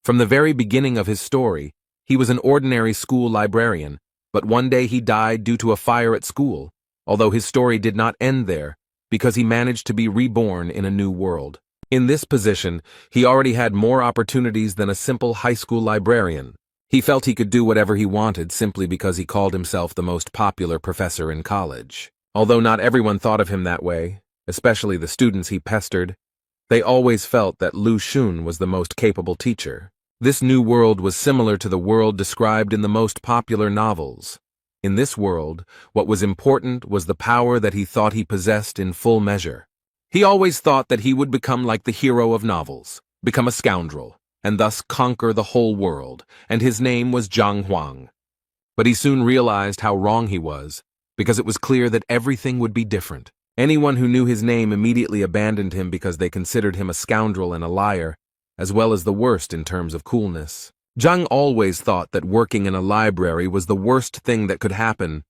From the very beginning of his story, he was an ordinary school librarian, but one day he died due to a fire at school, although his story did not end there, because he managed to be reborn in a new world. In this position, he already had more opportunities than a simple high school librarian. He felt he could do whatever he wanted simply because he called himself the most popular professor in college. Although not everyone thought of him that way, especially the students he pestered, they always felt that Lu Xun was the most capable teacher. This new world was similar to the world described in the most popular novels. In this world, what was important was the power that he thought he possessed in full measure. He always thought that he would become like the hero of novels, become a scoundrel, and thus conquer the whole world, and his name was Zhang Huang. But he soon realized how wrong he was, because it was clear that everything would be different. Anyone who knew his name immediately abandoned him because they considered him a scoundrel and a liar, as well as the worst in terms of coolness. Zhang always thought that working in a library was the worst thing that could happen,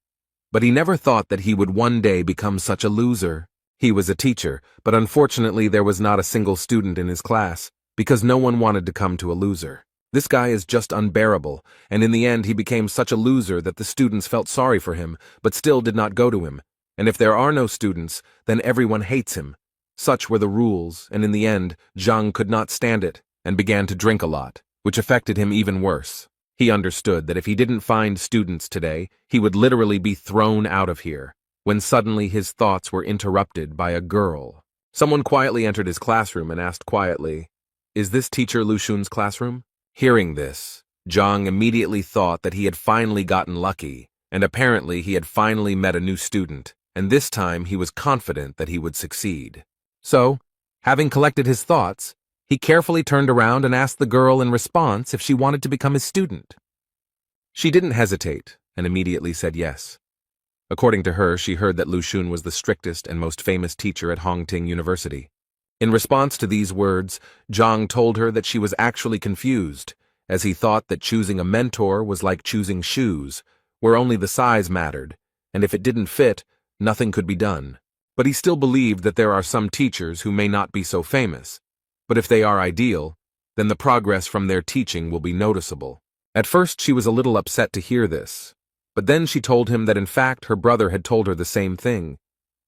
but he never thought that he would one day become such a loser. He was a teacher, but unfortunately there was not a single student in his class, because no one wanted to come to a loser. This guy is just unbearable, and in the end he became such a loser that the students felt sorry for him, but still did not go to him. And if there are no students, then everyone hates him. Such were the rules, and in the end, Zhang could not stand it, and began to drink a lot, which affected him even worse. He understood that if he didn't find students today, he would literally be thrown out of here, when suddenly his thoughts were interrupted by a girl. Someone quietly entered his classroom and asked quietly, "Is this teacher Lu Xun's classroom?" Hearing this, Zhang immediately thought that he had finally gotten lucky, and apparently he had finally met a new student, and this time he was confident that he would succeed. So, having collected his thoughts, he carefully turned around and asked the girl in response if she wanted to become his student. She didn't hesitate, and immediately said yes. According to her, she heard that Lu Xun was the strictest and most famous teacher at Hongting University. In response to these words, Zhang told her that she was actually confused, as he thought that choosing a mentor was like choosing shoes, where only the size mattered, and if it didn't fit, nothing could be done. But he still believed that there are some teachers who may not be so famous, but if they are ideal, then the progress from their teaching will be noticeable. At first she was a little upset to hear this, but then she told him that in fact her brother had told her the same thing,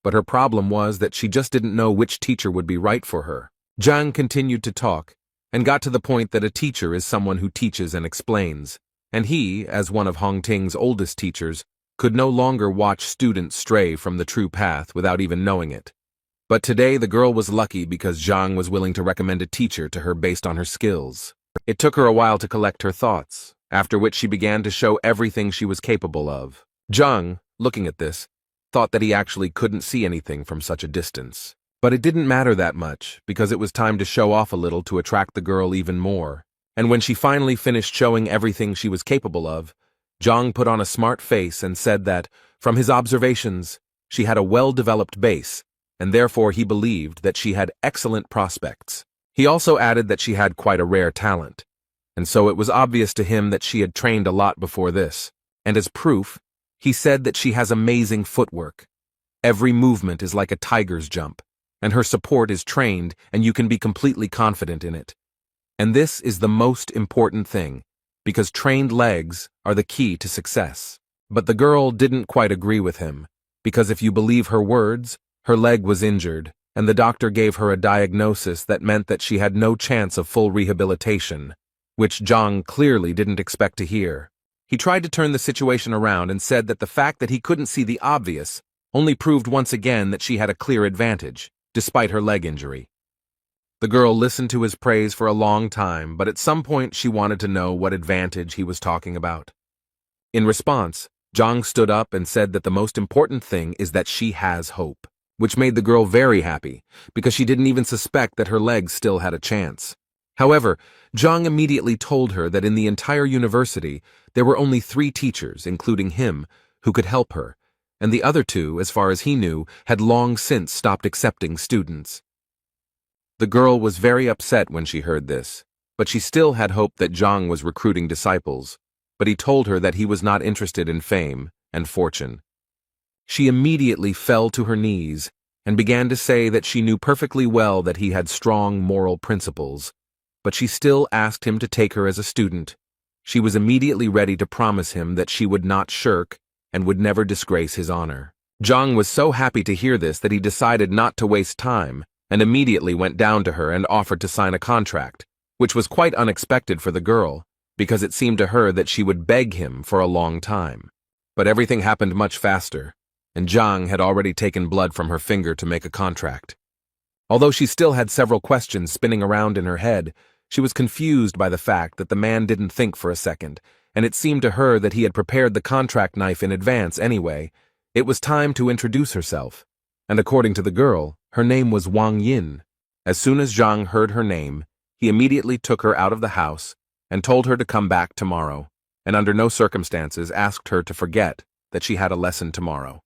but her problem was that she just didn't know which teacher would be right for her. Zhang continued to talk, and got to the point that a teacher is someone who teaches and explains, and he, as one of Hongting's oldest teachers, could no longer watch students stray from the true path without even knowing it. But today the girl was lucky because Zhang was willing to recommend a teacher to her based on her skills. It took her a while to collect her thoughts, after which she began to show everything she was capable of. Zhang, looking at this, thought that he actually couldn't see anything from such a distance. But it didn't matter that much, because it was time to show off a little to attract the girl even more. And when she finally finished showing everything she was capable of, Zhang put on a smart face and said that, from his observations, she had a well-developed base, and therefore he believed that she had excellent prospects. He also added that she had quite a rare talent, and so it was obvious to him that she had trained a lot before this, and as proof, he said that she has amazing footwork. Every movement is like a tiger's jump, and her support is trained and you can be completely confident in it. And this is the most important thing, because trained legs are the key to success. But the girl didn't quite agree with him, because if you believe her words, her leg was injured, and the doctor gave her a diagnosis that meant that she had no chance of full rehabilitation, which Zhang clearly didn't expect to hear. He tried to turn the situation around and said that the fact that he couldn't see the obvious only proved once again that she had a clear advantage, despite her leg injury. The girl listened to his praise for a long time, but at some point she wanted to know what advantage he was talking about. In response, Zhang stood up and said that the most important thing is that she has hope, which made the girl very happy, because she didn't even suspect that her legs still had a chance. However, Zhang immediately told her that in the entire university, there were only 3 teachers, including him, who could help her, and the other 2, as far as he knew, had long since stopped accepting students. The girl was very upset when she heard this, but she still had hope that Zhang was recruiting disciples, but he told her that he was not interested in fame and fortune. She immediately fell to her knees and began to say that she knew perfectly well that he had strong moral principles, but she still asked him to take her as a student. She was immediately ready to promise him that she would not shirk and would never disgrace his honor. Zhang was so happy to hear this that he decided not to waste time and immediately went down to her and offered to sign a contract, which was quite unexpected for the girl, because it seemed to her that she would beg him for a long time. But everything happened much faster, and Zhang had already taken blood from her finger to make a contract. Although she still had several questions spinning around in her head, she was confused by the fact that the man didn't think for a second, and it seemed to her that he had prepared the contract knife in advance anyway. It was time to introduce herself, and according to the girl, her name was Wang Yin. As soon as Zhang heard her name, he immediately took her out of the house and told her to come back tomorrow, and under no circumstances asked her to forget that she had a lesson tomorrow.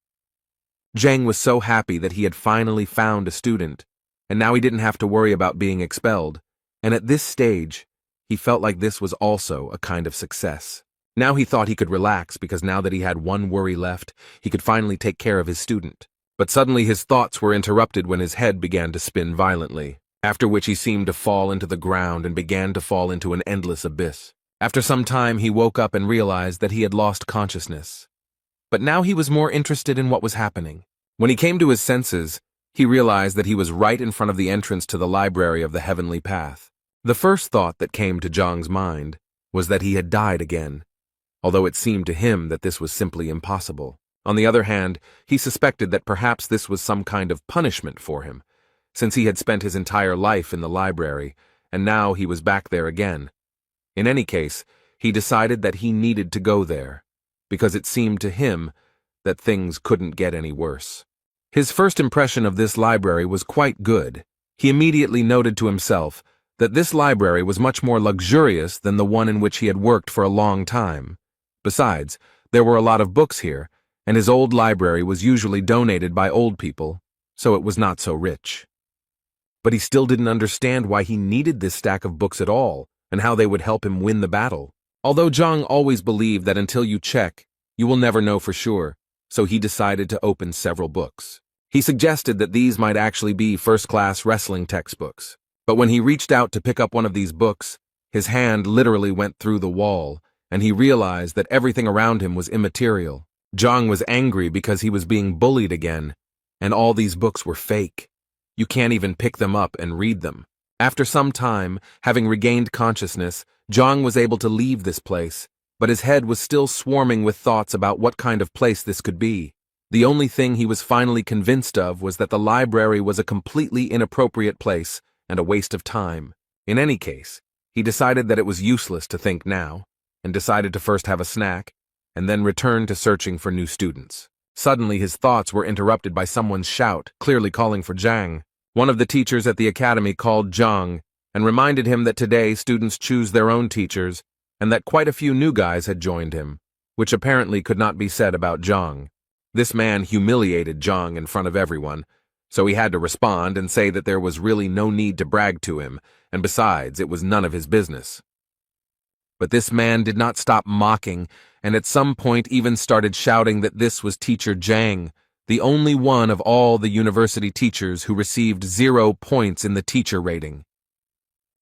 Zhang was so happy that he had finally found a student, and now he didn't have to worry about being expelled, and at this stage, he felt like this was also a kind of success. Now he thought he could relax because now that he had one worry left, he could finally take care of his student. But suddenly his thoughts were interrupted when his head began to spin violently, after which he seemed to fall into the ground and began to fall into an endless abyss. After some time he woke up and realized that he had lost consciousness. But now he was more interested in what was happening. When he came to his senses, he realized that he was right in front of the entrance to the library of the Heavenly Path. The first thought that came to Zhang's mind was that he had died again, although it seemed to him that this was simply impossible. On the other hand, he suspected that perhaps this was some kind of punishment for him, since he had spent his entire life in the library, and now he was back there again. In any case, he decided that he needed to go there, because it seemed to him that things couldn't get any worse. His first impression of this library was quite good. He immediately noted to himself that this library was much more luxurious than the one in which he had worked for a long time. Besides, there were a lot of books here, and his old library was usually donated by old people, so it was not so rich. But he still didn't understand why he needed this stack of books at all, and how they would help him win the battle. Although Zhang always believed that until you check, you will never know for sure, so he decided to open several books. He suggested that these might actually be first-class wrestling textbooks. But when he reached out to pick up one of these books, his hand literally went through the wall, and he realized that everything around him was immaterial. Zhang was angry because he was being bullied again, and all these books were fake. You can't even pick them up and read them. After some time, having regained consciousness, Zhang was able to leave this place, but his head was still swarming with thoughts about what kind of place this could be. The only thing he was finally convinced of was that the library was a completely inappropriate place and a waste of time. In any case, he decided that it was useless to think now, and decided to first have a snack, and then return to searching for new students. Suddenly his thoughts were interrupted by someone's shout, clearly calling for Zhang. One of the teachers at the academy called Zhang and reminded him that today students choose their own teachers and that quite a few new guys had joined him, which apparently could not be said about Zhang. This man humiliated Zhang in front of everyone, so he had to respond and say that there was really no need to brag to him, and besides, it was none of his business. But this man did not stop mocking, and at some point even started shouting that this was teacher Zhang, the only one of all the university teachers who received 0 points in the teacher rating.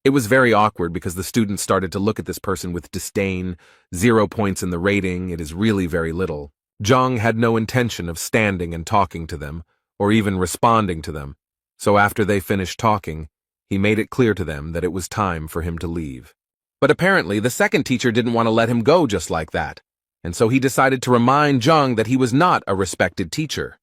It was very awkward because the students started to look at this person with disdain. 0 points in the rating, it is really very little. Zhang had no intention of standing and talking to them, or even responding to them, so after they finished talking, he made it clear to them that it was time for him to leave. But apparently the second teacher didn't want to let him go just like that, and so he decided to remind Zhang that he was not a respected teacher.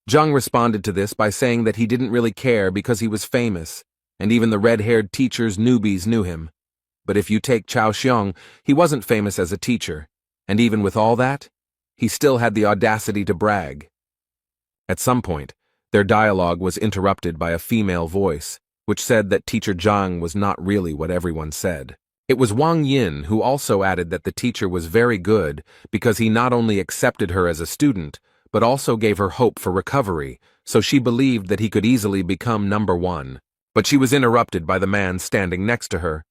Zhang responded to this by saying that he didn't really care because he was famous, and even the red-haired teacher's newbies knew him. But if you take Chao Xiong, he wasn't famous as a teacher, and even with all that, he still had the audacity to brag. At some point, their dialogue was interrupted by a female voice, which said that teacher Zhang was not really what everyone said. It was Wang Yin who also added that the teacher was very good because he not only accepted her as a student, but also gave her hope for recovery, so she believed that he could easily become number 1. But she was interrupted by the man standing next to her.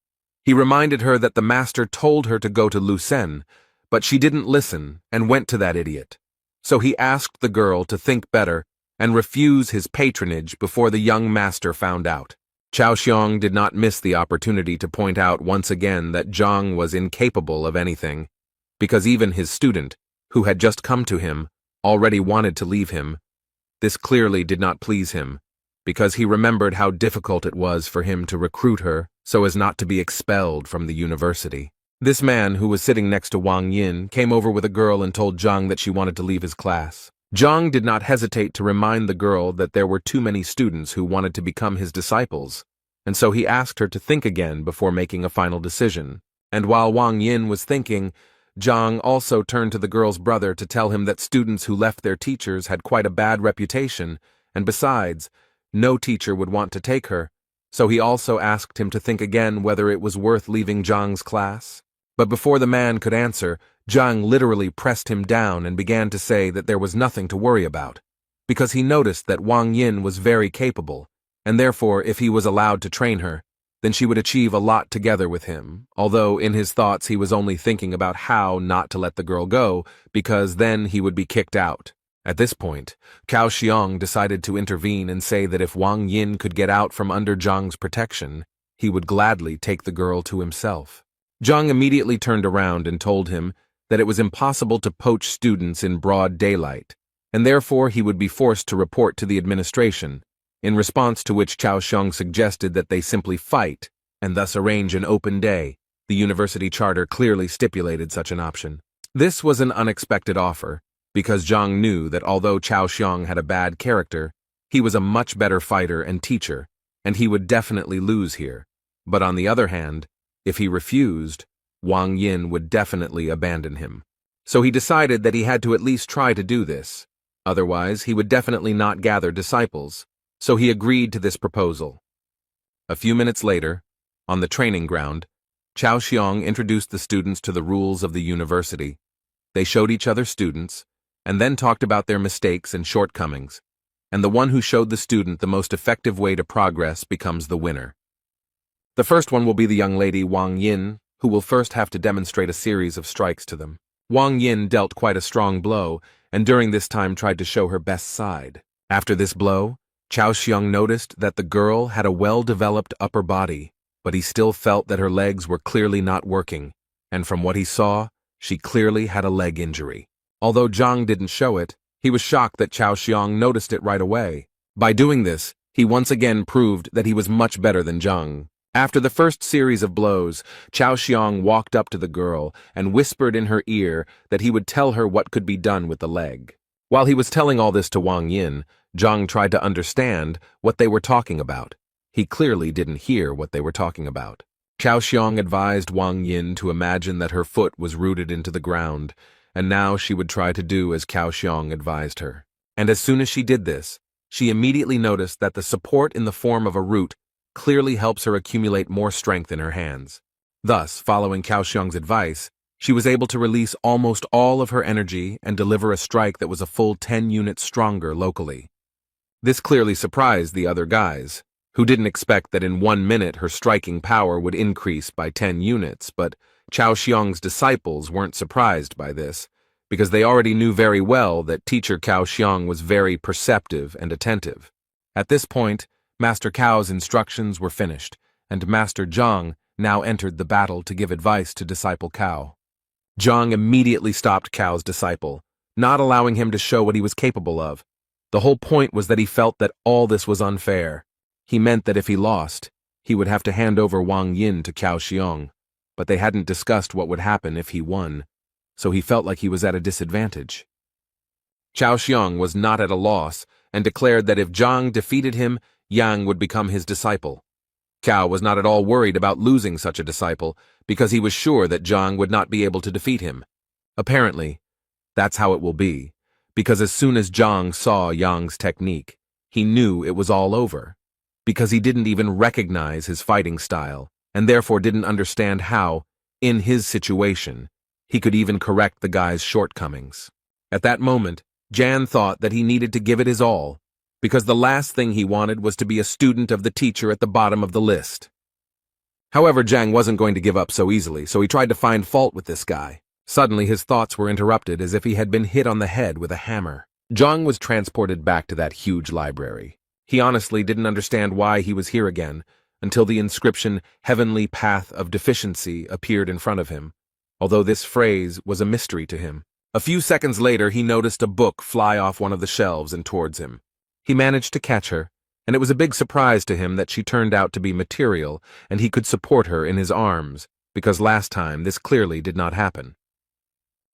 He reminded her that the master told her to go to Lucen, but she didn't listen and went to that idiot. So he asked the girl to think better and refuse his patronage before the young master found out. Chao Xiong did not miss the opportunity to point out once again that Zhang was incapable of anything, because even his student, who had just come to him, already wanted to leave him. This clearly did not please him, because he remembered how difficult it was for him to recruit her so as not to be expelled from the university. This man, who was sitting next to Wang Yin, came over with a girl and told Zhang that she wanted to leave his class. Zhang did not hesitate to remind the girl that there were too many students who wanted to become his disciples, and so he asked her to think again before making a final decision. And while Wang Yin was thinking, Zhang also turned to the girl's brother to tell him that students who left their teachers had quite a bad reputation, and besides, no teacher would want to take her, so he also asked him to think again whether it was worth leaving Zhang's class. But before the man could answer, Zhang literally pressed him down and began to say that there was nothing to worry about, because he noticed that Wang Yin was very capable, and therefore if he was allowed to train her, then she would achieve a lot together with him, although in his thoughts he was only thinking about how not to let the girl go, because then he would be kicked out. At this point, Cao Xiong decided to intervene and say that if Wang Yin could get out from under Zhang's protection, he would gladly take the girl to himself. Zhang immediately turned around and told him that it was impossible to poach students in broad daylight, and therefore he would be forced to report to the administration, in response to which Cao Xiong suggested that they simply fight and thus arrange an open day. The university charter clearly stipulated such an option. This was an unexpected offer, because Zhang knew that although Cao Xiong had a bad character, he was a much better fighter and teacher, and he would definitely lose here. But on the other hand, if he refused, Wang Yin would definitely abandon him. So he decided that he had to at least try to do this. Otherwise, he would definitely not gather disciples. So he agreed to this proposal. A few minutes later, on the training ground, Cao Xiong introduced the students to the rules of the university. They showed each other students, and then talked about their mistakes and shortcomings, and the one who showed the student the most effective way to progress becomes the winner. The first one will be the young lady Wang Yin, who will first have to demonstrate a series of strikes to them. Wang Yin dealt quite a strong blow, and during this time tried to show her best side. After this blow, Cao Xiong noticed that the girl had a well-developed upper body, but he still felt that her legs were clearly not working, and from what he saw, she clearly had a leg injury. Although Zhang didn't show it, he was shocked that Cao Xiong noticed it right away. By doing this, he once again proved that he was much better than Zhang. After the first series of blows, Cao Xiong walked up to the girl and whispered in her ear that he would tell her what could be done with the leg. While he was telling all this to Wang Yin, Zhang tried to understand what they were talking about. He clearly didn't hear what they were talking about. Cao Xiong advised Wang Yin to imagine that her foot was rooted into the ground, and now she would try to do as Cao Xiong advised her. And as soon as she did this, she immediately noticed that the support in the form of a root clearly helps her accumulate more strength in her hands. Thus, following Cao Xiong's advice, she was able to release almost all of her energy and deliver a strike that was a full 10 units stronger locally. This clearly surprised the other guys, who didn't expect that in 1 minute her striking power would increase by 10 units, but Cao Xiong's disciples weren't surprised by this, because they already knew very well that teacher Cao Xiong was very perceptive and attentive. At this point, Master Cao's instructions were finished, and Master Zhang now entered the battle to give advice to disciple Cao. Zhang immediately stopped Cao's disciple, not allowing him to show what he was capable of. The whole point was that he felt that all this was unfair. He meant that if he lost, he would have to hand over Wang Yin to Cao Xiong, but they hadn't discussed what would happen if he won, so he felt like he was at a disadvantage. Cao Xiong was not at a loss and declared that if Zhang defeated him, Yang would become his disciple. Cao was not at all worried about losing such a disciple because he was sure that Zhang would not be able to defeat him. Apparently, that's how it will be, because as soon as Zhang saw Yang's technique, he knew it was all over, because he didn't even recognize his fighting style, and therefore didn't understand how, in his situation, he could even correct the guy's shortcomings. At that moment, Jan thought that he needed to give it his all, because the last thing he wanted was to be a student of the teacher at the bottom of the list. However, Zhang wasn't going to give up so easily, so he tried to find fault with this guy. Suddenly, his thoughts were interrupted as if he had been hit on the head with a hammer. Zhang was transported back to that huge library. He honestly didn't understand why he was here again, until the inscription "Heavenly Path of Deficiency" appeared in front of him, although this phrase was a mystery to him. A few seconds later, he noticed a book fly off one of the shelves and towards him. He managed to catch her, and it was a big surprise to him that she turned out to be material and he could support her in his arms, because last time this clearly did not happen.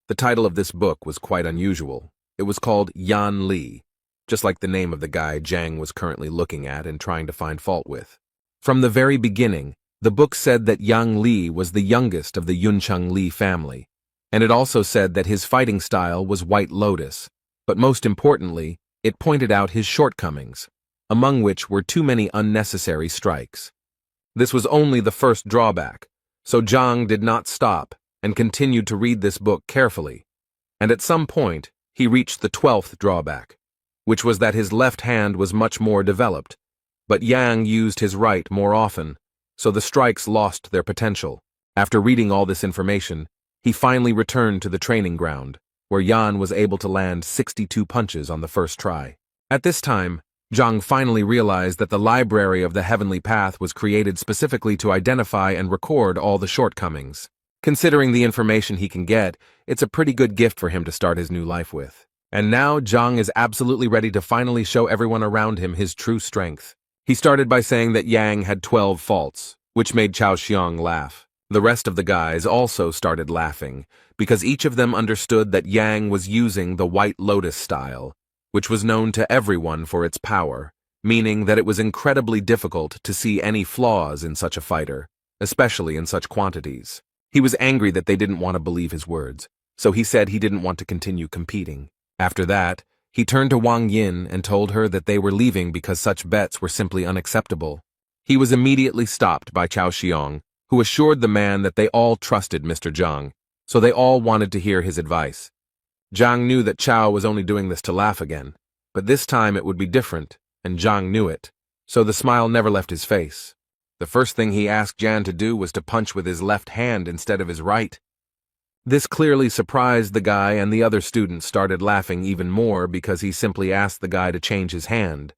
The title of this book was quite unusual. It was called Yan Li, just like the name of the guy Jang was currently looking at and trying to find fault with. From the very beginning, the book said that Yang Li was the youngest of the Yuncheng Li family, and it also said that his fighting style was White Lotus, but most importantly, it pointed out his shortcomings, among which were too many unnecessary strikes. This was only the first drawback, so Zhang did not stop and continued to read this book carefully, and at some point, he reached the 12th drawback, which was that his left hand was much more developed, but Yang used his right more often, so the strikes lost their potential. After reading all this information, he finally returned to the training ground, where Yan was able to land 62 punches on the first try. At this time, Zhang finally realized that the library of the Heavenly Path was created specifically to identify and record all the shortcomings. Considering the information he can get, it's a pretty good gift for him to start his new life with. And now Zhang is absolutely ready to finally show everyone around him his true strength. He started by saying that Yang had 12 faults, which made Chao Xiong laugh. The rest of the guys also started laughing, because each of them understood that Yang was using the White Lotus style, which was known to everyone for its power, meaning that it was incredibly difficult to see any flaws in such a fighter, especially in such quantities. He was angry that they didn't want to believe his words, so he said he didn't want to continue competing. After that, he turned to Wang Yin and told her that they were leaving because such bets were simply unacceptable. He was immediately stopped by Chao Xiong, who assured the man that they all trusted Mr. Zhang, so they all wanted to hear his advice. Zhang knew that Chao was only doing this to laugh again, but this time it would be different, and Zhang knew it, so the smile never left his face. The first thing he asked Jan to do was to punch with his left hand instead of his right. This clearly surprised the guy, and the other students started laughing even more because he simply asked the guy to change his hand.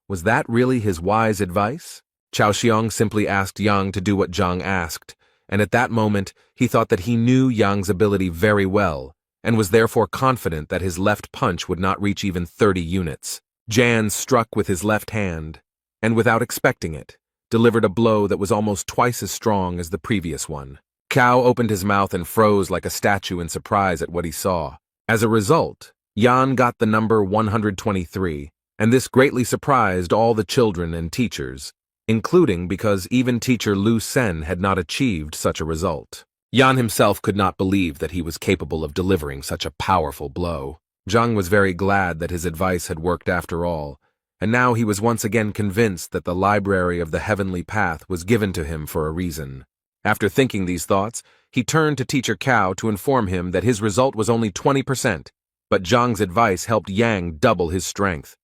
Was that really his wise advice? Chao Xiong simply asked Yang to do what Zhang asked, and at that moment he thought that he knew Yang's ability very well, and was therefore confident that his left punch would not reach even 30 units. Jan struck with his left hand, and without expecting it, delivered a blow that was almost twice as strong as the previous one. Cao opened his mouth and froze like a statue in surprise at what he saw. As a result, Yan got the number 123, and this greatly surprised all the children and teachers, including because even teacher Lu Sen had not achieved such a result. Yan himself could not believe that he was capable of delivering such a powerful blow. Zhang was very glad that his advice had worked after all, and now he was once again convinced that the library of the Heavenly Path was given to him for a reason. After thinking these thoughts, he turned to teacher Cao to inform him that his result was only 20%, but Zhang's advice helped Yang double his strength.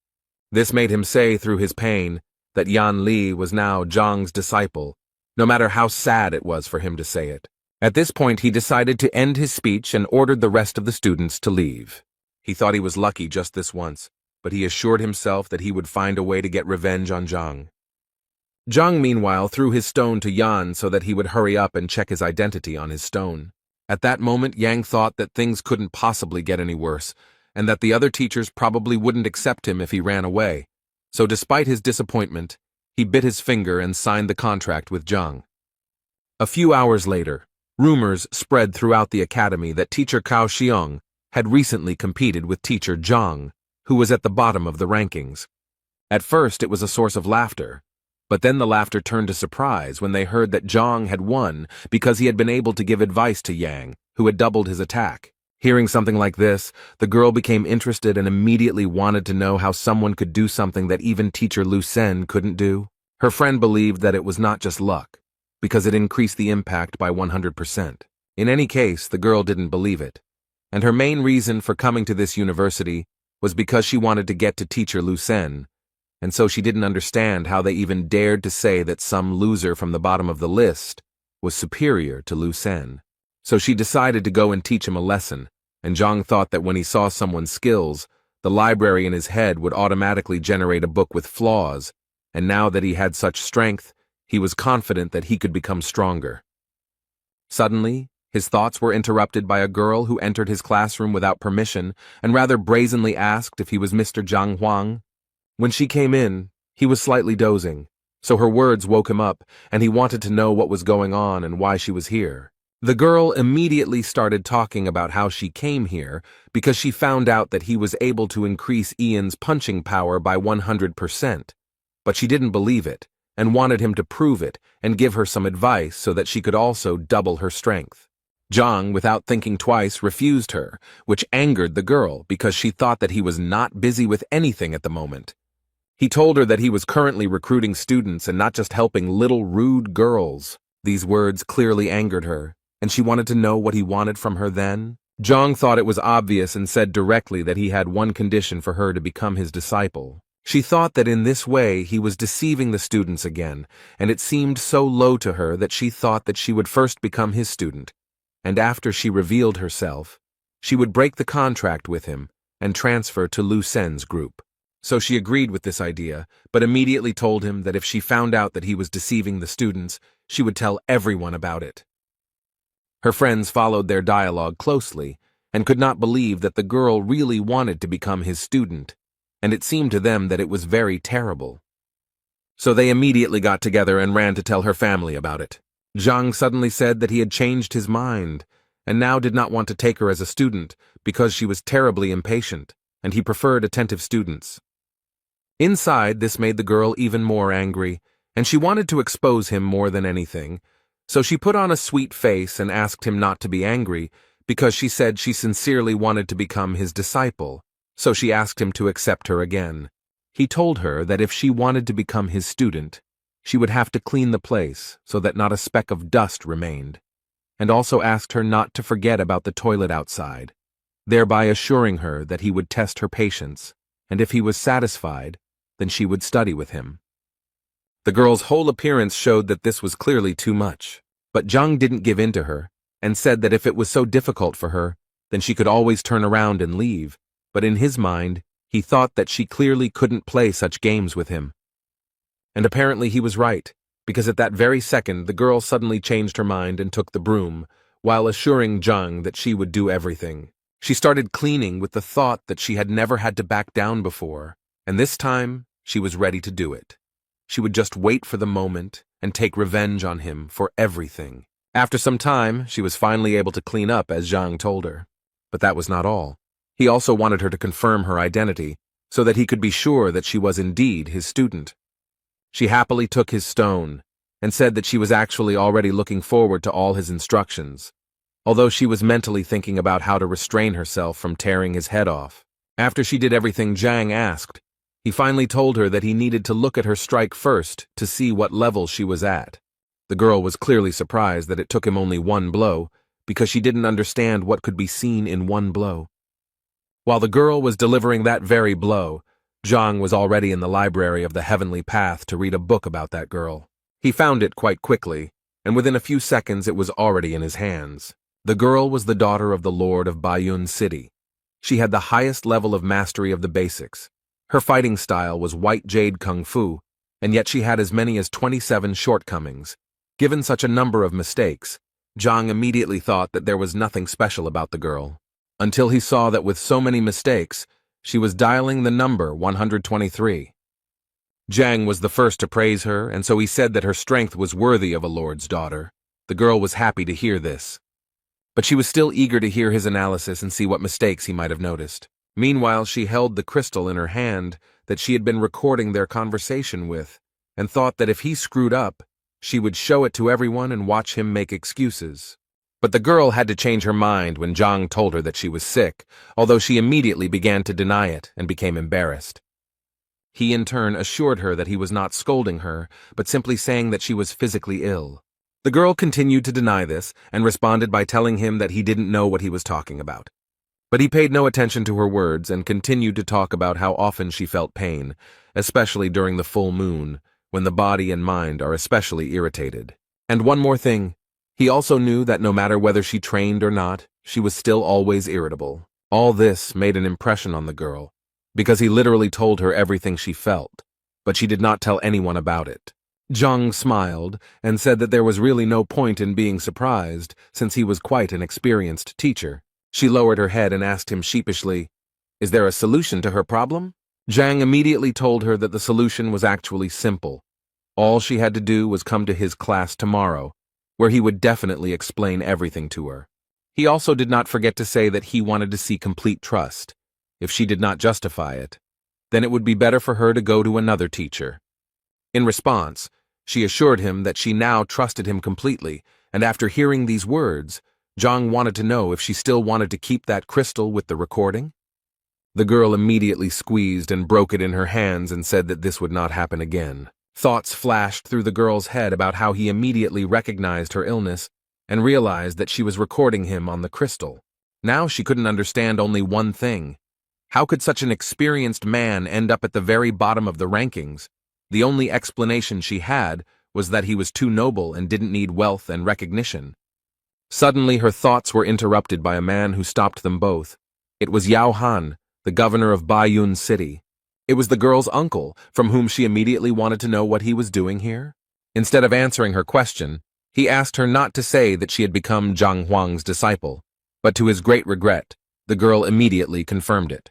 This made him say through his pain that Yan Li was now Zhang's disciple, no matter how sad it was for him to say it. At this point, he decided to end his speech and ordered the rest of the students to leave. He thought he was lucky just this once, but he assured himself that he would find a way to get revenge on Zhang. Zhang, meanwhile, threw his stone to Yan so that he would hurry up and check his identity on his stone. At that moment, Yang thought that things couldn't possibly get any worse, and that the other teachers probably wouldn't accept him if he ran away. So despite his disappointment, he bit his finger and signed the contract with Zhang. A few hours later, rumors spread throughout the academy that teacher Cao Xiong had recently competed with teacher Zhang, who was at the bottom of the rankings. At first, it was a source of laughter, but then the laughter turned to surprise when they heard that Zhang had won because he had been able to give advice to Yang, who had doubled his attack. Hearing something like this, the girl became interested and immediately wanted to know how someone could do something that even teacher Lu Sen couldn't do. Her friend believed that it was not just luck, because it increased the impact by 100%. In any case, the girl didn't believe it, and her main reason for coming to this university was because she wanted to get to teacher Lu Sen, and so she didn't understand how they even dared to say that some loser from the bottom of the list was superior to Lu Sen. So she decided to go and teach him a lesson, and Zhang thought that when he saw someone's skills, the library in his head would automatically generate a book with flaws, and now that he had such strength, He was confident that he could become stronger. Suddenly, his thoughts were interrupted by a girl who entered his classroom without permission and rather brazenly asked if he was Mr. Zhang Huang. When she came in, he was slightly dozing, so her words woke him up, and he wanted to know what was going on and why she was here. The girl immediately started talking about how she came here because she found out that he was able to increase Ian's punching power by 100%, but she didn't believe it and wanted him to prove it and give her some advice so that she could also double her strength. Zhang, without thinking twice, refused her, which angered the girl because she thought that he was not busy with anything at the moment. He told her that he was currently recruiting students and not just helping little rude girls. These words clearly angered her, and she wanted to know what he wanted from her then. Zhang thought it was obvious and said directly that he had one condition for her to become his disciple. She thought that in this way he was deceiving the students again, and it seemed so low to her that she thought that she would first become his student, and after she revealed herself, she would break the contract with him and transfer to Lu Sen's group. So she agreed with this idea, but immediately told him that if she found out that he was deceiving the students, she would tell everyone about it. Her friends followed their dialogue closely and could not believe that the girl really wanted to become his student, and it seemed to them that it was very terrible. So they immediately got together and ran to tell her family about it. Zhang suddenly said that he had changed his mind and now did not want to take her as a student because she was terribly impatient, and he preferred attentive students. Inside, this made the girl even more angry, and she wanted to expose him more than anything, so she put on a sweet face and asked him not to be angry because she said she sincerely wanted to become his disciple, so she asked him to accept her again. He told her that if she wanted to become his student, she would have to clean the place so that not a speck of dust remained, and also asked her not to forget about the toilet outside, thereby assuring her that he would test her patience, and if he was satisfied, then she would study with him. The girl's whole appearance showed that this was clearly too much, but Zhang didn't give in to her, and said that if it was so difficult for her, then she could always turn around and leave, but in his mind, he thought that she clearly couldn't play such games with him. And apparently he was right, because at that very second the girl suddenly changed her mind and took the broom, while assuring Zhang that she would do everything. She started cleaning with the thought that she had never had to back down before, and this time she was ready to do it. She would just wait for the moment and take revenge on him for everything. After some time, she was finally able to clean up as Zhang told her. But that was not all. He also wanted her to confirm her identity, so that he could be sure that she was indeed his student. She happily took his stone, and said that she was actually already looking forward to all his instructions, although she was mentally thinking about how to restrain herself from tearing his head off. After she did everything Zhang asked, he finally told her that he needed to look at her strike first to see what level she was at. The girl was clearly surprised that it took him only one blow, because she didn't understand what could be seen in one blow. While the girl was delivering that very blow, Zhang was already in the library of the Heavenly Path to read a book about that girl. He found it quite quickly, and within a few seconds it was already in his hands. The girl was the daughter of the Lord of Bayun City. She had the highest level of mastery of the basics. Her fighting style was white jade kung fu, and yet she had as many as 27 shortcomings. Given such a number of mistakes, Zhang immediately thought that there was nothing special about the girl, until he saw that with so many mistakes, she was dialing the number 123. Zhang was the first to praise her, and so he said that her strength was worthy of a lord's daughter. The girl was happy to hear this, but she was still eager to hear his analysis and see what mistakes he might have noticed. Meanwhile, she held the crystal in her hand that she had been recording their conversation with, and thought that if he screwed up, she would show it to everyone and watch him make excuses. But the girl had to change her mind when Zhang told her that she was sick, although she immediately began to deny it and became embarrassed. He in turn assured her that he was not scolding her, but simply saying that she was physically ill. The girl continued to deny this and responded by telling him that he didn't know what he was talking about. But he paid no attention to her words and continued to talk about how often she felt pain, especially during the full moon, when the body and mind are especially irritated. And one more thing, he also knew that no matter whether she trained or not, she was still always irritable. All this made an impression on the girl, because he literally told her everything she felt, but she did not tell anyone about it. Zhang smiled and said that there was really no point in being surprised, since he was quite an experienced teacher. She lowered her head and asked him sheepishly, "Is there a solution to her problem?" Zhang immediately told her that the solution was actually simple. All she had to do was come to his class tomorrow, where he would definitely explain everything to her. He also did not forget to say that he wanted to see complete trust. If she did not justify it, then it would be better for her to go to another teacher. In response, she assured him that she now trusted him completely, and after hearing these words, Zhang wanted to know if she still wanted to keep that crystal with the recording. The girl immediately squeezed and broke it in her hands and said that this would not happen again. Thoughts flashed through the girl's head about how he immediately recognized her illness and realized that she was recording him on the crystal. Now she couldn't understand only one thing. How could such an experienced man end up at the very bottom of the rankings? The only explanation she had was that he was too noble and didn't need wealth and recognition. Suddenly her thoughts were interrupted by a man who stopped them both. It was Yao Han, the governor of Baiyun City. It was the girl's uncle, from whom she immediately wanted to know what he was doing here. Instead of answering her question, he asked her not to say that she had become Zhang Huang's disciple, but to his great regret, the girl immediately confirmed it.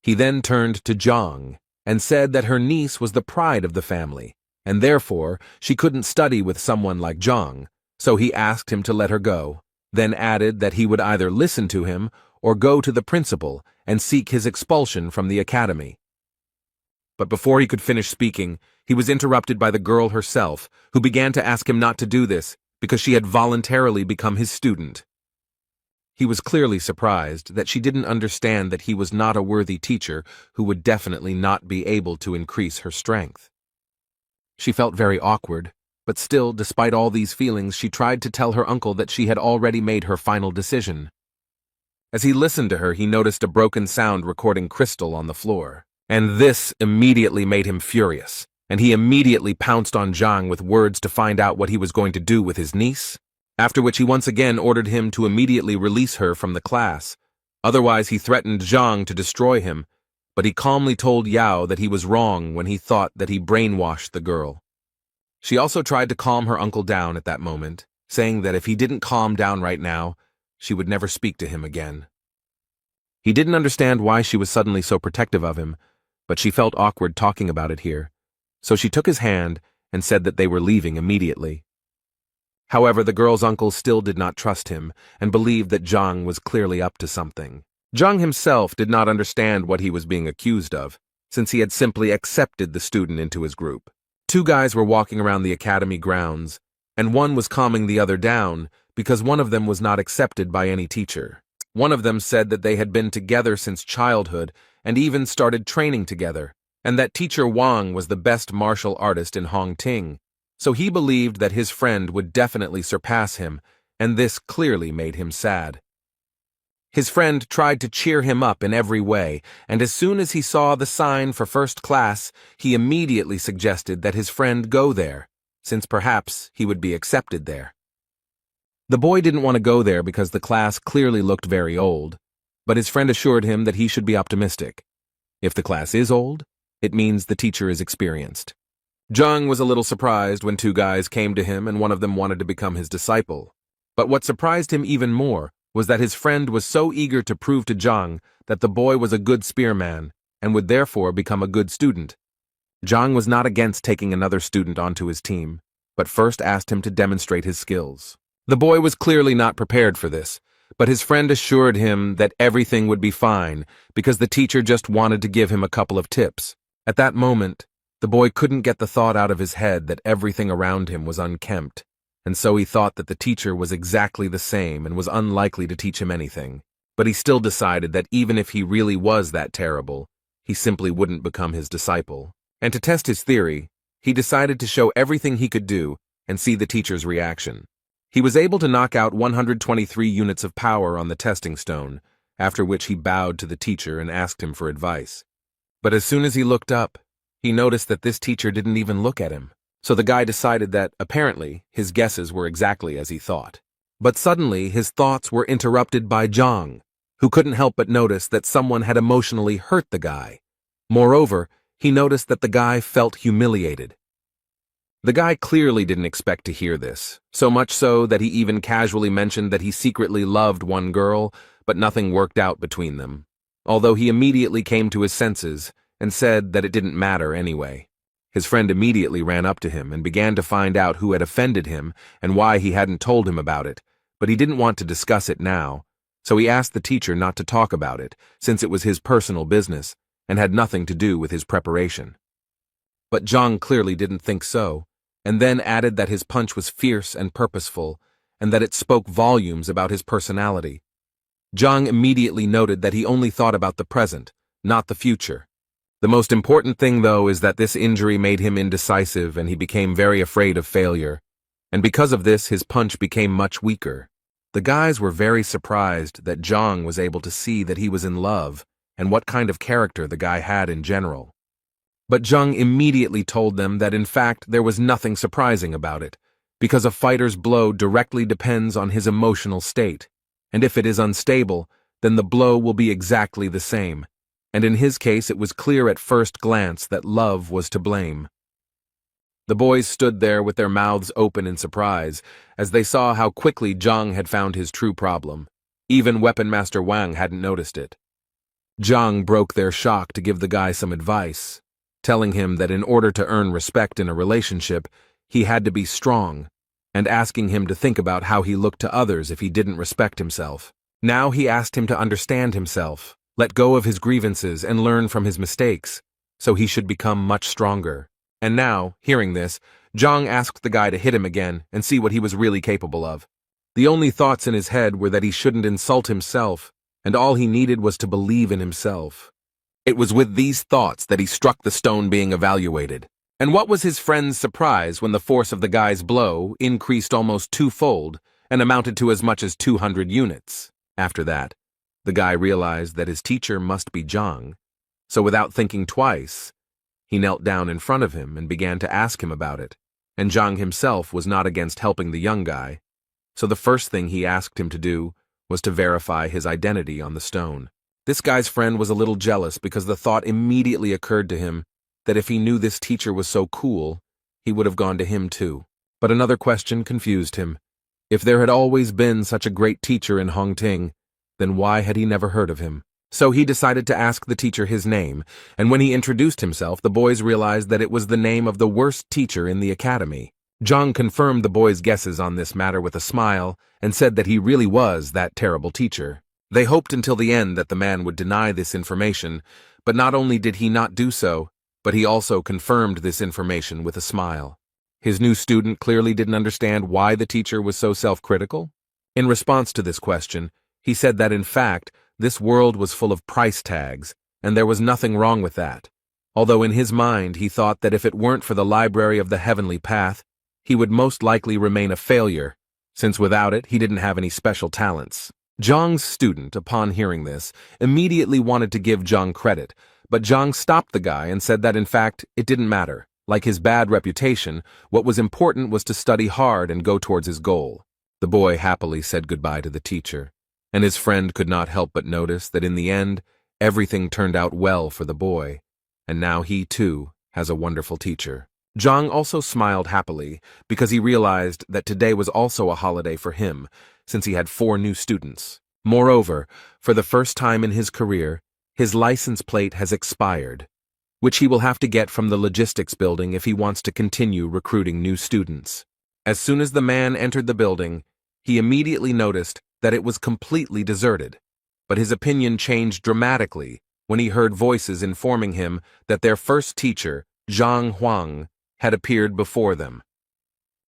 He then turned to Zhang and said that her niece was the pride of the family, and therefore she couldn't study with someone like Zhang, so he asked him to let her go, then added that he would either listen to him or go to the principal and seek his expulsion from the academy. But before he could finish speaking, he was interrupted by the girl herself, who began to ask him not to do this because she had voluntarily become his student. He was clearly surprised that she didn't understand that he was not a worthy teacher who would definitely not be able to increase her strength. She felt very awkward, but still, despite all these feelings, she tried to tell her uncle that she had already made her final decision. As he listened to her, he noticed a broken sound recording crystal on the floor, and this immediately made him furious, and he immediately pounced on Zhang with words to find out what he was going to do with his niece. After which he once again ordered him to immediately release her from the class. Otherwise, he threatened Zhang to destroy him, but he calmly told Yao that he was wrong when he thought that he brainwashed the girl. She also tried to calm her uncle down at that moment, saying that if he didn't calm down right now, she would never speak to him again. He didn't understand why she was suddenly so protective of him, but she felt awkward talking about it here, so she took his hand and said that they were leaving immediately. However, the girl's uncle still did not trust him and believed that Zhang was clearly up to something. Zhang himself did not understand what he was being accused of, since he had simply accepted the student into his group. Two guys were walking around the academy grounds, and one was calming the other down because one of them was not accepted by any teacher. One of them said that they had been together since childhood and even started training together, and that teacher Wang was the best martial artist in Hongting. So he believed that his friend would definitely surpass him, and this clearly made him sad. His friend tried to cheer him up in every way, and as soon as he saw the sign for first class, he immediately suggested that his friend go there, since perhaps he would be accepted there. The boy didn't want to go there because the class clearly looked very old, but his friend assured him that he should be optimistic. If the class is old, it means the teacher is experienced. Zhang was a little surprised when two guys came to him and one of them wanted to become his disciple. But what surprised him even more was that his friend was so eager to prove to Zhang that the boy was a good spearman and would therefore become a good student. Zhang was not against taking another student onto his team, but first asked him to demonstrate his skills. The boy was clearly not prepared for this, but his friend assured him that everything would be fine because the teacher just wanted to give him a couple of tips. At that moment, the boy couldn't get the thought out of his head that everything around him was unkempt, and so he thought that the teacher was exactly the same and was unlikely to teach him anything. But he still decided that even if he really was that terrible, he simply wouldn't become his disciple. And to test his theory, he decided to show everything he could do and see the teacher's reaction. He was able to knock out 123 units of power on the testing stone, after which he bowed to the teacher and asked him for advice. But as soon as he looked up, he noticed that this teacher didn't even look at him. So the guy decided that, apparently, his guesses were exactly as he thought. But suddenly, his thoughts were interrupted by Zhang, who couldn't help but notice that someone had emotionally hurt the guy. Moreover, he noticed that the guy felt humiliated. The guy clearly didn't expect to hear this, so much so that he even casually mentioned that he secretly loved one girl, but nothing worked out between them. Although he immediately came to his senses and said that it didn't matter anyway. His friend immediately ran up to him and began to find out who had offended him and why he hadn't told him about it, but he didn't want to discuss it now, so he asked the teacher not to talk about it, since it was his personal business and had nothing to do with his preparation. But Zhang clearly didn't think so, and then added that his punch was fierce and purposeful, and that it spoke volumes about his personality. Zhang immediately noted that he only thought about the present, not the future. The most important thing, though, is that this injury made him indecisive and he became very afraid of failure, and because of this his punch became much weaker. The guys were very surprised that Zhang was able to see that he was in love and what kind of character the guy had in general. But Zhang immediately told them that in fact there was nothing surprising about it, because a fighter's blow directly depends on his emotional state, and if it is unstable, then the blow will be exactly the same, and in his case it was clear at first glance that love was to blame. The boys stood there with their mouths open in surprise, as they saw how quickly Zhang had found his true problem. Even Weapon Master Wang hadn't noticed it. Zhang broke their shock to give the guy some advice, telling him that in order to earn respect in a relationship, he had to be strong, and asking him to think about how he looked to others if he didn't respect himself. Now he asked him to understand himself, let go of his grievances and learn from his mistakes, so he should become much stronger. And now, hearing this, Zhang asked the guy to hit him again and see what he was really capable of. The only thoughts in his head were that he shouldn't insult himself, and all he needed was to believe in himself. It was with these thoughts that he struck the stone being evaluated. And what was his friend's surprise when the force of the guy's blow increased almost twofold and amounted to as much as 200 units. After that, the guy realized that his teacher must be Zhang, so without thinking twice, he knelt down in front of him and began to ask him about it, and Zhang himself was not against helping the young guy, so the first thing he asked him to do was to verify his identity on the stone. This guy's friend was a little jealous because the thought immediately occurred to him that if he knew this teacher was so cool, he would have gone to him too. But another question confused him. If there had always been such a great teacher in Hongting, then why had he never heard of him? So he decided to ask the teacher his name, and when he introduced himself, the boys realized that it was the name of the worst teacher in the academy. Zhang confirmed the boys' guesses on this matter with a smile and said that he really was that terrible teacher. They hoped until the end that the man would deny this information, but not only did he not do so, but he also confirmed this information with a smile. His new student clearly didn't understand why the teacher was so self-critical. In response to this question, he said that in fact, this world was full of price tags, and there was nothing wrong with that. Although in his mind he thought that if it weren't for the library of the heavenly path, he would most likely remain a failure, since without it he didn't have any special talents. Zhang's student, upon hearing this, immediately wanted to give Zhang credit, but Zhang stopped the guy and said that in fact it didn't matter. Like his bad reputation, what was important was to study hard and go towards his goal. The boy happily said goodbye to the teacher, and his friend could not help but notice that in the end, everything turned out well for the boy, and now he too has a wonderful teacher. Zhang also smiled happily because he realized that today was also a holiday for him, since he had 4 new students. Moreover, for the first time in his career, his license plate has expired, which he will have to get from the logistics building if he wants to continue recruiting new students. As soon as the man entered the building, he immediately noticed that it was completely deserted, but his opinion changed dramatically when he heard voices informing him that their first teacher, Zhang Huang, had appeared before them.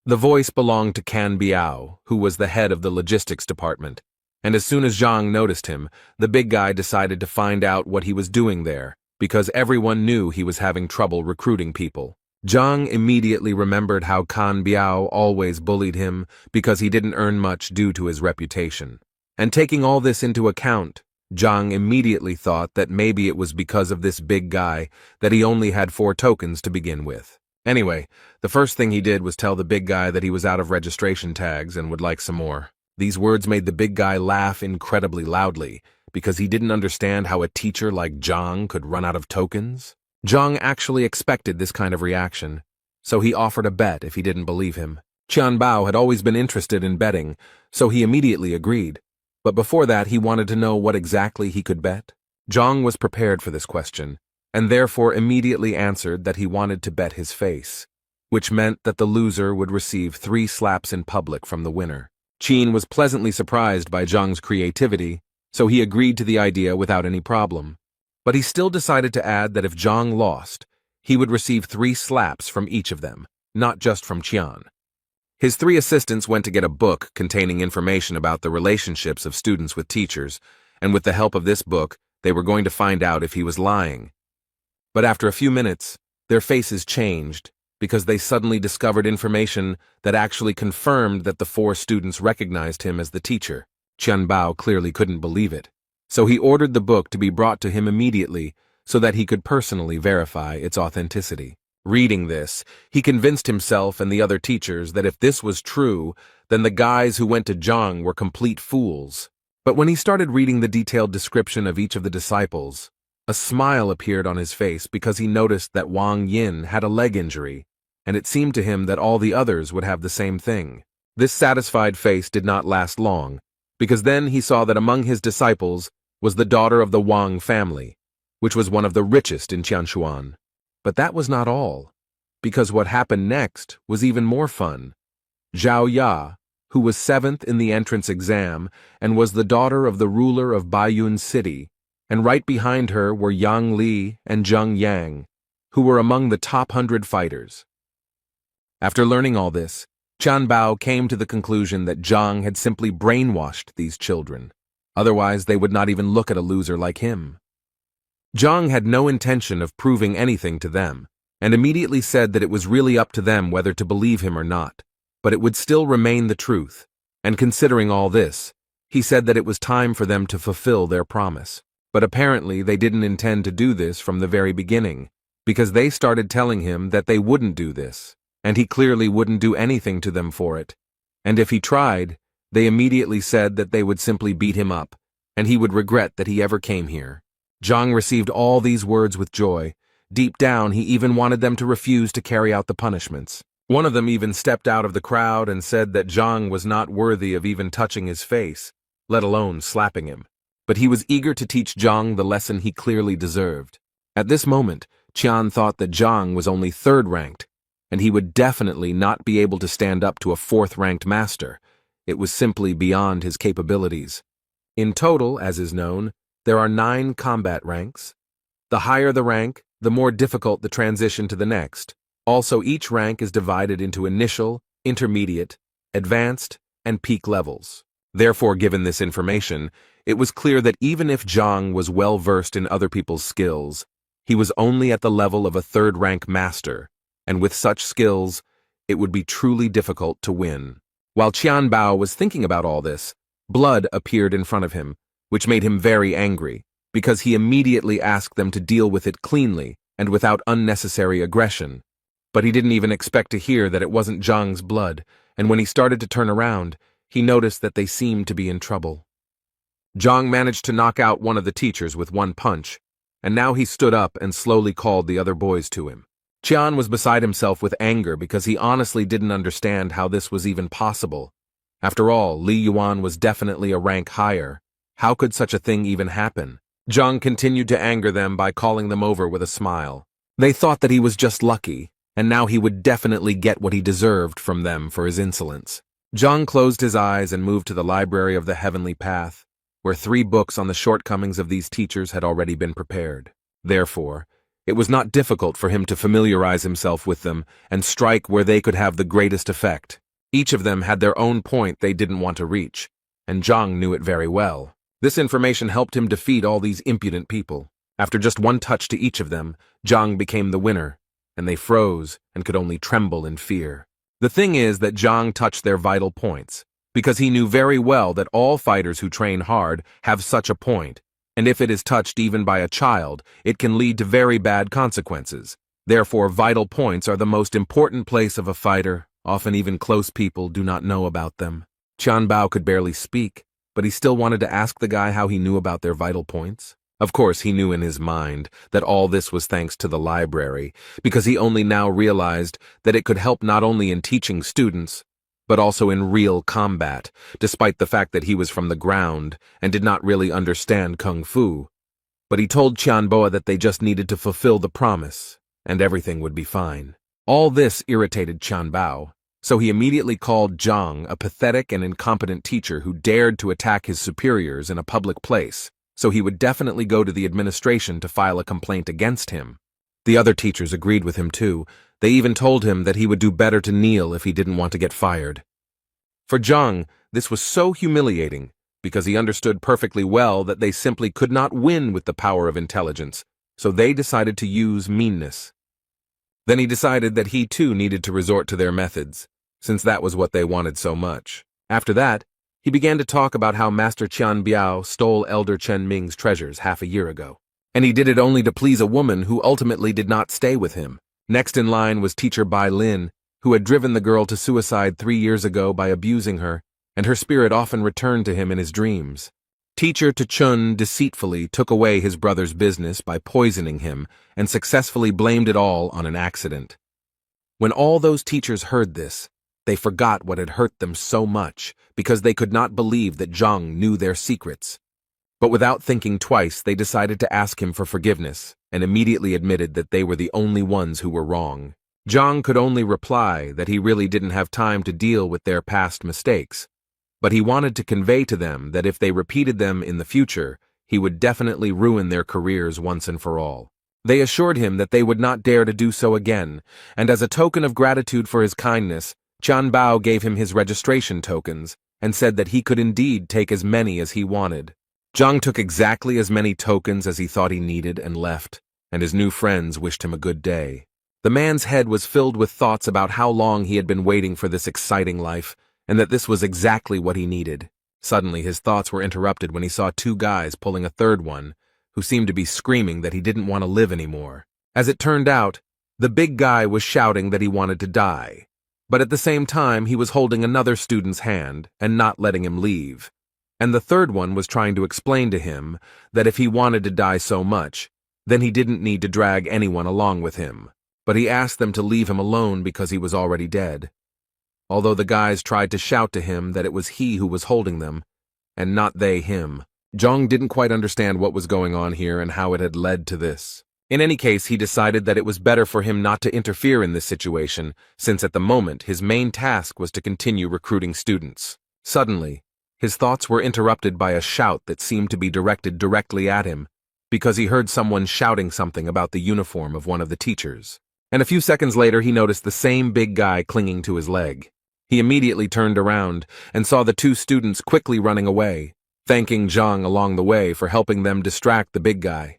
The voice belonged to Can Biao, who was the head of the logistics department, and as soon as Zhang noticed him, the big guy decided to find out what he was doing there, because everyone knew he was having trouble recruiting people. Zhang immediately remembered how Can Biao always bullied him because he didn't earn much due to his reputation. And taking all this into account, Zhang immediately thought that maybe it was because of this big guy that he only had 4 tokens to begin with. Anyway, the first thing he did was tell the big guy that he was out of registration tags and would like some more. These words made the big guy laugh incredibly loudly, because he didn't understand how a teacher like Zhang could run out of tokens. Zhang actually expected this kind of reaction, so he offered a bet if he didn't believe him. Qianbao had always been interested in betting, so he immediately agreed. But before that, he wanted to know what exactly he could bet. Zhang was prepared for this question, and therefore immediately answered that he wanted to bet his face, which meant that the loser would receive 3 slaps in public from the winner. Qin was pleasantly surprised by Zhang's creativity, so he agreed to the idea without any problem. But he still decided to add that if Zhang lost, he would receive 3 slaps from each of them, not just from Qian. His 3 assistants went to get a book containing information about the relationships of students with teachers, and with the help of this book, they were going to find out if he was lying. But after a few minutes, their faces changed because they suddenly discovered information that actually confirmed that the 4 students recognized him as the teacher. Qianbao clearly couldn't believe it, so he ordered the book to be brought to him immediately so that he could personally verify its authenticity. Reading this, he convinced himself and the other teachers that if this was true, then the guys who went to Zhang were complete fools. But when he started reading the detailed description of each of the disciples, a smile appeared on his face because he noticed that Wang Yin had a leg injury, and it seemed to him that all the others would have the same thing. This satisfied face did not last long, because then he saw that among his disciples was the daughter of the Wang family, which was one of the richest in Qianshuan. But that was not all, because what happened next was even more fun. Zhao Ya, who was 7th in the entrance exam and was the daughter of the ruler of Baiyun City, and right behind her were Yang Li and Zheng Yang, who were among the top 100 fighters. After learning all this, Qianbao came to the conclusion that Zhang had simply brainwashed these children. Otherwise, they would not even look at a loser like him. Zhang had no intention of proving anything to them, and immediately said that it was really up to them whether to believe him or not, but it would still remain the truth. And considering all this, he said that it was time for them to fulfill their promise. But apparently they didn't intend to do this from the very beginning, because they started telling him that they wouldn't do this, and he clearly wouldn't do anything to them for it. And if he tried, they immediately said that they would simply beat him up, and he would regret that he ever came here. Zhang received all these words with joy. Deep down, he even wanted them to refuse to carry out the punishments. One of them even stepped out of the crowd and said that Zhang was not worthy of even touching his face, let alone slapping him. But he was eager to teach Zhang the lesson he clearly deserved. At this moment, Qian thought that Zhang was only 3rd ranked, and he would definitely not be able to stand up to a 4th-ranked master. It was simply beyond his capabilities. In total, as is known, there are 9 combat ranks. The higher the rank, the more difficult the transition to the next. Also, each rank is divided into initial, intermediate, advanced, and peak levels. Therefore, given this information, it was clear that even if Zhang was well versed in other people's skills, he was only at the level of a 3rd-rank master, and with such skills, it would be truly difficult to win. While Qianbao was thinking about all this, blood appeared in front of him, which made him very angry, because he immediately asked them to deal with it cleanly and without unnecessary aggression. But he didn't even expect to hear that it wasn't Zhang's blood, and when he started to turn around, he noticed that they seemed to be in trouble. Zhang managed to knock out one of the teachers with one punch, and now he stood up and slowly called the other boys to him. Qian was beside himself with anger because he honestly didn't understand how this was even possible. After all, Li Yuan was definitely a rank higher. How could such a thing even happen? Zhang continued to anger them by calling them over with a smile. They thought that he was just lucky, and now he would definitely get what he deserved from them for his insolence. Zhang closed his eyes and moved to the library of the Heavenly Path, where 3 books on the shortcomings of these teachers had already been prepared. Therefore, it was not difficult for him to familiarize himself with them and strike where they could have the greatest effect. Each of them had their own point they didn't want to reach, and Zhang knew it very well. This information helped him defeat all these impudent people. After just one touch to each of them, Zhang became the winner, and they froze and could only tremble in fear. The thing is that Zhang touched their vital points, because he knew very well that all fighters who train hard have such a point, and if it is touched even by a child, it can lead to very bad consequences. Therefore, vital points are the most important place of a fighter. Often even close people do not know about them. Qianbao could barely speak, but he still wanted to ask the guy how he knew about their vital points. Of course, he knew in his mind that all this was thanks to the library, because he only now realized that it could help not only in teaching students, but also in real combat, despite the fact that he was from the ground and did not really understand kung fu. But he told Tianboa that they just needed to fulfill the promise, and everything would be fine. All this irritated Tianbao, so he immediately called Zhang a pathetic and incompetent teacher who dared to attack his superiors in a public place, so he would definitely go to the administration to file a complaint against him. The other teachers agreed with him too. They even told him that he would do better to kneel if he didn't want to get fired. For Zhang, this was so humiliating, because he understood perfectly well that they simply could not win with the power of intelligence, so they decided to use meanness. Then he decided that he too needed to resort to their methods, since that was what they wanted so much. After that, he began to talk about how Master Qian Biao stole Elder Chen Ming's treasures half a year ago. And he did it only to please a woman who ultimately did not stay with him. Next in line was teacher Bai Lin, who had driven the girl to suicide 3 years ago by abusing her, and her spirit often returned to him in his dreams. Teacher Chun deceitfully took away his brother's business by poisoning him and successfully blamed it all on an accident. When all those teachers heard this, they forgot what had hurt them so much because they could not believe that Zhang knew their secrets. But without thinking twice, they decided to ask him for forgiveness and immediately admitted that they were the only ones who were wrong. Zhang could only reply that he really didn't have time to deal with their past mistakes, but he wanted to convey to them that if they repeated them in the future, he would definitely ruin their careers once and for all. They assured him that they would not dare to do so again, and as a token of gratitude for his kindness, Qian Bao gave him his registration tokens and said that he could indeed take as many as he wanted. Zhang took exactly as many tokens as he thought he needed and left, and his new friends wished him a good day. The man's head was filled with thoughts about how long he had been waiting for this exciting life, and that this was exactly what he needed. Suddenly, his thoughts were interrupted when he saw 2 guys pulling a third one, who seemed to be screaming that he didn't want to live anymore. As it turned out, the big guy was shouting that he wanted to die, but at the same time he was holding another student's hand and not letting him leave. And the third one was trying to explain to him that if he wanted to die so much, then he didn't need to drag anyone along with him. But he asked them to leave him alone because he was already dead. Although the guys tried to shout to him that it was he who was holding them, and not they him. Zhang didn't quite understand what was going on here and how it had led to this. In any case, he decided that it was better for him not to interfere in this situation, since at the moment his main task was to continue recruiting students. Suddenly, his thoughts were interrupted by a shout that seemed to be directed directly at him, because he heard someone shouting something about the uniform of one of the teachers. And a few seconds later, he noticed the same big guy clinging to his leg. He immediately turned around and saw the 2 students quickly running away, thanking Zhang along the way for helping them distract the big guy.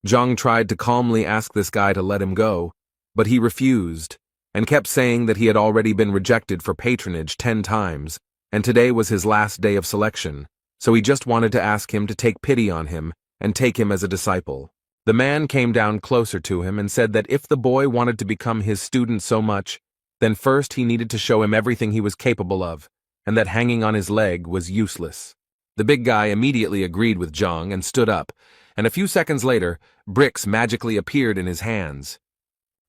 Zhang tried to calmly ask this guy to let him go, but he refused and kept saying that he had already been rejected for patronage 10 times, and today was his last day of selection, so he just wanted to ask him to take pity on him and take him as a disciple. The man came down closer to him and said that if the boy wanted to become his student so much, then first he needed to show him everything he was capable of, and that hanging on his leg was useless. The big guy immediately agreed with Zhang and stood up, and a few seconds later, bricks magically appeared in his hands,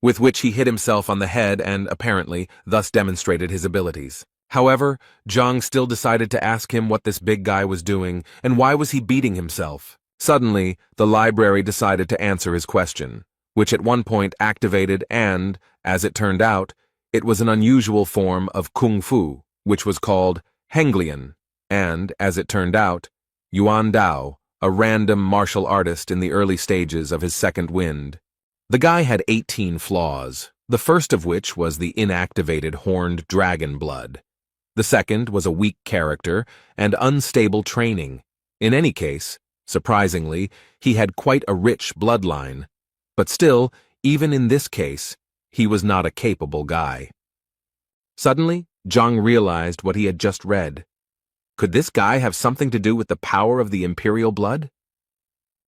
with which he hit himself on the head and, apparently, thus demonstrated his abilities. However, Zhang still decided to ask him what this big guy was doing and why was he beating himself. Suddenly, the library decided to answer his question, which at one point activated and, as it turned out, it was an unusual form of kung fu, which was called Henglian, and, as it turned out, Yuan Dao, a random martial artist in the early stages of his second wind. The guy had 18 flaws, the first of which was the inactivated horned dragon blood. The second was a weak character and unstable training. In any case, surprisingly, he had quite a rich bloodline. But still, even in this case, he was not a capable guy. Suddenly, Zhang realized what he had just read. Could this guy have something to do with the power of the imperial blood?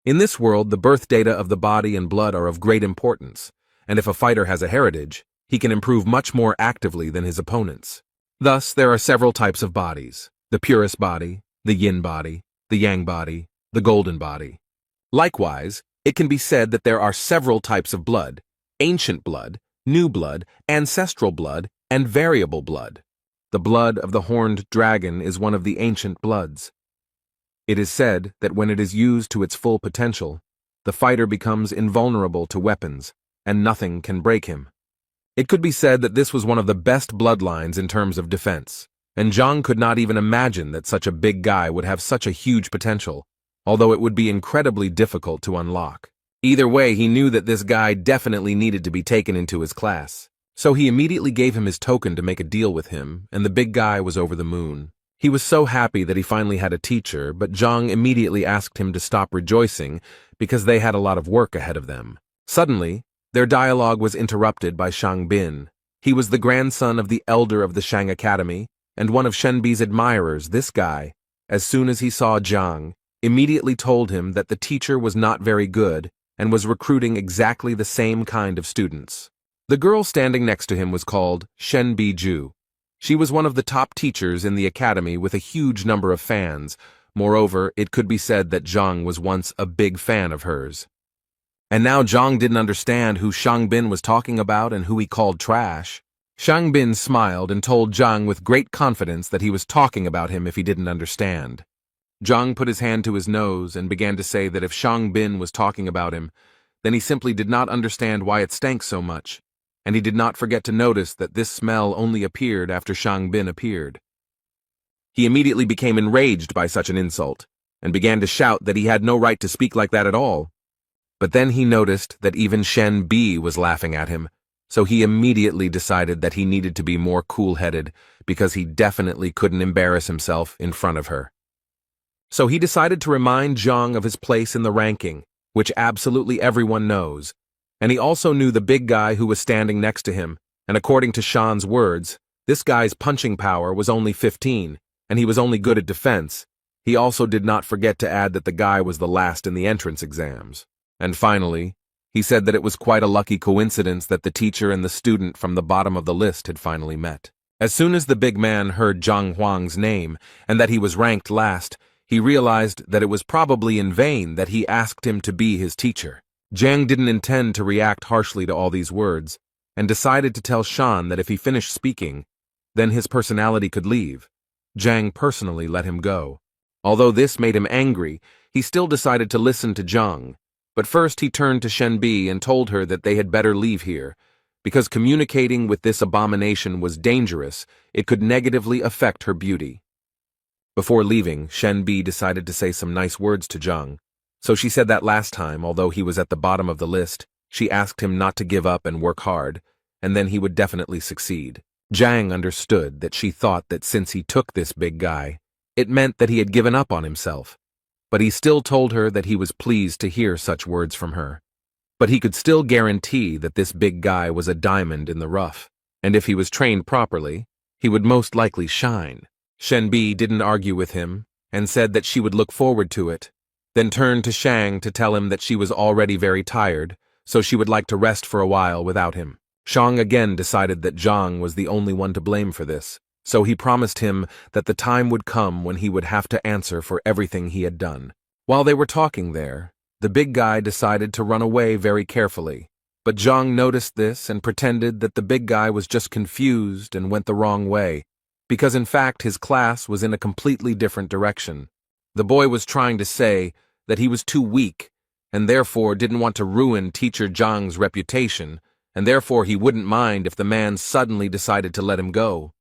In this world, the birth data of the body and blood are of great importance, and if a fighter has a heritage, he can improve much more actively than his opponents. Thus, there are several types of bodies: the purest body, the yin body, the yang body, the golden body. Likewise, it can be said that there are several types of blood: ancient blood, new blood, ancestral blood, and variable blood. The blood of the horned dragon is one of the ancient bloods. It is said that when it is used to its full potential, the fighter becomes invulnerable to weapons, and nothing can break him. It could be said that this was one of the best bloodlines in terms of defense, and Zhang could not even imagine that such a big guy would have such a huge potential, although it would be incredibly difficult to unlock. Either way, he knew that this guy definitely needed to be taken into his class. So he immediately gave him his token to make a deal with him, and the big guy was over the moon. He was so happy that he finally had a teacher, but Zhang immediately asked him to stop rejoicing because they had a lot of work ahead of them. Suddenly, their dialogue was interrupted by Shang Bin. He was the grandson of the elder of the Shang Academy, and one of Shenbi's admirers. This guy, as soon as he saw Zhang, immediately told him that the teacher was not very good and was recruiting exactly the same kind of students. The girl standing next to him was called Shenbi Ju. She was one of the top teachers in the academy with a huge number of fans. Moreover, it could be said that Zhang was once a big fan of hers. And now Zhang didn't understand who Shang Bin was talking about and who he called trash. Shang Bin smiled and told Zhang with great confidence that he was talking about him if he didn't understand. Zhang put his hand to his nose and began to say that if Shang Bin was talking about him, then he simply did not understand why it stank so much, and he did not forget to notice that this smell only appeared after Shang Bin appeared. He immediately became enraged by such an insult, and began to shout that he had no right to speak like that at all. But then he noticed that even Shen Bi was laughing at him, so he immediately decided that he needed to be more cool-headed because he definitely couldn't embarrass himself in front of her. So he decided to remind Zhang of his place in the ranking, which absolutely everyone knows, and he also knew the big guy who was standing next to him, and according to Shan's words, this guy's punching power was only 15, and he was only good at defense. He also did not forget to add that the guy was the last in the entrance exams. And finally, he said that it was quite a lucky coincidence that the teacher and the student from the bottom of the list had finally met. As soon as the big man heard Zhang Huang's name and that he was ranked last, he realized that it was probably in vain that he asked him to be his teacher. Zhang didn't intend to react harshly to all these words, and decided to tell Shan that if he finished speaking, then his personality could leave. Zhang personally let him go. Although this made him angry, he still decided to listen to Zhang. But first he turned to Shenbi and told her that they had better leave here, because communicating with this abomination was dangerous. It could negatively affect her beauty. Before leaving, Shenbi decided to say some nice words to Zhang. So she said that last time, although he was at the bottom of the list, she asked him not to give up and work hard, and then he would definitely succeed. Zhang understood that she thought that since he took this big guy, it meant that he had given up on himself. But he still told her that he was pleased to hear such words from her. But he could still guarantee that this big guy was a diamond in the rough, and if he was trained properly, he would most likely shine. Shenbi didn't argue with him, and said that she would look forward to it, then turned to Shang to tell him that she was already very tired, so she would like to rest for a while without him. Shang again decided that Zhang was the only one to blame for this, so he promised him that the time would come when he would have to answer for everything he had done. While they were talking there, the big guy decided to run away very carefully, but Zhang noticed this and pretended that the big guy was just confused and went the wrong way, because in fact his class was in a completely different direction. The boy was trying to say that he was too weak, and therefore didn't want to ruin teacher Zhang's reputation, and therefore he wouldn't mind if the man suddenly decided to let him go.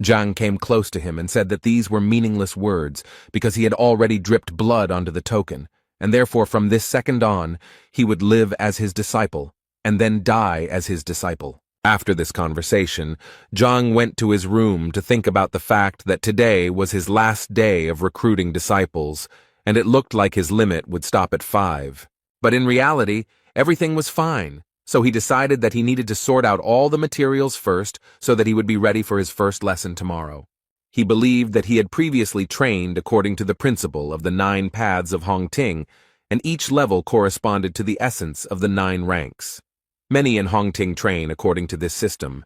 Zhang came close to him and said that these were meaningless words because he had already dripped blood onto the token, and therefore from this second on, he would live as his disciple, and then die as his disciple. After this conversation, Zhang went to his room to think about the fact that today was his last day of recruiting disciples, and it looked like his limit would stop at 5. But in reality, everything was fine. So he decided that he needed to sort out all the materials first so that he would be ready for his first lesson tomorrow. He believed that he had previously trained according to the principle of the 9 paths of Hongting, and each level corresponded to the essence of the 9 ranks. Many in Hongting train according to this system.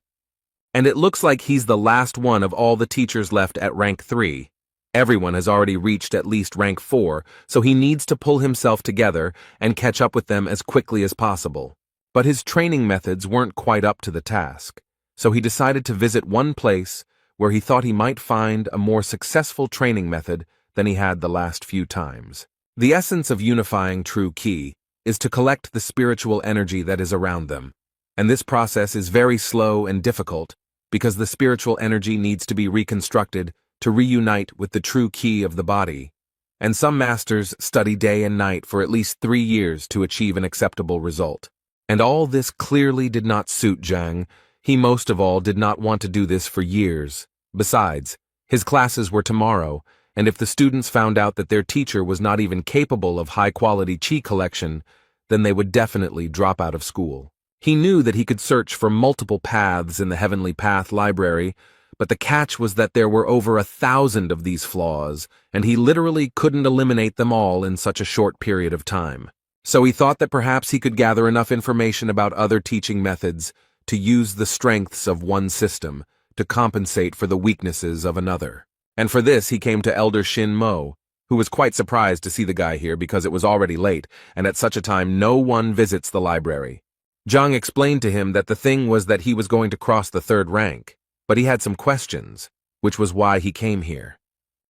And it looks like he's the last one of all the teachers left at rank 3. Everyone has already reached at least rank 4, so he needs to pull himself together and catch up with them as quickly as possible. But his training methods weren't quite up to the task, so he decided to visit one place where he thought he might find a more successful training method than he had the last few times. The essence of unifying true ki is to collect the spiritual energy that is around them, and this process is very slow and difficult because the spiritual energy needs to be reconstructed to reunite with the true ki of the body, and some masters study day and night for at least 3 years to achieve an acceptable result. And all this clearly did not suit Zhang. He most of all did not want to do this for years. Besides, his classes were tomorrow, and if the students found out that their teacher was not even capable of high-quality qi collection, then they would definitely drop out of school. He knew that he could search for multiple paths in the Heavenly Path library, but the catch was that there were over 1,000 of these flaws, and he literally couldn't eliminate them all in such a short period of time. So he thought that perhaps he could gather enough information about other teaching methods to use the strengths of one system to compensate for the weaknesses of another. And for this he came to Elder Shin Mo, who was quite surprised to see the guy here because it was already late, and at such a time no one visits the library. Zhang explained to him that the thing was that he was going to cross the 3rd rank, but he had some questions, which was why he came here.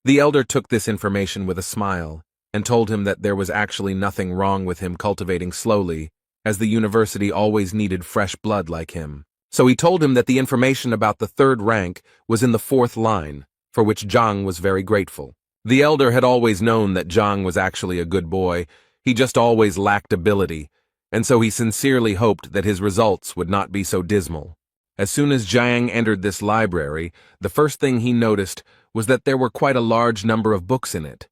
The elder took this information with a smile and told him that there was actually nothing wrong with him cultivating slowly, as the university always needed fresh blood like him. So he told him that the information about the 3rd rank was in the 4th line, for which Zhang was very grateful. The elder had always known that Zhang was actually a good boy, he just always lacked ability, and so he sincerely hoped that his results would not be so dismal. As soon as Zhang entered this library, the first thing he noticed was that there were quite a large number of books in it.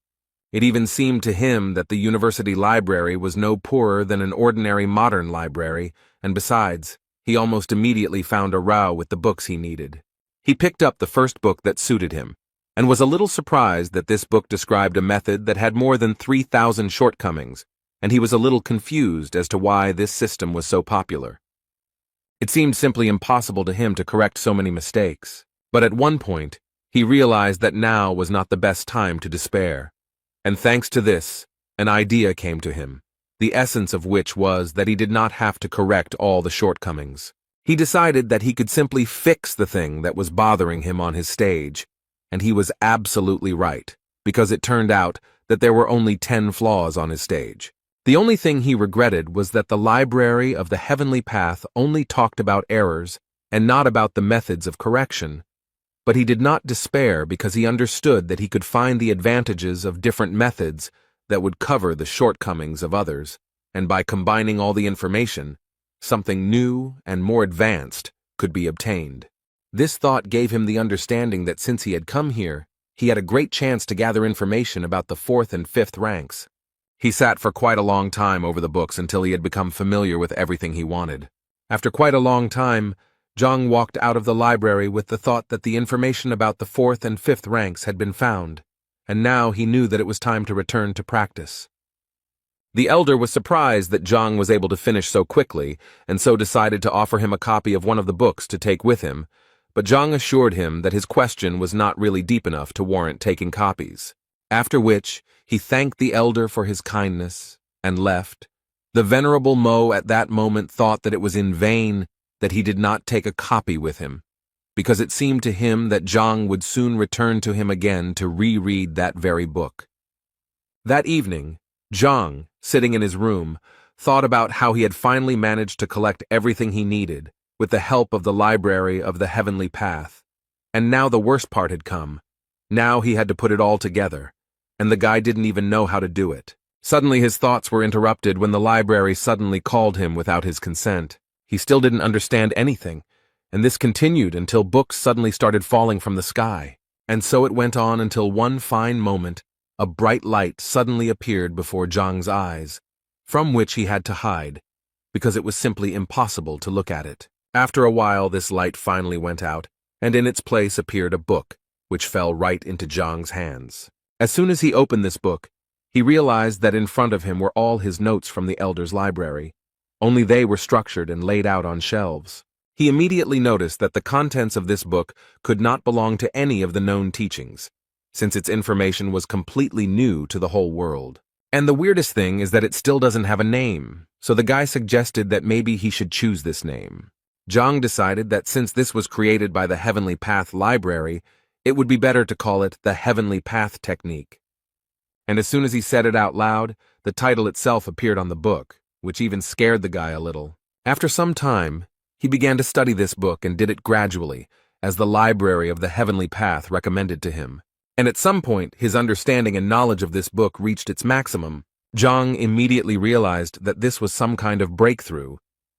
It even seemed to him that the university library was no poorer than an ordinary modern library, and besides, he almost immediately found a row with the books he needed. He picked up the first book that suited him, and was a little surprised that this book described a method that had more than 3,000 shortcomings, and he was a little confused as to why this system was so popular. It seemed simply impossible to him to correct so many mistakes, but at one point, he realized that now was not the best time to despair. And thanks to this, an idea came to him, the essence of which was that he did not have to correct all the shortcomings. He decided that he could simply fix the thing that was bothering him on his stage, and he was absolutely right, because it turned out that there were only 10 flaws on his stage. The only thing he regretted was that the library of the Heavenly Path only talked about errors and not about the methods of correction. But he did not despair because he understood that he could find the advantages of different methods that would cover the shortcomings of others, and by combining all the information, something new and more advanced could be obtained. This thought gave him the understanding that since he had come here, he had a great chance to gather information about the 4th and 5th ranks. He sat for quite a long time over the books until he had become familiar with everything he wanted. After quite a long time, Zhang walked out of the library with the thought that the information about the 4th and 5th ranks had been found, and now he knew that it was time to return to practice. The elder was surprised that Zhang was able to finish so quickly, and so decided to offer him a copy of one of the books to take with him, but Zhang assured him that his question was not really deep enough to warrant taking copies. After which, he thanked the elder for his kindness and left. The venerable Mo at that moment thought that it was in vain that he did not take a copy with him, because it seemed to him that Zhang would soon return to him again to reread that very book. That evening, Zhang, sitting in his room, thought about how he had finally managed to collect everything he needed with the help of the library of the Heavenly Path. And now the worst part had come. Now he had to put it all together, and the guy didn't even know how to do it. Suddenly his thoughts were interrupted when the library suddenly called him without his consent. He still didn't understand anything, and this continued until books suddenly started falling from the sky. And so it went on until one fine moment, a bright light suddenly appeared before Zhang's eyes, from which he had to hide, because it was simply impossible to look at it. After a while, this light finally went out, and in its place appeared a book, which fell right into Zhang's hands. As soon as he opened this book, he realized that in front of him were all his notes from the elder's library. Only they were structured and laid out on shelves. He immediately noticed that the contents of this book could not belong to any of the known teachings, since its information was completely new to the whole world. And the weirdest thing is that it still doesn't have a name, so the guy suggested that maybe he should choose this name. Zhang decided that since this was created by the Heavenly Path Library, it would be better to call it the Heavenly Path Technique. And as soon as he said it out loud, the title itself appeared on the book, which even scared the guy a little. After some time, he began to study this book and did it gradually, as the library of the Heavenly Path recommended to him. And at some point, his understanding and knowledge of this book reached its maximum. Zhang immediately realized that this was some kind of breakthrough,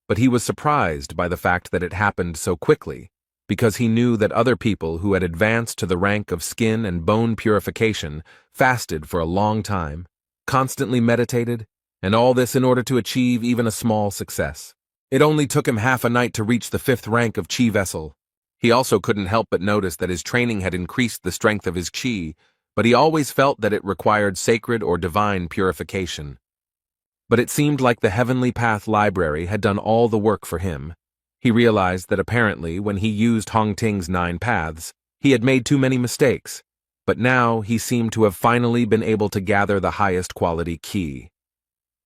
but he was surprised by the fact that it happened so quickly, because he knew that other people who had advanced to the rank of skin and bone purification fasted for a long time, constantly meditated, and all this in order to achieve even a small success. It only took him half a night to reach the 5th rank of Chi Vessel. He also couldn't help but notice that his training had increased the strength of his Chi, but he always felt that it required sacred or divine purification. But it seemed like the Heavenly Path Library had done all the work for him. He realized that apparently when he used Hongting's 9 paths, he had made too many mistakes, but now he seemed to have finally been able to gather the highest quality Qi.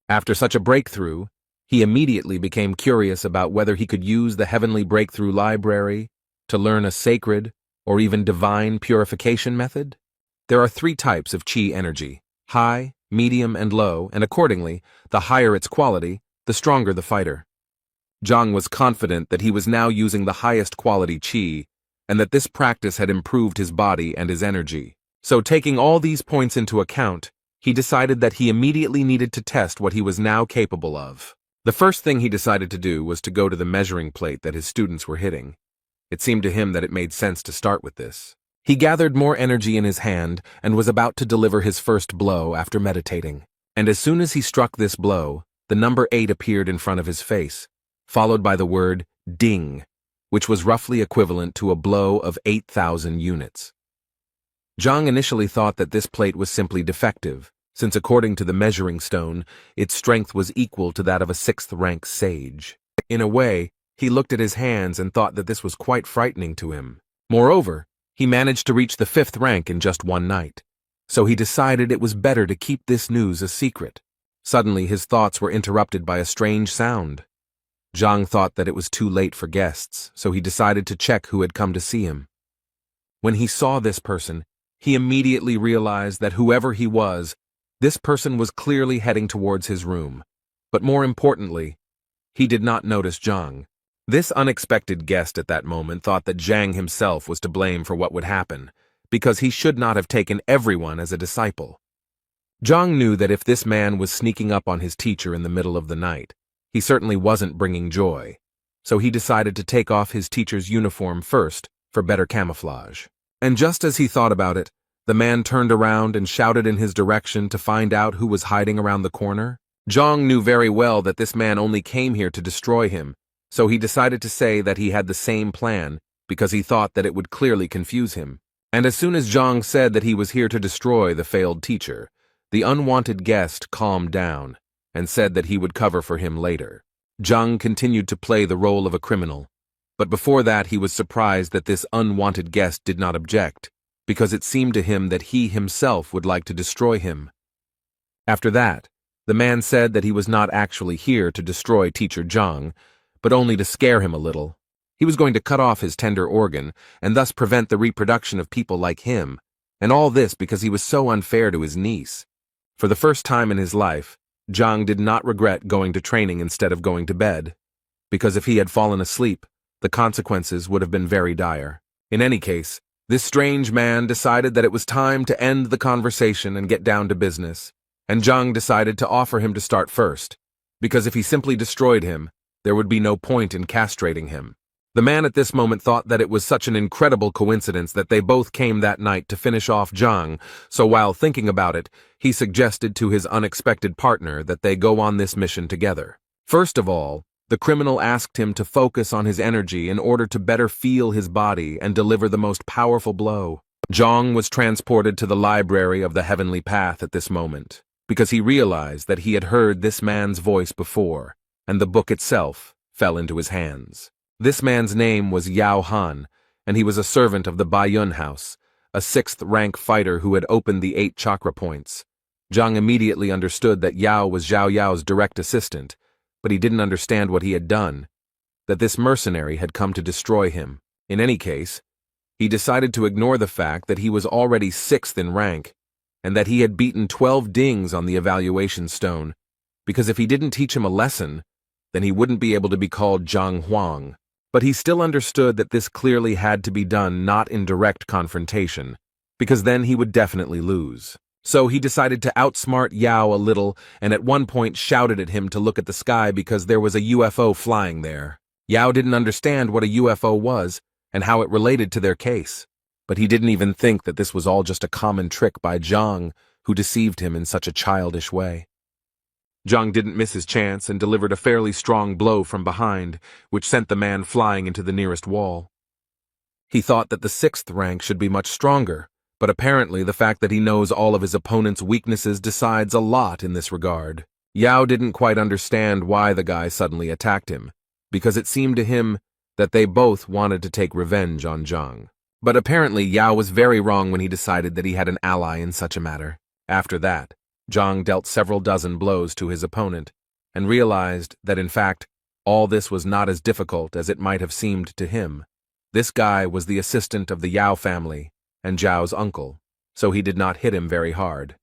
After such a breakthrough, he immediately became curious about whether he could use the Heavenly Breakthrough Library to learn a sacred or even divine purification method. There are 3 types of Qi energy: high, medium, and low, and accordingly, the higher its quality, the stronger the fighter. Zhang was confident that he was now using the highest quality Qi, and that this practice had improved his body and his energy. So taking all these points into account, he decided that he immediately needed to test what he was now capable of. The first thing he decided to do was to go to the measuring plate that his students were hitting. It seemed to him that it made sense to start with this. He gathered more energy in his hand and was about to deliver his first blow after meditating. And as soon as he struck this blow, the number 8 appeared in front of his face, followed by the word ding, which was roughly equivalent to a blow of 8,000 units. Zhang initially thought that this plate was simply defective, since according to the measuring stone, its strength was equal to that of a 6th-rank sage. In a way, he looked at his hands and thought that this was quite frightening to him. Moreover, he managed to reach the 5th rank in just one night, so he decided it was better to keep this news a secret. Suddenly, his thoughts were interrupted by a strange sound. Zhang thought that it was too late for guests, so he decided to check who had come to see him. When he saw this person, he immediately realized that whoever he was, this person was clearly heading towards his room. But more importantly, he did not notice Zhang. This unexpected guest at that moment thought that Zhang himself was to blame for what would happen, because he should not have taken everyone as a disciple. Zhang knew that if this man was sneaking up on his teacher in the middle of the night, he certainly wasn't bringing joy, so he decided to take off his teacher's uniform first for better camouflage. And just as he thought about it, the man turned around and shouted in his direction to find out who was hiding around the corner. Zhang knew very well that this man only came here to destroy him, so he decided to say that he had the same plan because he thought that it would clearly confuse him. And as soon as Zhang said that he was here to destroy the failed teacher, the unwanted guest calmed down and said that he would cover for him later. Zhang continued to play the role of a criminal, but before that he was surprised that this unwanted guest did not object, because it seemed to him that he himself would like to destroy him. After that, the man said that he was not actually here to destroy Teacher Zhang, but only to scare him a little. He was going to cut off his tender organ and thus prevent the reproduction of people like him, and all this because he was so unfair to his niece. For the first time in his life, Zhang did not regret going to training instead of going to bed, because if he had fallen asleep, the consequences would have been very dire. In any case, this strange man decided that it was time to end the conversation and get down to business, and Zhang decided to offer him to start first, because if he simply destroyed him, there would be no point in castrating him. The man at this moment thought that it was such an incredible coincidence that they both came that night to finish off Zhang, so while thinking about it, he suggested to his unexpected partner that they go on this mission together. First of all, the criminal asked him to focus on his energy in order to better feel his body and deliver the most powerful blow. Zhang was transported to the library of the Heavenly Path at this moment, because he realized that he had heard this man's voice before, and the book itself fell into his hands. This man's name was Yao Han, and he was a servant of the Baiyun house, a sixth-rank fighter who had opened the 8 chakra points. Zhang immediately understood that Yao was Zhao Yao's direct assistant, but he didn't understand what he had done, that this mercenary had come to destroy him. In any case, he decided to ignore the fact that he was already 6th in rank, and that he had beaten 12 dings on the evaluation stone, because if he didn't teach him a lesson, then he wouldn't be able to be called Zhang Huang. But he still understood that this clearly had to be done not in direct confrontation, because then he would definitely lose. So he decided to outsmart Yao a little and at one point shouted at him to look at the sky because there was a UFO flying there. Yao didn't understand what a UFO was and how it related to their case, but he didn't even think that this was all just a common trick by Zhang, who deceived him in such a childish way. Zhang didn't miss his chance and delivered a fairly strong blow from behind, which sent the man flying into the nearest wall. He thought that the 6th rank should be much stronger, but apparently the fact that he knows all of his opponent's weaknesses decides a lot in this regard. Yao didn't quite understand why the guy suddenly attacked him, because it seemed to him that they both wanted to take revenge on Zhang. But apparently Yao was very wrong when he decided that he had an ally in such a matter. After that, Zhang dealt several dozen blows to his opponent, and realized that in fact, all this was not as difficult as it might have seemed to him. This guy was the assistant of the Yao family, and Zhao's uncle, so he did not hit him very hard.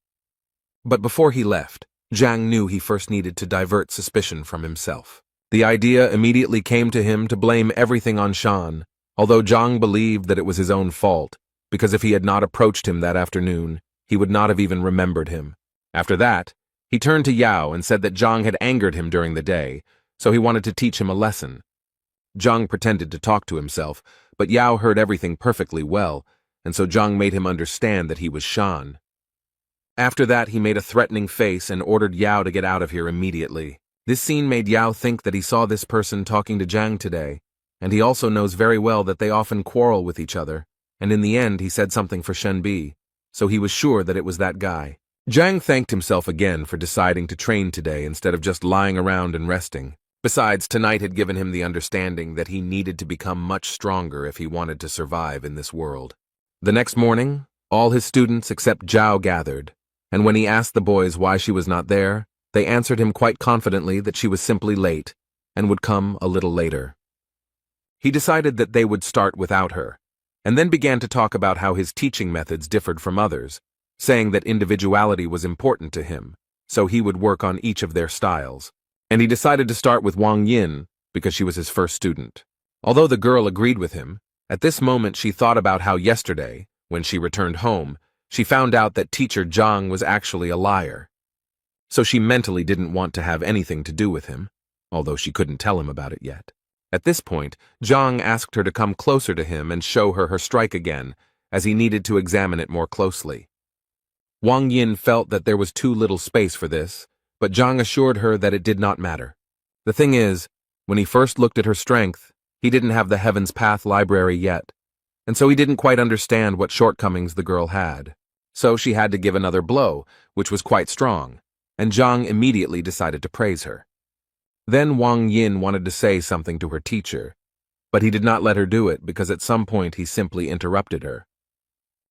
But before he left, Zhang knew he first needed to divert suspicion from himself. The idea immediately came to him to blame everything on Shan, although Zhang believed that it was his own fault, because if he had not approached him that afternoon, he would not have even remembered him. After that, he turned to Yao and said that Zhang had angered him during the day, so he wanted to teach him a lesson. Zhang pretended to talk to himself, but Yao heard everything perfectly well, and so Zhang made him understand that he was Shan. After that, he made a threatening face and ordered Yao to get out of here immediately. This scene made Yao think that he saw this person talking to Zhang today, and he also knows very well that they often quarrel with each other, and in the end he said something for Shenbi, so he was sure that it was that guy. Zhang thanked himself again for deciding to train today instead of just lying around and resting. Besides, tonight had given him the understanding that he needed to become much stronger if he wanted to survive in this world. The next morning, all his students except Zhao gathered, and when he asked the boys why she was not there, they answered him quite confidently that she was simply late and would come a little later. He decided that they would start without her, and then began to talk about how his teaching methods differed from others, saying that individuality was important to him, so he would work on each of their styles. And he decided to start with Wang Yin because she was his first student. Although the girl agreed with him, at this moment she thought about how yesterday, when she returned home, she found out that teacher Zhang was actually a liar. So she mentally didn't want to have anything to do with him, although she couldn't tell him about it yet. At this point, Zhang asked her to come closer to him and show her her strike again, as he needed to examine it more closely. Wang Yin felt that there was too little space for this, but Zhang assured her that it did not matter. The thing is, when he first looked at her strength, he didn't have the Heaven's Path library yet, and so he didn't quite understand what shortcomings the girl had. So she had to give another blow, which was quite strong, and Zhang immediately decided to praise her. Then Wang Yin wanted to say something to her teacher, but he did not let her do it because at some point he simply interrupted her.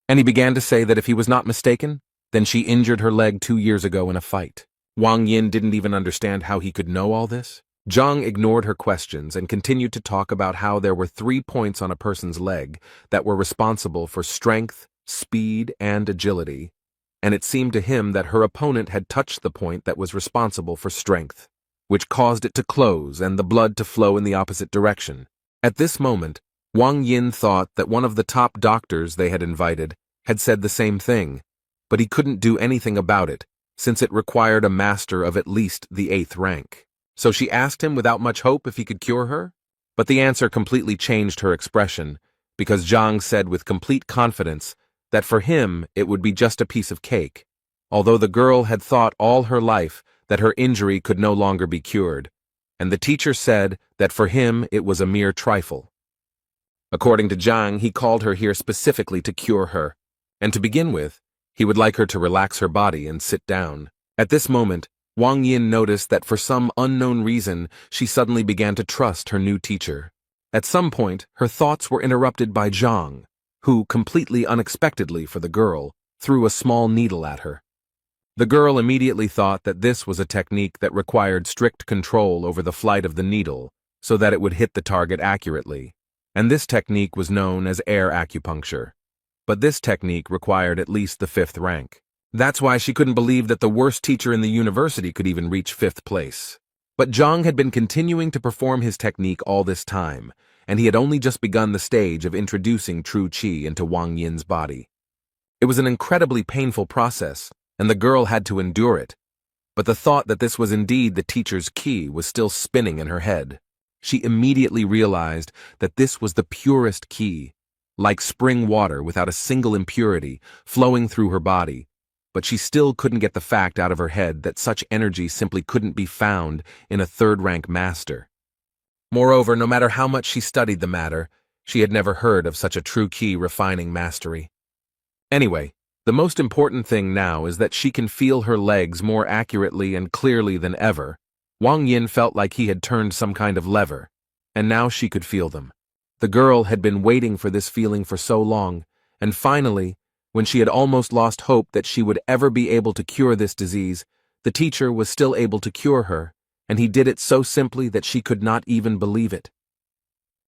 And he began to say that if he was not mistaken, then she injured her leg 2 years ago in a fight. Wang Yin didn't even understand how he could know all this. Zhang ignored her questions and continued to talk about how there were 3 points on a person's leg that were responsible for strength, speed, and agility, and it seemed to him that her opponent had touched the point that was responsible for strength, which caused it to close and the blood to flow in the opposite direction. At this moment, Wang Yin thought that one of the top doctors they had invited had said the same thing, but he couldn't do anything about it, since it required a master of at least the 8th rank. So she asked him without much hope if he could cure her, but the answer completely changed her expression, because Zhang said with complete confidence that for him it would be just a piece of cake, although the girl had thought all her life that her injury could no longer be cured, and the teacher said that for him it was a mere trifle. According to Zhang, he called her here specifically to cure her, and to begin with, he would like her to relax her body and sit down. At this moment, Wang Yin noticed that for some unknown reason, she suddenly began to trust her new teacher. At some point, her thoughts were interrupted by Zhang, who, completely unexpectedly for the girl, threw a small needle at her. The girl immediately thought that this was a technique that required strict control over the flight of the needle so that it would hit the target accurately, and this technique was known as air acupuncture. But this technique required at least the 5th rank. That's why she couldn't believe that the worst teacher in the university could even reach 5th place. But Zhang had been continuing to perform his technique all this time, and he had only just begun the stage of introducing true qi into Wang Yin's body. It was an incredibly painful process, and the girl had to endure it. But the thought that this was indeed the teacher's qi was still spinning in her head. She immediately realized that this was the purest qi, like spring water without a single impurity, flowing through her body. But she still couldn't get the fact out of her head that such energy simply couldn't be found in a 3rd-rank master. Moreover, no matter how much she studied the matter, she had never heard of such a true qi refining mastery. Anyway, the most important thing now is that she can feel her legs more accurately and clearly than ever. Wang Yin felt like he had turned some kind of lever, and now she could feel them. The girl had been waiting for this feeling for so long, and finally, when she had almost lost hope that she would ever be able to cure this disease, the teacher was still able to cure her, and he did it so simply that she could not even believe it.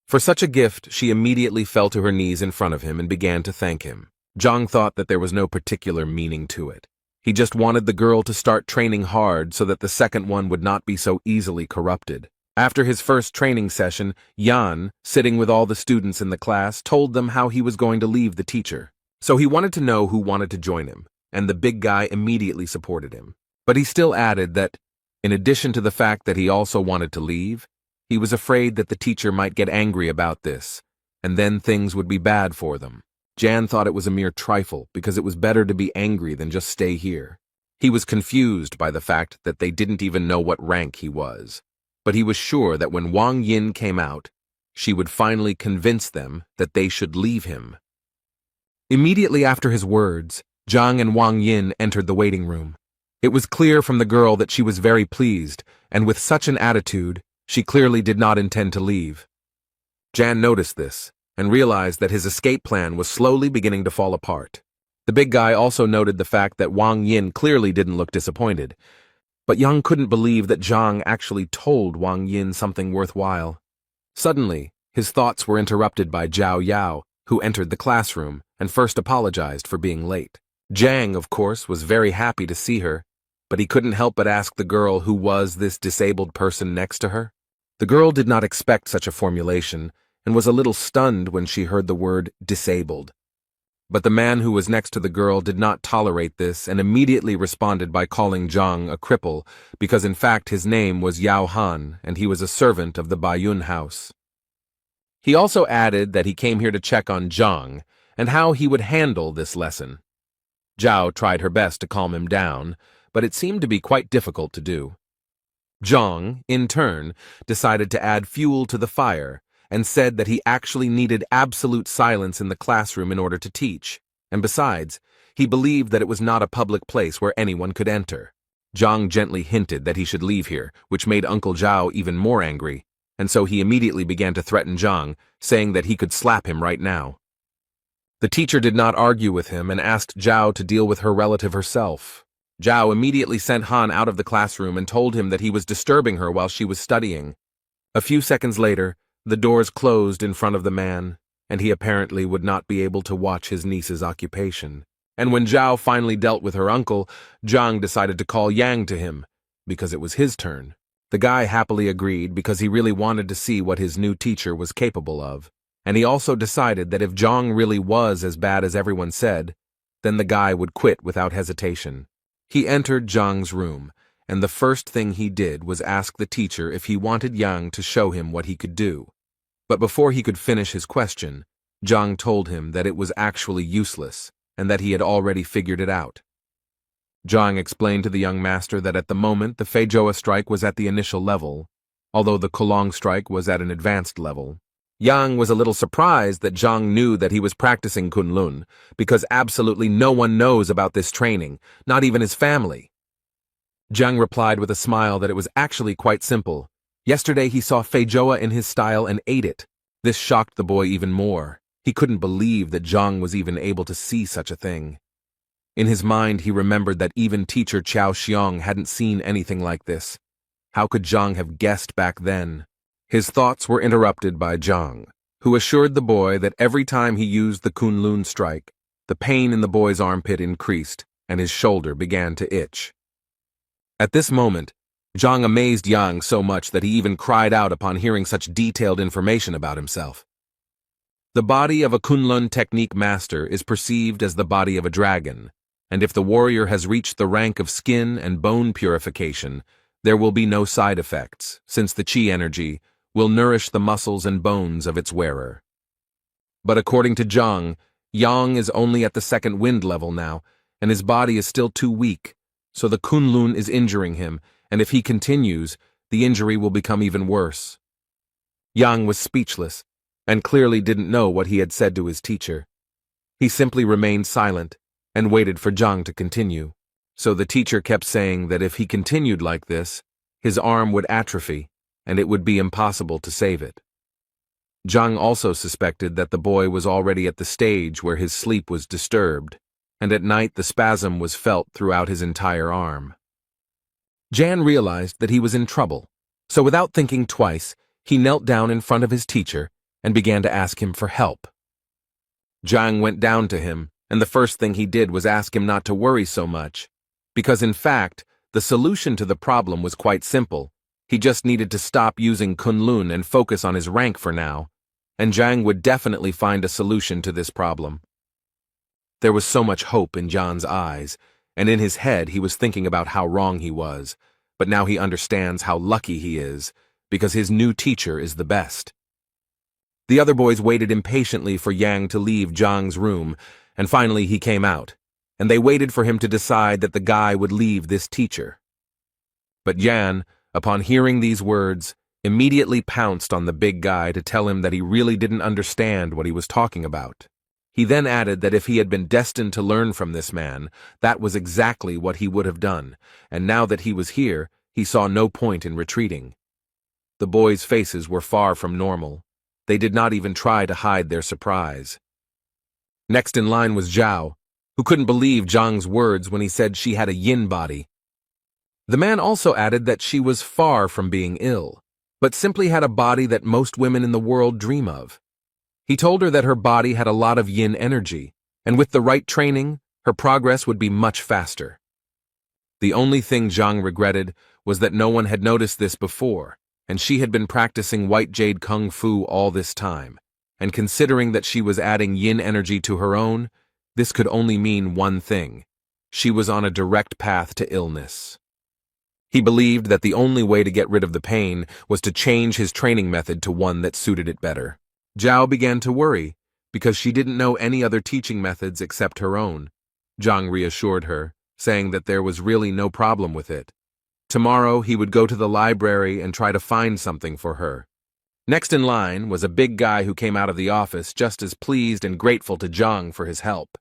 For such a gift, she immediately fell to her knees in front of him and began to thank him. Zhang thought that there was no particular meaning to it. He just wanted the girl to start training hard so that the second one would not be so easily corrupted. After his first training session, Yan, sitting with all the students in the class, told them how he was going to leave the teacher. So he wanted to know who wanted to join him, and the big guy immediately supported him. But he still added that, in addition to the fact that he also wanted to leave, he was afraid that the teacher might get angry about this, and then things would be bad for them. Jan thought it was a mere trifle because it was better to be angry than just stay here. He was confused by the fact that they didn't even know what rank he was, but he was sure that when Wang Yin came out, she would finally convince them that they should leave him. Immediately after his words, Zhang and Wang Yin entered the waiting room. It was clear from the girl that she was very pleased, and with such an attitude, she clearly did not intend to leave. Jan noticed this, and realized that his escape plan was slowly beginning to fall apart. The big guy also noted the fact that Wang Yin clearly didn't look disappointed, but Yang couldn't believe that Zhang actually told Wang Yin something worthwhile. Suddenly, his thoughts were interrupted by Zhao Yao, who entered the classroom and first apologized for being late. Zhang, of course, was very happy to see her, but he couldn't help but ask the girl who was this disabled person next to her. The girl did not expect such a formulation and was a little stunned when she heard the word disabled. But the man who was next to the girl did not tolerate this and immediately responded by calling Zhang a cripple because in fact his name was Yao Han and he was a servant of the Bayun house. He also added that he came here to check on Zhang and how he would handle this lesson. Zhao tried her best to calm him down, but it seemed to be quite difficult to do. Zhang, in turn, decided to add fuel to the fire and said that he actually needed absolute silence in the classroom in order to teach, and besides, he believed that it was not a public place where anyone could enter. Zhang gently hinted that he should leave here, which made Uncle Zhao even more angry, and so he immediately began to threaten Zhang, saying that he could slap him right now. The teacher did not argue with him and asked Zhao to deal with her relative herself. Zhao immediately sent Han out of the classroom and told him that he was disturbing her while she was studying. A few seconds later, the doors closed in front of the man, and he apparently would not be able to watch his niece's occupation. And when Zhao finally dealt with her uncle, Zhang decided to call Yang to him, because it was his turn. The guy happily agreed because he really wanted to see what his new teacher was capable of, and he also decided that if Zhang really was as bad as everyone said, then the guy would quit without hesitation. He entered Zhang's room, and the first thing he did was ask the teacher if he wanted Yang to show him what he could do. But before he could finish his question, Zhang told him that it was actually useless, and that he had already figured it out. Zhang explained to the young master that at the moment the Feijoa strike was at the initial level, although the Kulong strike was at an advanced level. Yang was a little surprised that Zhang knew that he was practicing Kunlun, because absolutely no one knows about this training, not even his family. Zhang replied with a smile that it was actually quite simple. Yesterday he saw Feijoa in his style and ate it. This shocked the boy even more. He couldn't believe that Zhang was even able to see such a thing. In his mind, he remembered that even teacher Qiao Xiong hadn't seen anything like this. How could Zhang have guessed back then? His thoughts were interrupted by Zhang, who assured the boy that every time he used the Kunlun strike, the pain in the boy's armpit increased and his shoulder began to itch. At this moment, Zhang amazed Yang so much that he even cried out upon hearing such detailed information about himself. The body of a Kunlun technique master is perceived as the body of a dragon, and if the warrior has reached the rank of skin and bone purification, there will be no side effects, since the qi energy will nourish the muscles and bones of its wearer. But according to Zhang, Yang is only at the second wind level now, and his body is still too weak, so the Kunlun is injuring him, and if he continues, the injury will become even worse. Yang was speechless, and clearly didn't know what he had said to his teacher. He simply remained silent, and waited for Zhang to continue. So the teacher kept saying that if he continued like this, his arm would atrophy, and it would be impossible to save it. Zhang also suspected that the boy was already at the stage where his sleep was disturbed, and at night the spasm was felt throughout his entire arm. Jan realized that he was in trouble, so without thinking twice, he knelt down in front of his teacher and began to ask him for help. Zhang went down to him, and the first thing he did was ask him not to worry so much, because in fact, the solution to the problem was quite simple. He just needed to stop using Kunlun and focus on his rank for now, and Zhang would definitely find a solution to this problem. There was so much hope in Zhang's eyes, and in his head he was thinking about how wrong he was, but now he understands how lucky he is, because his new teacher is the best. The other boys waited impatiently for Yang to leave Zhang's room, and finally he came out, and they waited for him to decide that the guy would leave this teacher. But Yan, upon hearing these words, immediately pounced on the big guy to tell him that he really didn't understand what he was talking about. He then added that if he had been destined to learn from this man, that was exactly what he would have done, and now that he was here, he saw no point in retreating. The boys' faces were far from normal. They did not even try to hide their surprise. Next in line was Zhao, who couldn't believe Zhang's words when he said she had a yin body. The man also added that she was far from being ill, but simply had a body that most women in the world dream of. He told her that her body had a lot of yin energy, and with the right training, her progress would be much faster. The only thing Zhang regretted was that no one had noticed this before, and she had been practicing white jade kung fu all this time, and considering that she was adding yin energy to her own, this could only mean one thing: she was on a direct path to illness. He believed that the only way to get rid of the pain was to change his training method to one that suited it better. Zhao began to worry, because she didn't know any other teaching methods except her own. Zhang reassured her, saying that there was really no problem with it. Tomorrow he would go to the library and try to find something for her. Next in line was a big guy who came out of the office just as pleased and grateful to Zhang for his help.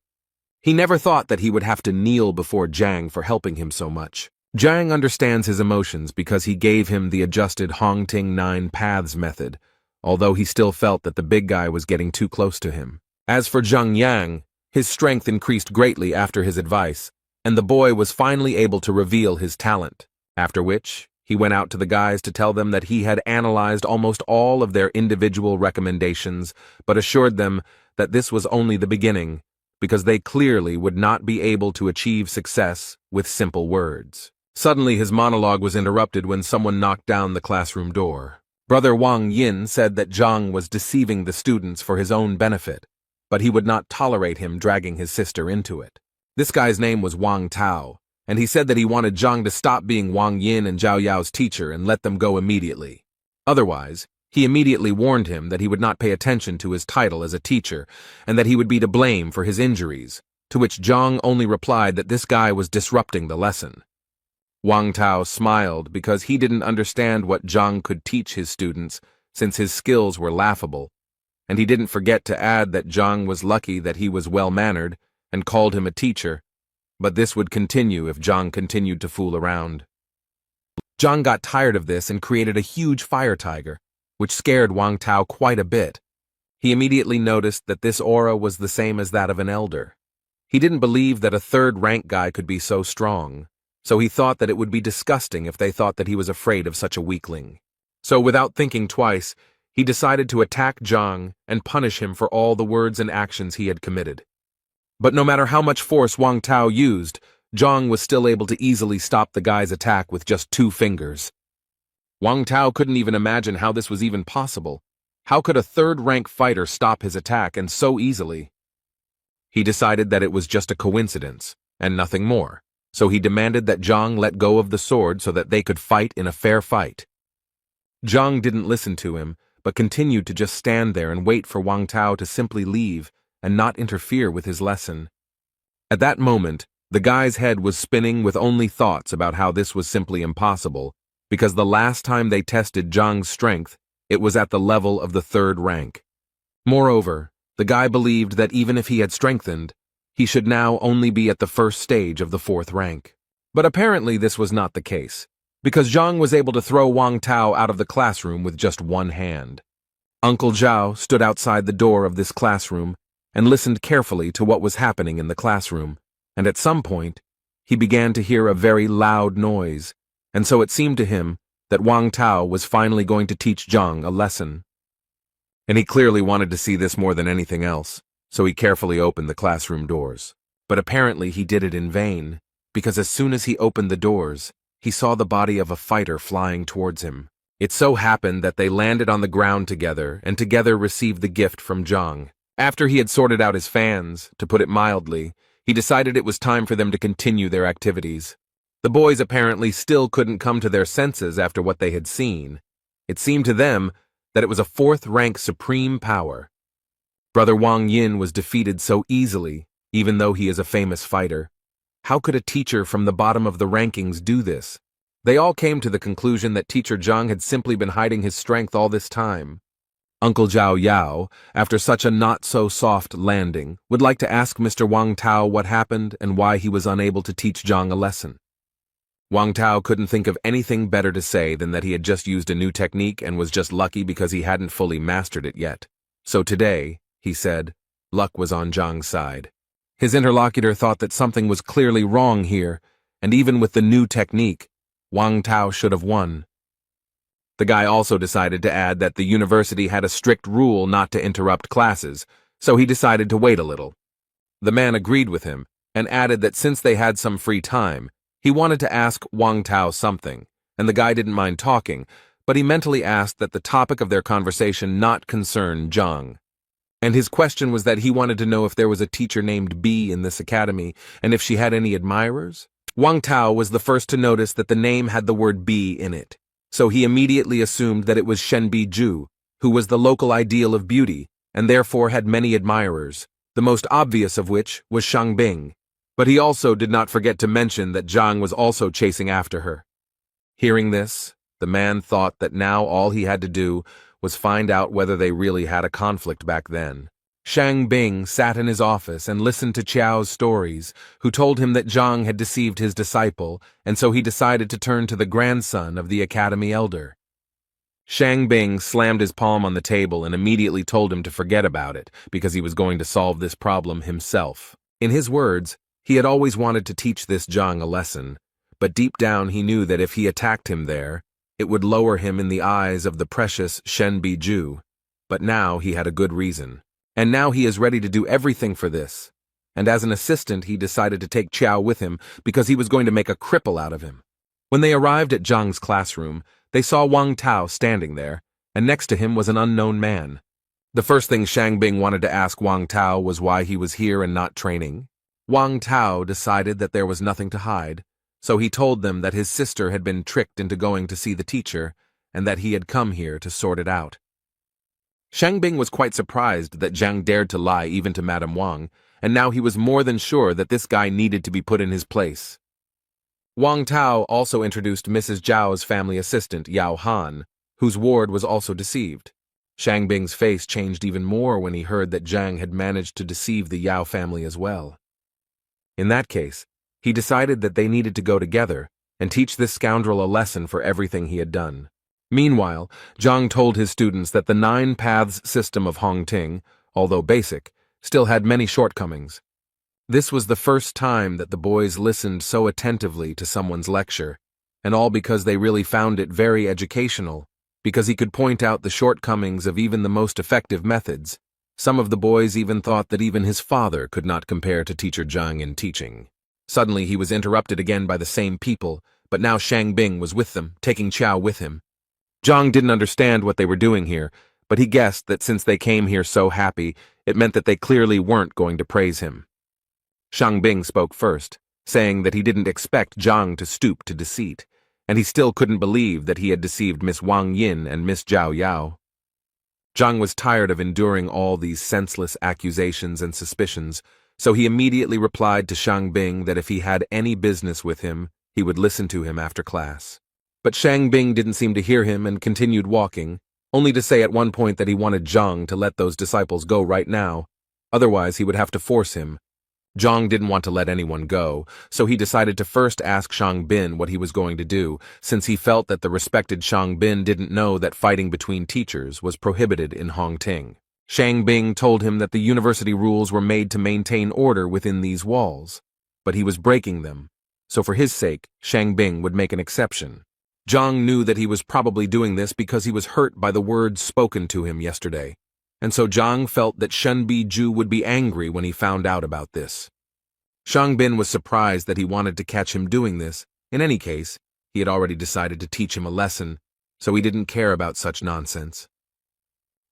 He never thought that he would have to kneel before Zhang for helping him so much. Zhang understands his emotions because he gave him the adjusted Hongting 9 Paths method, although he still felt that the big guy was getting too close to him. As for Zhang Yang, his strength increased greatly after his advice, and the boy was finally able to reveal his talent, after which he went out to the guys to tell them that he had analyzed almost all of their individual recommendations, but assured them that this was only the beginning, because they clearly would not be able to achieve success with simple words. Suddenly his monologue was interrupted when someone knocked down the classroom door. Brother Wang Yin said that Zhang was deceiving the students for his own benefit, but he would not tolerate him dragging his sister into it. This guy's name was Wang Tao, and he said that he wanted Zhang to stop being Wang Yin and Zhao Yao's teacher and let them go immediately. Otherwise, he immediately warned him that he would not pay attention to his title as a teacher and that he would be to blame for his injuries, to which Zhang only replied that this guy was disrupting the lesson. Wang Tao smiled because he didn't understand what Zhang could teach his students since his skills were laughable, and he didn't forget to add that Zhang was lucky that he was well-mannered and called him a teacher, but this would continue if Zhang continued to fool around. Zhang got tired of this and created a huge fire tiger, which scared Wang Tao quite a bit. He immediately noticed that this aura was the same as that of an elder. He didn't believe that a third-rank guy could be so strong, so he thought that it would be disgusting if they thought that he was afraid of such a weakling. So without thinking twice, he decided to attack Zhang and punish him for all the words and actions he had committed. But no matter how much force Wang Tao used, Zhang was still able to easily stop the guy's attack with just 2 fingers. Wang Tao couldn't even imagine how this was even possible. How could a third-rank fighter stop his attack and so easily? He decided that it was just a coincidence, and nothing more, so he demanded that Zhang let go of the sword so that they could fight in a fair fight. Zhang didn't listen to him, but continued to just stand there and wait for Wang Tao to simply leave and not interfere with his lesson. At that moment, the guy's head was spinning with only thoughts about how this was simply impossible, because the last time they tested Zhang's strength, it was at the level of the 3rd rank. Moreover, the guy believed that even if he had strengthened, he should now only be at the 1st stage of the 4th rank. But apparently this was not the case, because Zhang was able to throw Wang Tao out of the classroom with just 1 hand. Uncle Zhao stood outside the door of this classroom and listened carefully to what was happening in the classroom, and at some point, he began to hear a very loud noise, and so it seemed to him that Wang Tao was finally going to teach Zhang a lesson. And he clearly wanted to see this more than anything else, so he carefully opened the classroom doors. But apparently he did it in vain, because as soon as he opened the doors, he saw the body of a fighter flying towards him. It so happened that they landed on the ground together and together received the gift from Zhang. After he had sorted out his fans, to put it mildly, he decided it was time for them to continue their activities. The boys apparently still couldn't come to their senses after what they had seen. It seemed to them that it was a 4th-rank supreme power. Brother Wang Yin was defeated so easily, even though he is a famous fighter. How could a teacher from the bottom of the rankings do this? They all came to the conclusion that teacher Zhang had simply been hiding his strength all this time. Uncle Zhao Yao, after such a not-so-soft landing, would like to ask Mr. Wang Tao what happened and why he was unable to teach Zhang a lesson. Wang Tao couldn't think of anything better to say than that he had just used a new technique and was just lucky because he hadn't fully mastered it yet. So today, he said, luck was on Zhang's side. His interlocutor thought that something was clearly wrong here, and even with the new technique, Wang Tao should have won. The guy also decided to add that the university had a strict rule not to interrupt classes, so he decided to wait a little. The man agreed with him, and added that since they had some free time, he wanted to ask Wang Tao something, and the guy didn't mind talking, but he mentally asked that the topic of their conversation not concern Zhang. And his question was that he wanted to know if there was a teacher named B in this academy, and if she had any admirers. Wang Tao was the first to notice that the name had the word B in it, so he immediately assumed that it was Shen Biju, who was the local ideal of beauty, and therefore had many admirers, the most obvious of which was Shang Bing. But he also did not forget to mention that Zhang was also chasing after her. Hearing this, the man thought that now all he had to do was find out whether they really had a conflict back then. Shang Bing sat in his office and listened to Qiao's stories, who told him that Zhang had deceived his disciple, and so he decided to turn to the grandson of the academy elder. Shang Bing slammed his palm on the table and immediately told him to forget about it, because he was going to solve this problem himself. In his words, he had always wanted to teach this Zhang a lesson, but deep down he knew that if he attacked him there, it would lower him in the eyes of the precious Shen Biju. But now he had a good reason. And now he is ready to do everything for this. And as an assistant, he decided to take Qiao with him because he was going to make a cripple out of him. When they arrived at Zhang's classroom, they saw Wang Tao standing there, and next to him was an unknown man. The first thing Shang Bing wanted to ask Wang Tao was why he was here and not training. Wang Tao decided that there was nothing to hide, so he told them that his sister had been tricked into going to see the teacher, and that he had come here to sort it out. Shang Bing was quite surprised that Zhang dared to lie even to Madame Wang, and now he was more than sure that this guy needed to be put in his place. Wang Tao also introduced Mrs. Zhao's family assistant, Yao Han, whose ward was also deceived. Shang Bing's face changed even more when he heard that Zhang had managed to deceive the Yao family as well. In that case, he decided that they needed to go together and teach this scoundrel a lesson for everything he had done. Meanwhile, Zhang told his students that the 9 paths system of Hongting, although basic, still had many shortcomings. This was the first time that the boys listened so attentively to someone's lecture, and all because they really found it very educational, because he could point out the shortcomings of even the most effective methods. Some of the boys even thought that even his father could not compare to Teacher Zhang in teaching. Suddenly he was interrupted again by the same people, but now Shang Bing was with them, taking Qiao with him. Zhang didn't understand what they were doing here, but he guessed that since they came here so happy, it meant that they clearly weren't going to praise him. Shang Bing spoke first, saying that he didn't expect Zhang to stoop to deceit, and he still couldn't believe that he had deceived Miss Wang Yin and Miss Zhao Yao. Zhang was tired of enduring all these senseless accusations and suspicions, so he immediately replied to Shang Bing that if he had any business with him, he would listen to him after class. But Shang Bing didn't seem to hear him and continued walking, only to say at one point that he wanted Zhang to let those disciples go right now, otherwise he would have to force him. Zhang didn't want to let anyone go, so he decided to first ask Shang Bin what he was going to do, since he felt that the respected Shang Bin didn't know that fighting between teachers was prohibited in Hongting. Shang Bing told him that the university rules were made to maintain order within these walls, but he was breaking them, so for his sake, Shang Bing would make an exception. Zhang knew that he was probably doing this because he was hurt by the words spoken to him yesterday, and so Zhang felt that Shen Biju would be angry when he found out about this. Shang Bin was surprised that he wanted to catch him doing this. In any case, he had already decided to teach him a lesson, so he didn't care about such nonsense.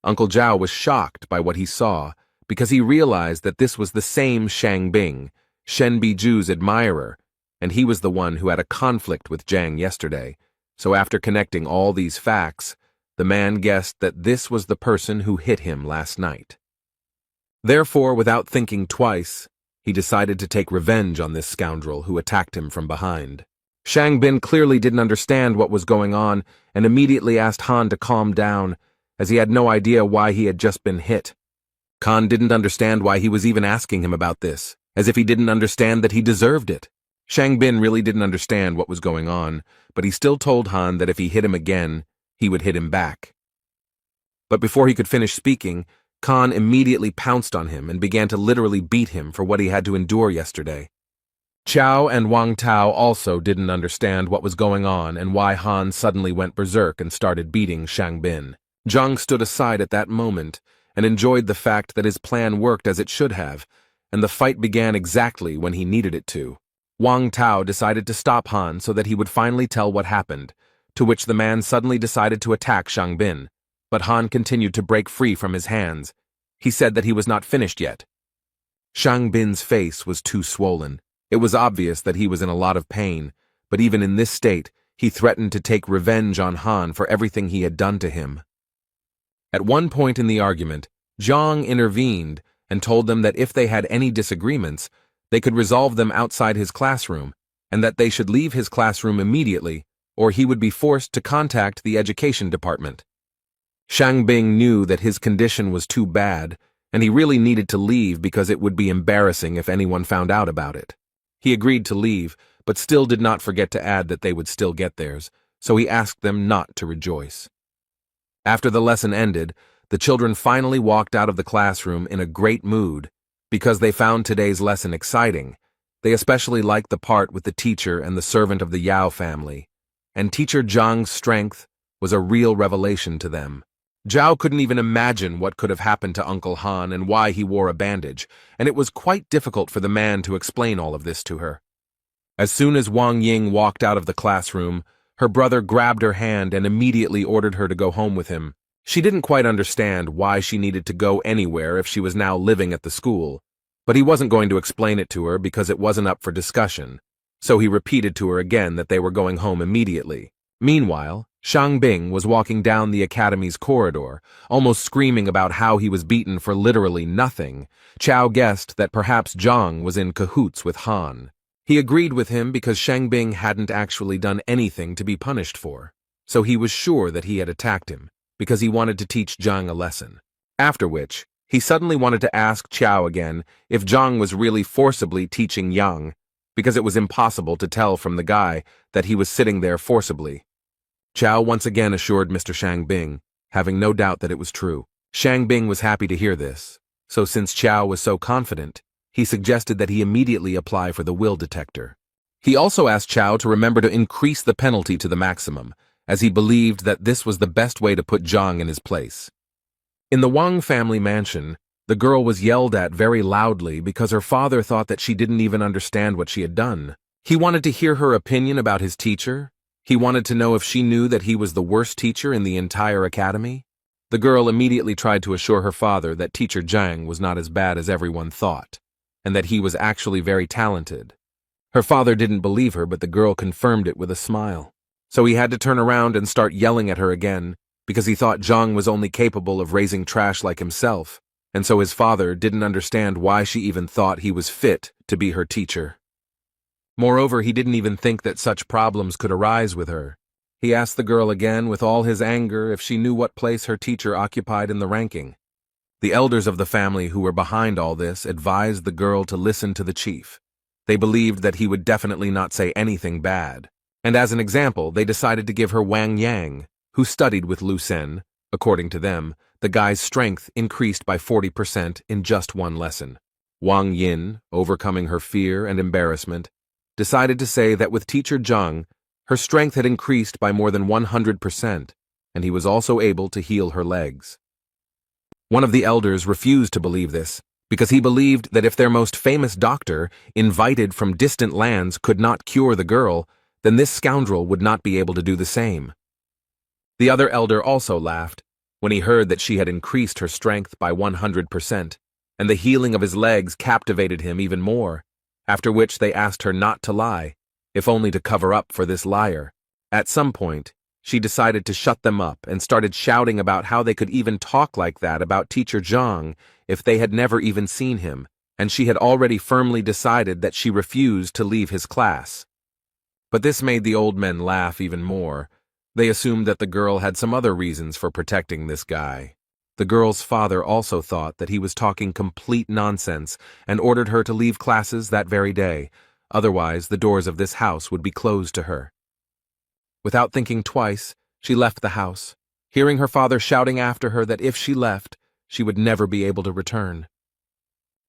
Uncle Zhao was shocked by what he saw, because he realized that this was the same Shang Bing, Shen Biju's admirer, and he was the one who had a conflict with Zhang yesterday. So after connecting all these facts, the man guessed that this was the person who hit him last night. Therefore, without thinking twice, he decided to take revenge on this scoundrel who attacked him from behind. Shang Bin clearly didn't understand what was going on and immediately asked Han to calm down, as he had no idea why he had just been hit. Han didn't understand why he was even asking him about this, as if he didn't understand that he deserved it. Shang Bin really didn't understand what was going on, but he still told Han that if he hit him again, he would hit him back. But before he could finish speaking, Khan immediately pounced on him and began to literally beat him for what he had to endure yesterday. Qiao and Wang Tao also didn't understand what was going on and why Han suddenly went berserk and started beating Shang Bin. Zhang stood aside at that moment and enjoyed the fact that his plan worked as it should have, and the fight began exactly when he needed it to. Wang Tao decided to stop Han so that he would finally tell what happened, to which the man suddenly decided to attack Shang Bin, but Han continued to break free from his hands. He said that he was not finished yet. Shang Bin's face was too swollen. It was obvious that he was in a lot of pain, but even in this state, he threatened to take revenge on Han for everything he had done to him. At one point in the argument, Zhang intervened and told them that if they had any disagreements, they could resolve them outside his classroom, and that they should leave his classroom immediately, or he would be forced to contact the education department. Shang Bing knew that his condition was too bad, and he really needed to leave because it would be embarrassing if anyone found out about it. He agreed to leave, but still did not forget to add that they would still get theirs, so he asked them not to rejoice. After the lesson ended, the children finally walked out of the classroom in a great mood, because they found today's lesson exciting. They especially liked the part with the teacher and the servant of the Yao family, and Teacher Zhang's strength was a real revelation to them. Zhao couldn't even imagine what could have happened to Uncle Han and why he wore a bandage, and it was quite difficult for the man to explain all of this to her. As soon as Wang Ying walked out of the classroom, her brother grabbed her hand and immediately ordered her to go home with him. She didn't quite understand why she needed to go anywhere if she was now living at the school, but he wasn't going to explain it to her because it wasn't up for discussion, so he repeated to her again that they were going home immediately. Meanwhile, Shang Bing was walking down the academy's corridor, almost screaming about how he was beaten for literally nothing. Qiao guessed that perhaps Zhang was in cahoots with Han. He agreed with him because Shang Bing hadn't actually done anything to be punished for, so he was sure that he had attacked him, because he wanted to teach Zhang a lesson. After which, he suddenly wanted to ask Qiao again if Zhang was really forcibly teaching Yang, because it was impossible to tell from the guy that he was sitting there forcibly. Chow once again assured Mr. Shangbing, having no doubt that it was true. Shangbing was happy to hear this, so since Chow was so confident, he suggested that he immediately apply for the will detector. He also asked Chow to remember to increase the penalty to the maximum, as he believed that this was the best way to put Zhang in his place. In the Wang family mansion, the girl was yelled at very loudly because her father thought that she didn't even understand what she had done. He wanted to hear her opinion about his teacher. He wanted to know if she knew that he was the worst teacher in the entire academy. The girl immediately tried to assure her father that teacher Zhang was not as bad as everyone thought, and that he was actually very talented. Her father didn't believe her, but the girl confirmed it with a smile. So he had to turn around and start yelling at her again, because he thought Zhang was only capable of raising trash like himself, and so his father didn't understand why she even thought he was fit to be her teacher. Moreover, he didn't even think that such problems could arise with her. He asked the girl again with all his anger if she knew what place her teacher occupied in the ranking. The elders of the family who were behind all this advised the girl to listen to the chief. They believed that he would definitely not say anything bad, and as an example, they decided to give her Wang Yang, who studied with Lu Sen. According to them, the guy's strength increased by 40% in just one lesson. Wang Yin, overcoming her fear and embarrassment, decided to say that with teacher Zhang, her strength had increased by more than 100%, and he was also able to heal her legs. One of the elders refused to believe this, because he believed that if their most famous doctor, invited from distant lands, could not cure the girl, then this scoundrel would not be able to do the same. The other elder also laughed when he heard that she had increased her strength by 100%, and the healing of his legs captivated him even more, after which they asked her not to lie, if only to cover up for this liar. At some point, she decided to shut them up and started shouting about how they could even talk like that about teacher Zhang if they had never even seen him, and she had already firmly decided that she refused to leave his class. But this made the old men laugh even more. They assumed that the girl had some other reasons for protecting this guy. The girl's father also thought that he was talking complete nonsense and ordered her to leave classes that very day. Otherwise, the doors of this house would be closed to her. Without thinking twice, she left the house, hearing her father shouting after her that if she left, she would never be able to return.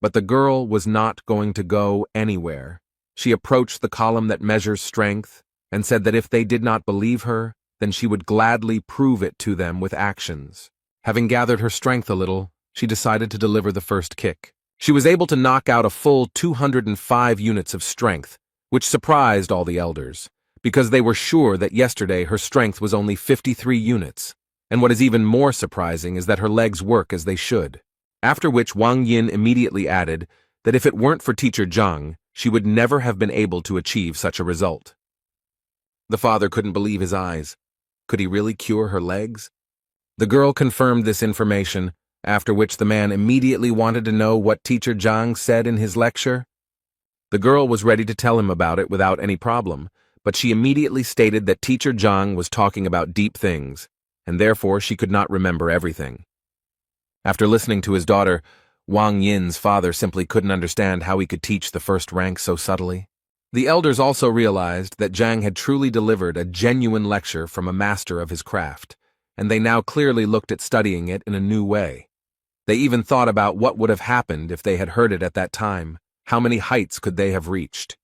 But the girl was not going to go anywhere. She approached the column that measures strength and said that if they did not believe her, then she would gladly prove it to them with actions. Having gathered her strength a little, she decided to deliver the first kick. She was able to knock out a full 205 units of strength, which surprised all the elders, because they were sure that yesterday her strength was only 53 units, and what is even more surprising is that her legs work as they should. After which Wang Yin immediately added that if it weren't for teacher Zhang, she would never have been able to achieve such a result. The father couldn't believe his eyes. Could he really cure her legs? The girl confirmed this information, after which the man immediately wanted to know what teacher Zhang said in his lecture. The girl was ready to tell him about it without any problem, but she immediately stated that teacher Zhang was talking about deep things, and therefore she could not remember everything. After listening to his daughter, Wang Yin's father simply couldn't understand how he could teach the first rank so subtly. The elders also realized that Zhang had truly delivered a genuine lecture from a master of his craft, and they now clearly looked at studying it in a new way. They even thought about what would have happened if they had heard it at that time. How many heights could they have reached?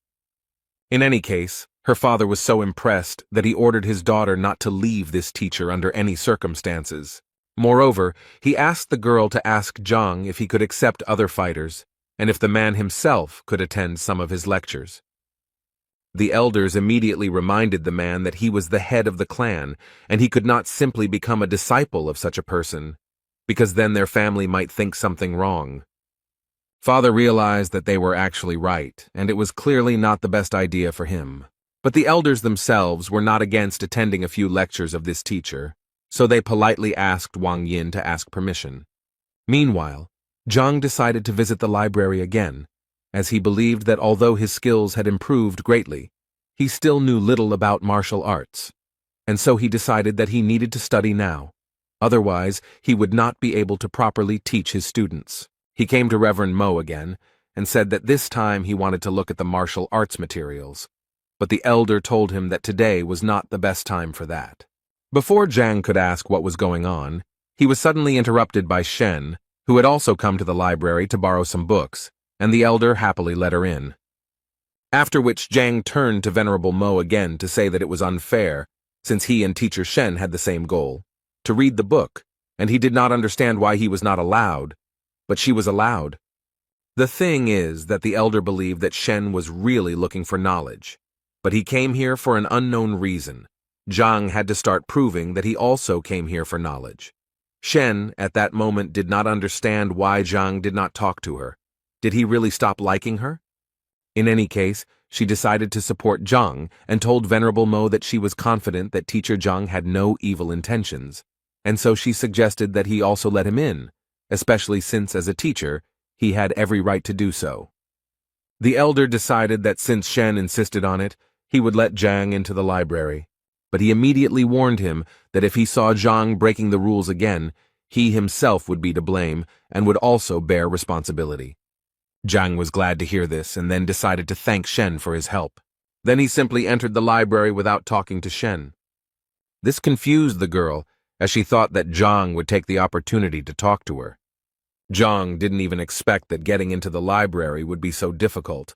In any case, her father was so impressed that he ordered his daughter not to leave this teacher under any circumstances. Moreover, he asked the girl to ask Zhang if he could accept other fighters, and if the man himself could attend some of his lectures. The elders immediately reminded the man that he was the head of the clan, and he could not simply become a disciple of such a person, because then their family might think something wrong. Father realized that they were actually right, and it was clearly not the best idea for him. But the elders themselves were not against attending a few lectures of this teacher, so they politely asked Wang Yin to ask permission. Meanwhile, Zhang decided to visit the library again, as he believed that although his skills had improved greatly, he still knew little about martial arts, and so he decided that he needed to study now. Otherwise, he would not be able to properly teach his students. He came to Reverend Mo again and said that this time he wanted to look at the martial arts materials, but the elder told him that today was not the best time for that. Before Zhang could ask what was going on, he was suddenly interrupted by Shen, who had also come to the library to borrow some books, and the elder happily let her in. After which Zhang turned to Venerable Mo again to say that it was unfair, since he and Teacher Shen had the same goal, to read the book, and he did not understand why he was not allowed, but she was allowed. The thing is that the elder believed that Shen was really looking for knowledge, but he came here for an unknown reason. Zhang had to start proving that he also came here for knowledge. Shen, at that moment, did not understand why Zhang did not talk to her. Did he really stop liking her? In any case, she decided to support Zhang and told Venerable Mo that she was confident that Teacher Zhang had no evil intentions, and so she suggested that he also let him in, especially since, as a teacher, he had every right to do so. The elder decided that since Shen insisted on it, he would let Zhang into the library, but he immediately warned him that if he saw Zhang breaking the rules again, he himself would be to blame and would also bear responsibility. Zhang was glad to hear this and then decided to thank Shen for his help. Then he simply entered the library without talking to Shen. This confused the girl, as she thought that Zhang would take the opportunity to talk to her. Zhang didn't even expect that getting into the library would be so difficult,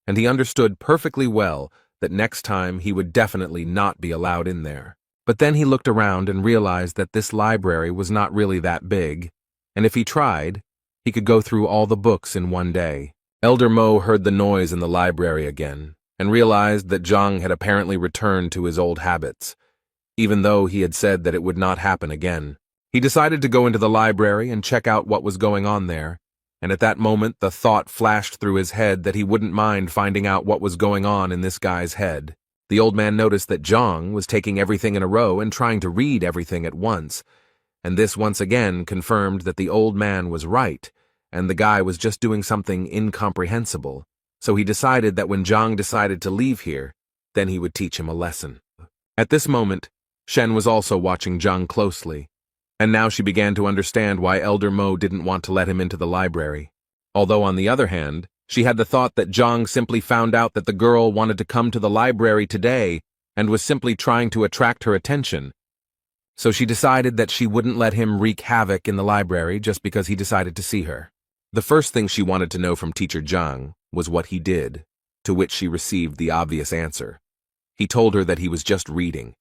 and he understood perfectly well that next time he would definitely not be allowed in there. But then he looked around and realized that this library was not really that big, and if he tried, he could go through all the books in one day. Elder Mo heard the noise in the library again, and realized that Zhang had apparently returned to his old habits, even though he had said that it would not happen again. He decided to go into the library and check out what was going on there, and at that moment the thought flashed through his head that he wouldn't mind finding out what was going on in this guy's head. The old man noticed that Zhang was taking everything in a row and trying to read everything at once, and this once again confirmed that the old man was right, and the guy was just doing something incomprehensible. So he decided that when Zhang decided to leave here, then he would teach him a lesson. At this moment, Shen was also watching Zhang closely, and now she began to understand why Elder Mo didn't want to let him into the library. Although on the other hand, she had the thought that Zhang simply found out that the girl wanted to come to the library today and was simply trying to attract her attention. So she decided that she wouldn't let him wreak havoc in the library just because he decided to see her. The first thing she wanted to know from Teacher Zhang was what he did, to which she received the obvious answer. He told her that he was just reading.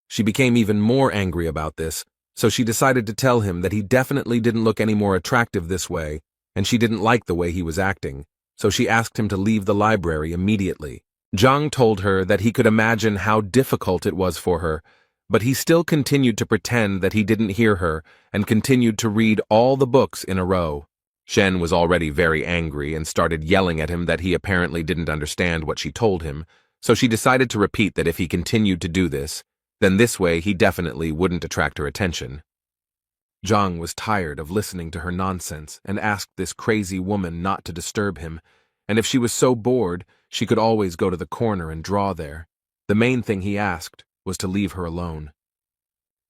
She became even more angry about this, so she decided to tell him that he definitely didn't look any more attractive this way, and she didn't like the way he was acting, so she asked him to leave the library immediately. Zhang told her that he could imagine how difficult it was for her, but he still continued to pretend that he didn't hear her and continued to read all the books in a row. Shen was already very angry and started yelling at him that he apparently didn't understand what she told him, so she decided to repeat that if he continued to do this, then this way he definitely wouldn't attract her attention. Zhang was tired of listening to her nonsense and asked this crazy woman not to disturb him, and if she was so bored, she could always go to the corner and draw there. The main thing he asked was to leave her alone.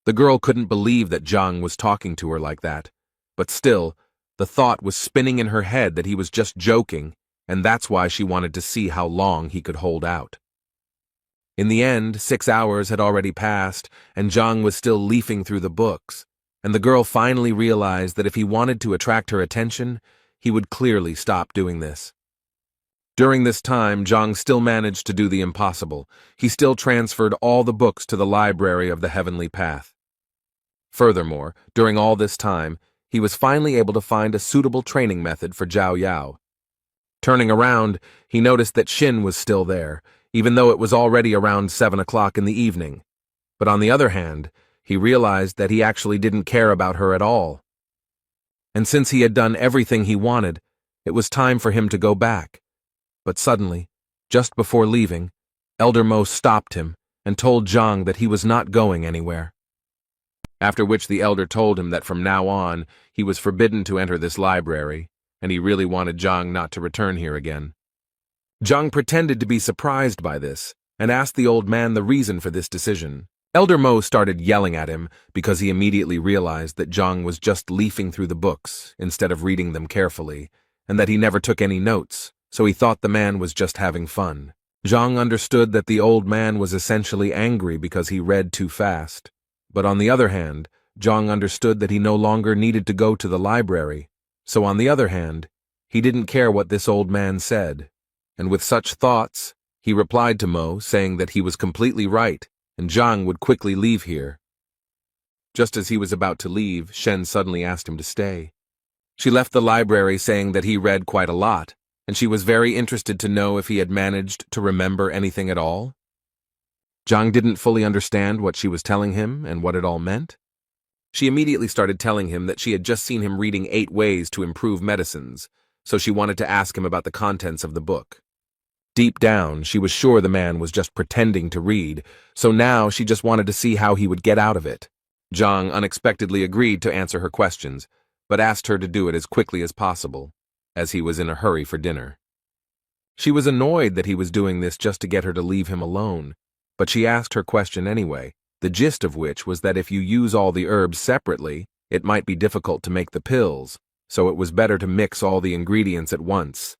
The girl couldn't believe that Zhang was talking to her like that, but still, the thought was spinning in her head that he was just joking, and that's why she wanted to see how long he could hold out. In the end, 6 hours had already passed, and Zhang was still leafing through the books, and the girl finally realized that if he wanted to attract her attention, he would clearly stop doing this. During this time, Zhang still managed to do the impossible. He still transferred all the books to the library of the Heavenly Path. Furthermore, during all this time, he was finally able to find a suitable training method for Zhao Yao. Turning around, he noticed that Xin was still there, even though it was already around 7 o'clock in the evening. But on the other hand, he realized that he actually didn't care about her at all. And since he had done everything he wanted, it was time for him to go back. But suddenly, just before leaving, Elder Mo stopped him and told Zhang that he was not going anywhere. After which the elder told him that from now on, he was forbidden to enter this library, and he really wanted Zhang not to return here again. Zhang pretended to be surprised by this, and asked the old man the reason for this decision. Elder Mo started yelling at him because he immediately realized that Zhang was just leafing through the books instead of reading them carefully, and that he never took any notes, so he thought the man was just having fun. Zhang understood that the old man was essentially angry because he read too fast. But on the other hand, Zhang understood that he no longer needed to go to the library, so on the other hand, he didn't care what this old man said. And with such thoughts, he replied to Mo, saying that he was completely right, and Zhang would quickly leave here. Just as he was about to leave, Shen suddenly asked him to stay. She left the library saying that he read quite a lot, and she was very interested to know if he had managed to remember anything at all. Zhang didn't fully understand what she was telling him and what it all meant. She immediately started telling him that she had just seen him reading 8 ways to improve medicines, so she wanted to ask him about the contents of the book. Deep down, she was sure the man was just pretending to read, so now she just wanted to see how he would get out of it. Zhang unexpectedly agreed to answer her questions, but asked her to do it as quickly as possible, as he was in a hurry for dinner. She was annoyed that he was doing this just to get her to leave him alone, but she asked her question anyway, the gist of which was that if you use all the herbs separately, it might be difficult to make the pills, so it was better to mix all the ingredients at once.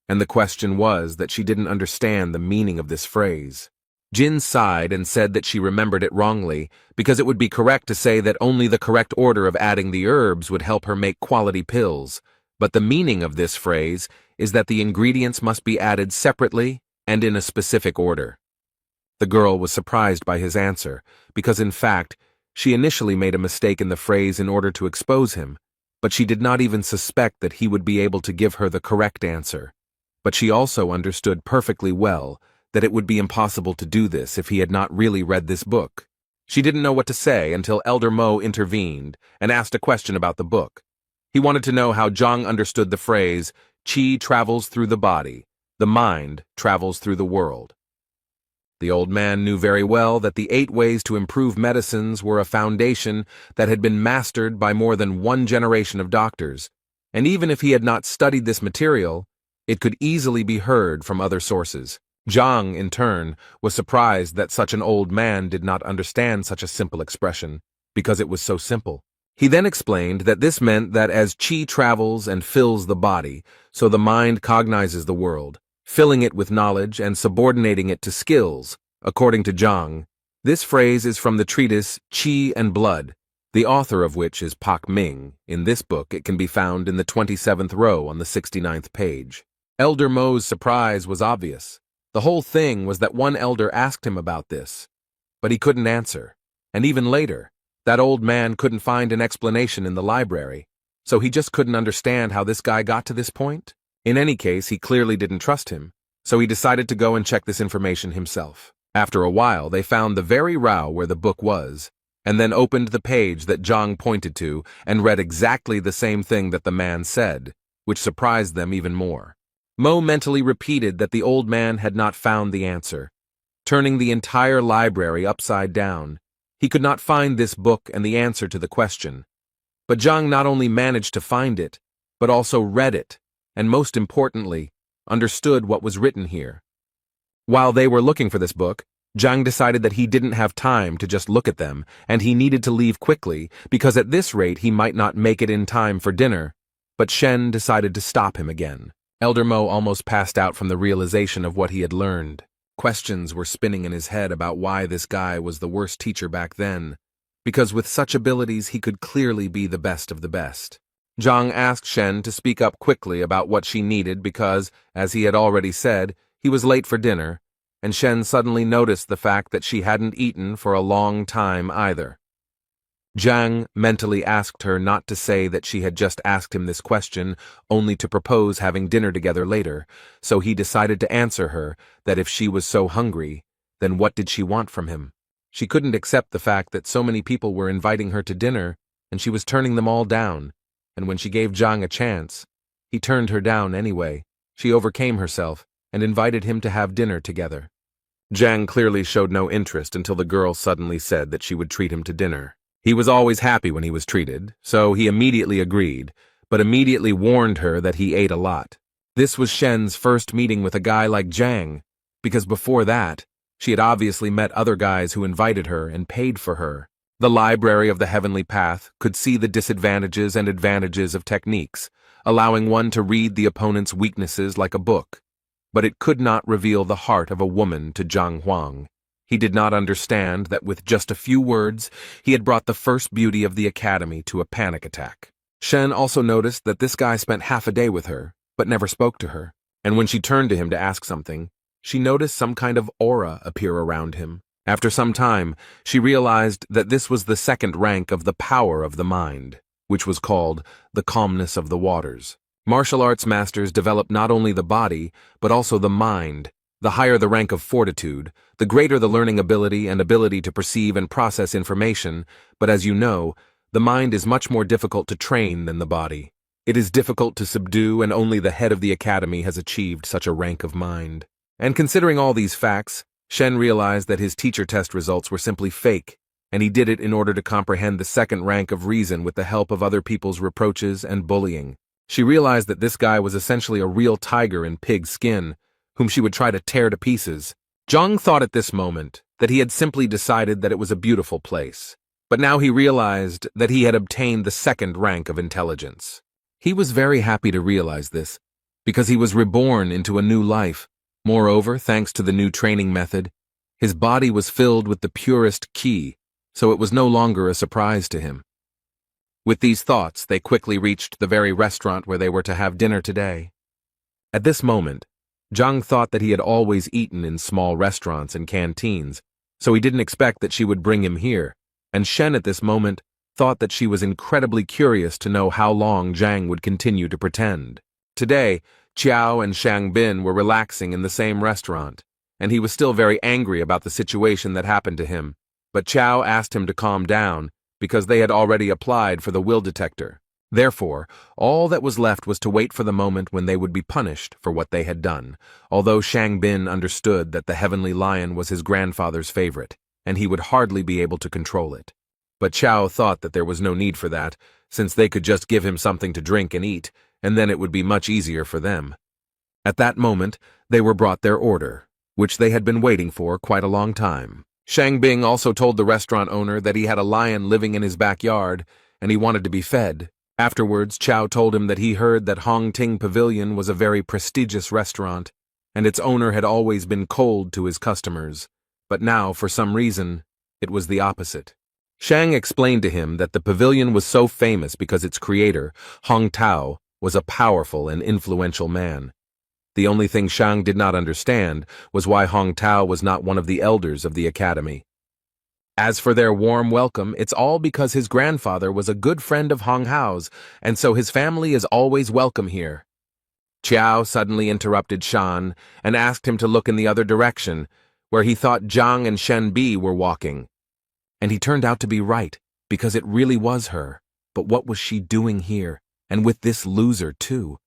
And the question was that she didn't understand the meaning of this phrase. Jin sighed and said that she remembered it wrongly, because it would be correct to say that only the correct order of adding the herbs would help her make quality pills, but the meaning of this phrase is that the ingredients must be added separately and in a specific order. The girl was surprised by his answer, because in fact, she initially made a mistake in the phrase in order to expose him, but she did not even suspect that he would be able to give her the correct answer. But she also understood perfectly well that it would be impossible to do this if he had not really read this book. She didn't know what to say until Elder Mo intervened and asked a question about the book. He wanted to know how Zhang understood the phrase, "Qi travels through the body, the mind travels through the world." The old man knew very well that the 8 ways to improve medicines were a foundation that had been mastered by more than 1 generation of doctors, and even if he had not studied this material, it could easily be heard from other sources. Zhang, in turn, was surprised that such an old man did not understand such a simple expression, because it was so simple. He then explained that this meant that as qi travels and fills the body, so the mind cognizes the world, filling it with knowledge and subordinating it to skills. According to Zhang, this phrase is from the treatise Qi and Blood, the author of which is Pak Ming. In this book, it can be found in the 27th row on the 69th page. Elder Mo's surprise was obvious. The whole thing was that one elder asked him about this, but he couldn't answer. And even later, that old man couldn't find an explanation in the library, so he just couldn't understand how this guy got to this point. In any case, he clearly didn't trust him, so he decided to go and check this information himself. After a while, they found the very row where the book was, and then opened the page that Zhang pointed to and read exactly the same thing that the man said, which surprised them even more. Mo mentally repeated that the old man had not found the answer, turning the entire library upside down. He could not find this book and the answer to the question. But Zhang not only managed to find it, but also read it, and most importantly, understood what was written here. While they were looking for this book, Zhang decided that he didn't have time to just look at them, and he needed to leave quickly, because at this rate he might not make it in time for dinner. But Shen decided to stop him again. Elder Mo almost passed out from the realization of what he had learned. Questions were spinning in his head about why this guy was the worst teacher back then, because with such abilities he could clearly be the best of the best. Zhang asked Shen to speak up quickly about what she needed because, as he had already said, he was late for dinner, and Shen suddenly noticed the fact that she hadn't eaten for a long time either. Zhang mentally asked her not to say that she had just asked him this question only to propose having dinner together later, so he decided to answer her that if she was so hungry, then what did she want from him? She couldn't accept the fact that so many people were inviting her to dinner, and she was turning them all down, and when she gave Zhang a chance, he turned her down anyway. She overcame herself and invited him to have dinner together. Zhang clearly showed no interest until the girl suddenly said that she would treat him to dinner. He was always happy when he was treated, so he immediately agreed, but immediately warned her that he ate a lot. This was Shen's first meeting with a guy like Zhang, because before that, she had obviously met other guys who invited her and paid for her. The Library of the Heavenly Path could see the disadvantages and advantages of techniques, allowing one to read the opponent's weaknesses like a book, but it could not reveal the heart of a woman to Zhang Huang. He did not understand that with just a few words, he had brought the first beauty of the academy to a panic attack. Shen also noticed that this guy spent half a day with her, but never spoke to her. And when she turned to him to ask something, she noticed some kind of aura appear around him. After some time, she realized that this was the second rank of the power of the mind, which was called the calmness of the waters. Martial arts masters develop not only the body, but also the mind. The higher the rank of fortitude, the greater the learning ability and ability to perceive and process information, but as you know, the mind is much more difficult to train than the body. It is difficult to subdue, and only the head of the academy has achieved such a rank of mind. And considering all these facts, Shen realized that his teacher test results were simply fake, and he did it in order to comprehend the second rank of reason with the help of other people's reproaches and bullying. She realized that this guy was essentially a real tiger in pig skin, whom she would try to tear to pieces. Zhang thought at this moment that he had simply decided that it was a beautiful place, but now he realized that he had obtained the second rank of intelligence. He was very happy to realize this, because he was reborn into a new life. Moreover, thanks to the new training method, his body was filled with the purest qi, so it was no longer a surprise to him. With these thoughts, they quickly reached the very restaurant where they were to have dinner today. At this moment, Zhang thought that he had always eaten in small restaurants and canteens, so he didn't expect that she would bring him here, and Shen at this moment thought that she was incredibly curious to know how long Zhang would continue to pretend. Today, Qiao and Shang Bin were relaxing in the same restaurant, and he was still very angry about the situation that happened to him, but Qiao asked him to calm down because they had already applied for the will detector. Therefore, all that was left was to wait for the moment when they would be punished for what they had done, although Shang Bin understood that the heavenly lion was his grandfather's favorite, and he would hardly be able to control it. But Qiao thought that there was no need for that, since they could just give him something to drink and eat, and then it would be much easier for them. At that moment, they were brought their order, which they had been waiting for quite a long time. Shang Bing also told the restaurant owner that he had a lion living in his backyard, and he wanted to be fed. Afterwards, Qiao told him that he heard that Hong Ting Pavilion was a very prestigious restaurant, and its owner had always been cold to his customers, but now, for some reason, it was the opposite. Shang explained to him that the pavilion was so famous because its creator, Hong Tao, was a powerful and influential man. The only thing Shang did not understand was why Hong Tao was not one of the elders of the academy. As for their warm welcome, it's all because his grandfather was a good friend of Hong Hao's, and so his family is always welcome here. Qiao suddenly interrupted Shan and asked him to look in the other direction, where he thought Zhang and Shen Bi were walking. And he turned out to be right, because it really was her. But what was she doing here, and with this loser too?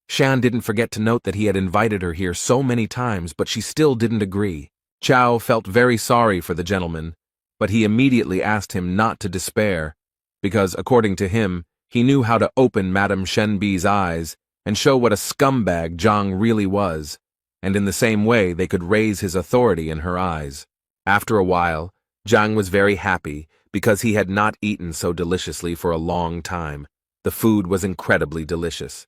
Shan didn't forget to note that he had invited her here so many times, but she still didn't agree. Qiao felt very sorry for the gentleman, but he immediately asked him not to despair, because, according to him, he knew how to open Madame Shenbi's eyes and show what a scumbag Zhang really was, and in the same way they could raise his authority in her eyes. After a while, Zhang was very happy because he had not eaten so deliciously for a long time. The food was incredibly delicious.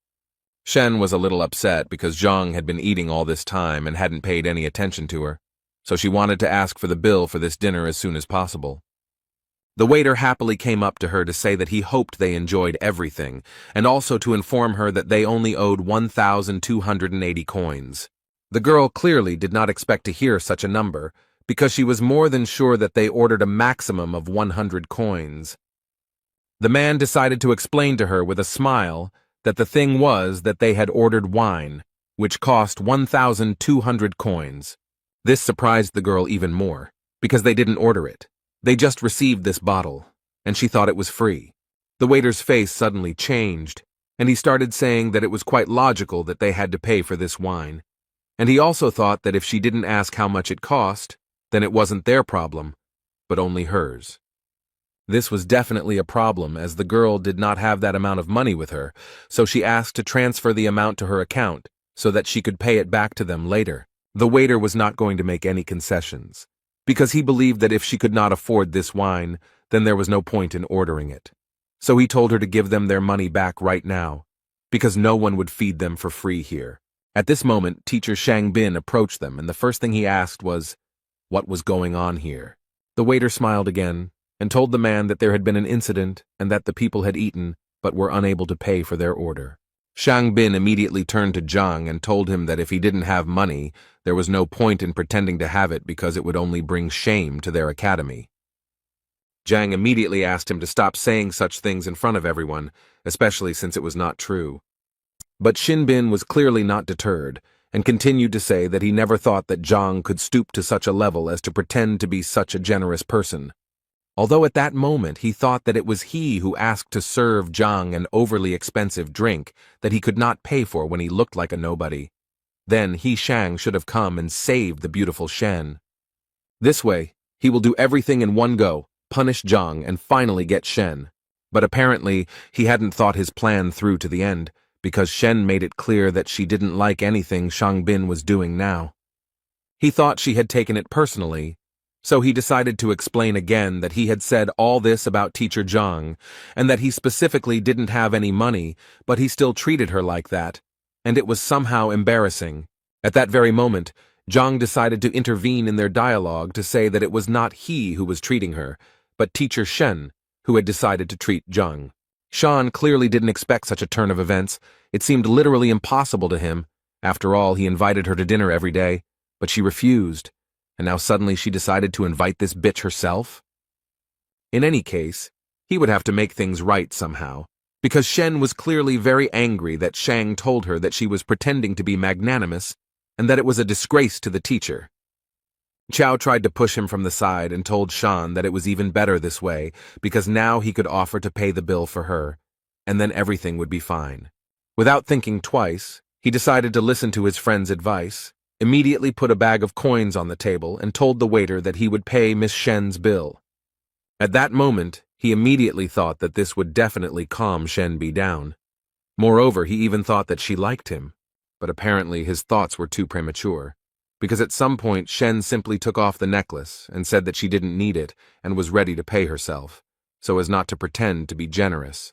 Shen was a little upset because Zhang had been eating all this time and hadn't paid any attention to her, so she wanted to ask for the bill for this dinner as soon as possible. The waiter happily came up to her to say that he hoped they enjoyed everything, and also to inform her that they only owed 1,280 coins. The girl clearly did not expect to hear such a number, because she was more than sure that they ordered a maximum of 100 coins. The man decided to explain to her with a smile that the thing was that they had ordered wine, which cost 1,200 coins. This surprised the girl even more, because they didn't order it. They just received this bottle, and she thought it was free. The waiter's face suddenly changed, and he started saying that it was quite logical that they had to pay for this wine, and he also thought that if she didn't ask how much it cost, then it wasn't their problem, but only hers. This was definitely a problem, as the girl did not have that amount of money with her, so she asked to transfer the amount to her account so that she could pay it back to them later. The waiter was not going to make any concessions, because he believed that if she could not afford this wine, then there was no point in ordering it. So he told her to give them their money back right now, because no one would feed them for free here. At this moment, teacher Shang Bin approached them, and the first thing he asked was, what was going on here. The waiter smiled again and told the man that there had been an incident and that the people had eaten but were unable to pay for their order. Shang Bin immediately turned to Zhang and told him that if he didn't have money, there was no point in pretending to have it because it would only bring shame to their academy. Zhang immediately asked him to stop saying such things in front of everyone, especially since it was not true. But Xin Bin was clearly not deterred, and continued to say that he never thought that Zhang could stoop to such a level as to pretend to be such a generous person. Although at that moment he thought that it was he who asked to serve Zhang an overly expensive drink that he could not pay for when he looked like a nobody. Then he, Shang, should have come and saved the beautiful Shen. This way, he will do everything in one go, punish Zhang, and finally get Shen. But apparently, he hadn't thought his plan through to the end, because Shen made it clear that she didn't like anything Shang Bin was doing now. He thought she had taken it personally, so he decided to explain again that he had said all this about teacher Zhang, and that he specifically didn't have any money, but he still treated her like that, and it was somehow embarrassing. At that very moment, Zhang decided to intervene in their dialogue to say that it was not he who was treating her, but teacher Shen, who had decided to treat Zhang. Shan clearly didn't expect such a turn of events. It seemed literally impossible to him. After all, he invited her to dinner every day, but she refused, and now suddenly she decided to invite this bitch herself? In any case, he would have to make things right somehow, because Shen was clearly very angry that Shang told her that she was pretending to be magnanimous and that it was a disgrace to the teacher. Chao tried to push him from the side and told Shan that it was even better this way because now he could offer to pay the bill for her, and then everything would be fine. Without thinking twice, he decided to listen to his friend's advice, immediately put a bag of coins on the table and told the waiter that he would pay Miss Shen's bill. At that moment, he immediately thought that this would definitely calm Shen B down. Moreover, he even thought that she liked him, but apparently his thoughts were too premature, because at some point Shen simply took off the necklace and said that she didn't need it and was ready to pay herself, so as not to pretend to be generous.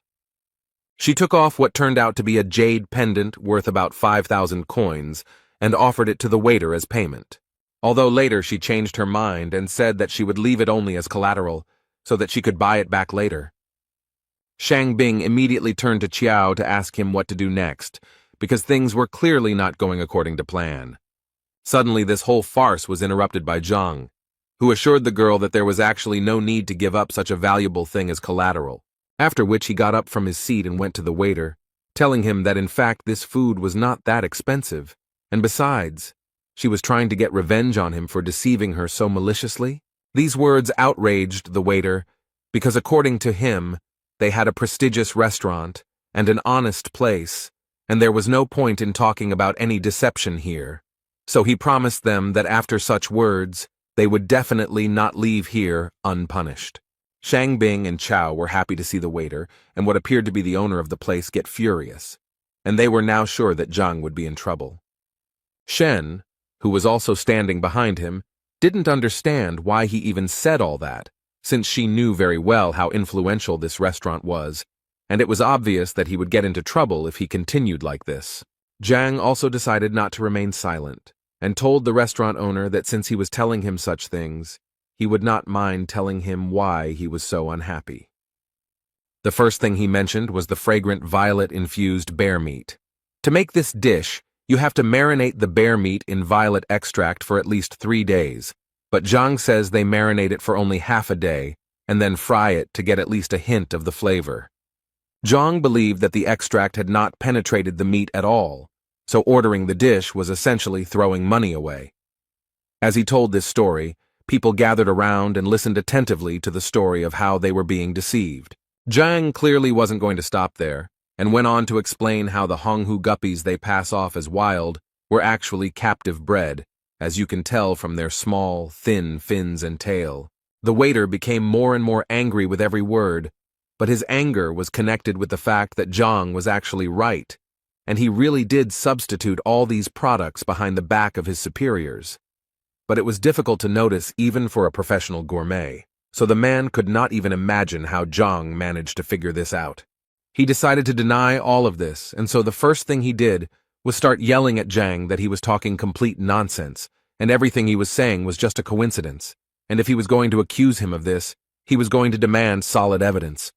She took off what turned out to be a jade pendant worth about 5,000 coins and offered it to the waiter as payment, although later she changed her mind and said that she would leave it only as collateral so that she could buy it back later. Shang Bing immediately turned to Qiao to ask him what to do next, because things were clearly not going according to plan. Suddenly, this whole farce was interrupted by Zhang, who assured the girl that there was actually no need to give up such a valuable thing as collateral, after which he got up from his seat and went to the waiter, telling him that in fact this food was not that expensive, and besides, she was trying to get revenge on him for deceiving her so maliciously. These words outraged the waiter, because according to him, they had a prestigious restaurant and an honest place, and there was no point in talking about any deception here. So he promised them that after such words, they would definitely not leave here unpunished. Shang Bing and Chao were happy to see the waiter and what appeared to be the owner of the place get furious, and they were now sure that Zhang would be in trouble. Shen, who was also standing behind him, didn't understand why he even said all that, since she knew very well how influential this restaurant was, and it was obvious that he would get into trouble if he continued like this. Zhang also decided not to remain silent, and told the restaurant owner that since he was telling him such things, he would not mind telling him why he was so unhappy. The first thing he mentioned was the fragrant violet-infused bear meat. To make this dish, you have to marinate the bear meat in violet extract for at least 3 days, but Zhang says they marinate it for only half a day, and then fry it to get at least a hint of the flavor. Zhang believed that the extract had not penetrated the meat at all, so ordering the dish was essentially throwing money away. As he told this story, people gathered around and listened attentively to the story of how they were being deceived. Zhang clearly wasn't going to stop there, and went on to explain how the Honghu guppies they pass off as wild were actually captive bred, as you can tell from their small, thin fins and tail. The waiter became more and more angry with every word, but his anger was connected with the fact that Zhang was actually right, and he really did substitute all these products behind the back of his superiors. But it was difficult to notice even for a professional gourmet, so the man could not even imagine how Zhang managed to figure this out. He decided to deny all of this, and so the first thing he did was start yelling at Zhang that he was talking complete nonsense, and everything he was saying was just a coincidence, and if he was going to accuse him of this, he was going to demand solid evidence.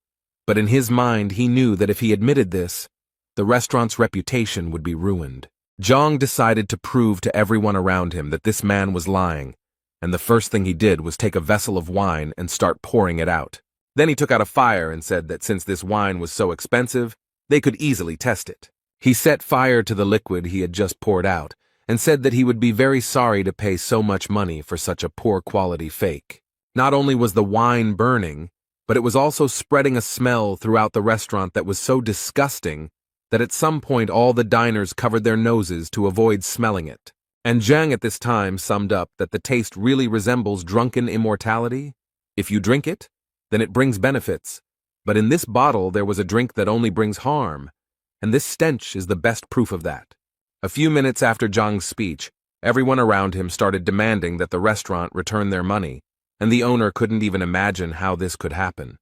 But in his mind, he knew that if he admitted this, the restaurant's reputation would be ruined. Zhang decided to prove to everyone around him that this man was lying, and the first thing he did was take a vessel of wine and start pouring it out. Then he took out a fire and said that since this wine was so expensive, they could easily test it. He set fire to the liquid he had just poured out and said that he would be very sorry to pay so much money for such a poor quality fake. Not only was the wine burning, but it was also spreading a smell throughout the restaurant that was so disgusting that at some point all the diners covered their noses to avoid smelling it. And Zhang at this time summed up that the taste really resembles drunken immortality. If you drink it, then it brings benefits. But in this bottle there was a drink that only brings harm, and this stench is the best proof of that. A few minutes after Zhang's speech, everyone around him started demanding that the restaurant return their money, and the owner couldn't even imagine how this could happen.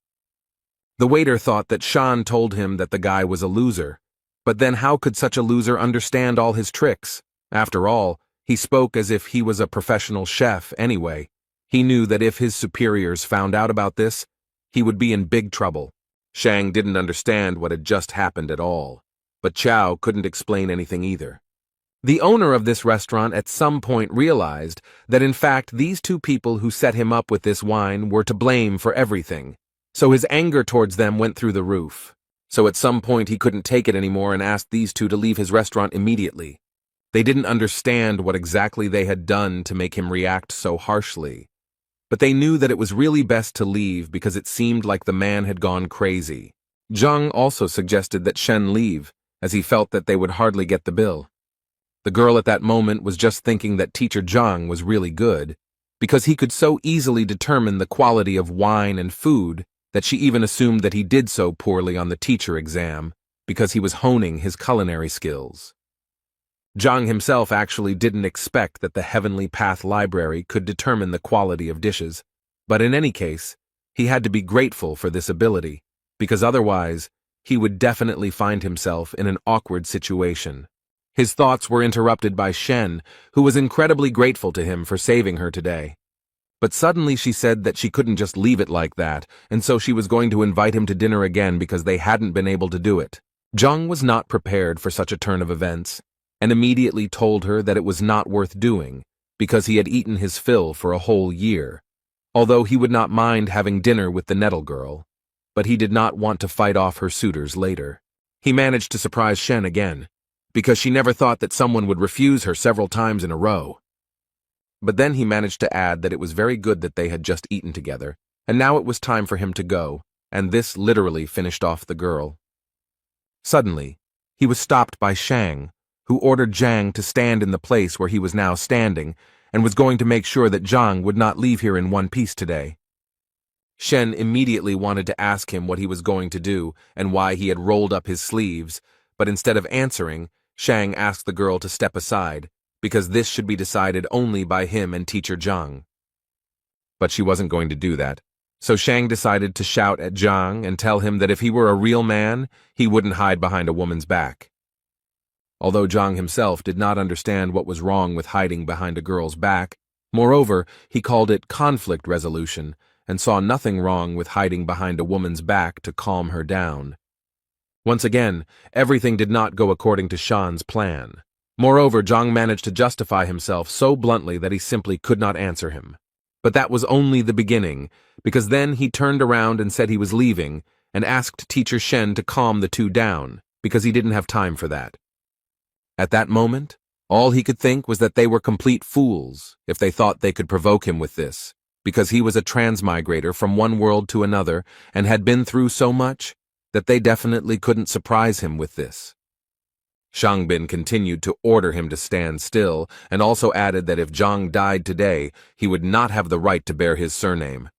The waiter thought that Shan told him that the guy was a loser, but then how could such a loser understand all his tricks? After all, he spoke as if he was a professional chef anyway. He knew that if his superiors found out about this, he would be in big trouble. Shang didn't understand what had just happened at all, but Chow couldn't explain anything either. The owner of this restaurant at some point realized that in fact these two people who set him up with this wine were to blame for everything, so his anger towards them went through the roof. So at some point he couldn't take it anymore and asked these two to leave his restaurant immediately. They didn't understand what exactly they had done to make him react so harshly, but they knew that it was really best to leave because it seemed like the man had gone crazy. Zhang also suggested that Shen leave, as he felt that they would hardly get the bill. The girl at that moment was just thinking that teacher Zhang was really good, because he could so easily determine the quality of wine and food that she even assumed that he did so poorly on the teacher exam because he was honing his culinary skills. Zhang himself actually didn't expect that the Heavenly Path Library could determine the quality of dishes, but in any case, he had to be grateful for this ability, because otherwise, he would definitely find himself in an awkward situation. His thoughts were interrupted by Shen, who was incredibly grateful to him for saving her today. But suddenly she said that she couldn't just leave it like that, and so she was going to invite him to dinner again because they hadn't been able to do it. Zhang was not prepared for such a turn of events, and immediately told her that it was not worth doing, because he had eaten his fill for a whole year, although he would not mind having dinner with the Nettle girl, but he did not want to fight off her suitors later. He managed to surprise Shen again, because she never thought that someone would refuse her several times in a row. But then he managed to add that it was very good that they had just eaten together, and now it was time for him to go, and this literally finished off the girl. Suddenly, he was stopped by Shang, who ordered Zhang to stand in the place where he was now standing, and was going to make sure that Zhang would not leave here in one piece today. Shen immediately wanted to ask him what he was going to do and why he had rolled up his sleeves, but instead of answering, Shang asked the girl to step aside, because this should be decided only by him and teacher Zhang. But she wasn't going to do that, so Shang decided to shout at Zhang and tell him that if he were a real man, he wouldn't hide behind a woman's back. Although Zhang himself did not understand what was wrong with hiding behind a girl's back, moreover, he called it conflict resolution and saw nothing wrong with hiding behind a woman's back to calm her down. Once again, everything did not go according to Shan's plan. Moreover, Zhang managed to justify himself so bluntly that he simply could not answer him. But that was only the beginning, because then he turned around and said he was leaving, and asked teacher Shen to calm the two down, because he didn't have time for that. At that moment, all he could think was that they were complete fools if they thought they could provoke him with this, because he was a transmigrator from one world to another and had been through so much that they definitely couldn't surprise him with this. Shangbin continued to order him to stand still and also added that if Zhang died today, he would not have the right to bear his surname.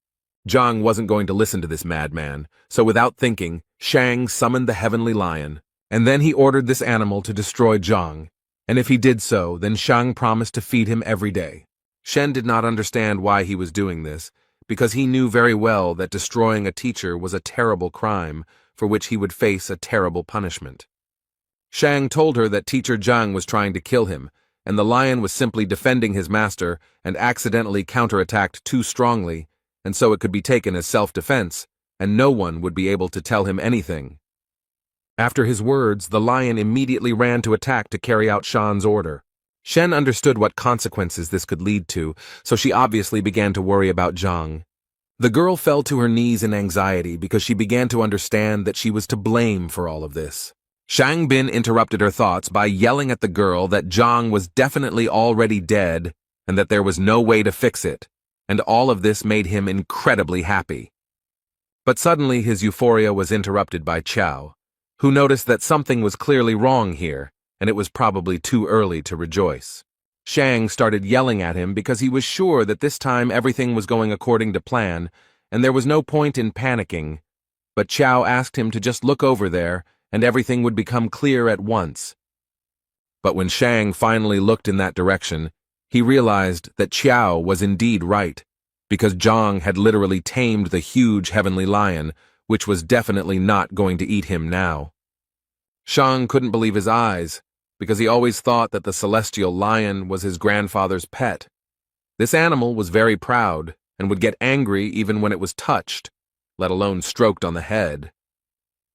Zhang wasn't going to listen to this madman, so without thinking, Shang summoned the heavenly lion, and then he ordered this animal to destroy Zhang, and if he did so, then Shang promised to feed him every day. Shen did not understand why he was doing this, because he knew very well that destroying a teacher was a terrible crime for which he would face a terrible punishment. Shang told her that teacher Zhang was trying to kill him, and the lion was simply defending his master and accidentally counterattacked too strongly, and so it could be taken as self-defense, and no one would be able to tell him anything. After his words, the lion immediately ran to attack to carry out Shan's order. Shen understood what consequences this could lead to, so she obviously began to worry about Zhang. The girl fell to her knees in anxiety because she began to understand that she was to blame for all of this. Shang Bin interrupted her thoughts by yelling at the girl that Zhang was definitely already dead and that there was no way to fix it, and all of this made him incredibly happy. But suddenly his euphoria was interrupted by Qiao, who noticed that something was clearly wrong here, and it was probably too early to rejoice. Shang started yelling at him because he was sure that this time everything was going according to plan, and there was no point in panicking, but Qiao asked him to just look over there, and everything would become clear at once. But when Shang finally looked in that direction, he realized that Qiao was indeed right, because Zhang had literally tamed the huge heavenly lion, which was definitely not going to eat him now. Shang couldn't believe his eyes, because he always thought that the celestial lion was his grandfather's pet. This animal was very proud, and would get angry even when it was touched, let alone stroked on the head.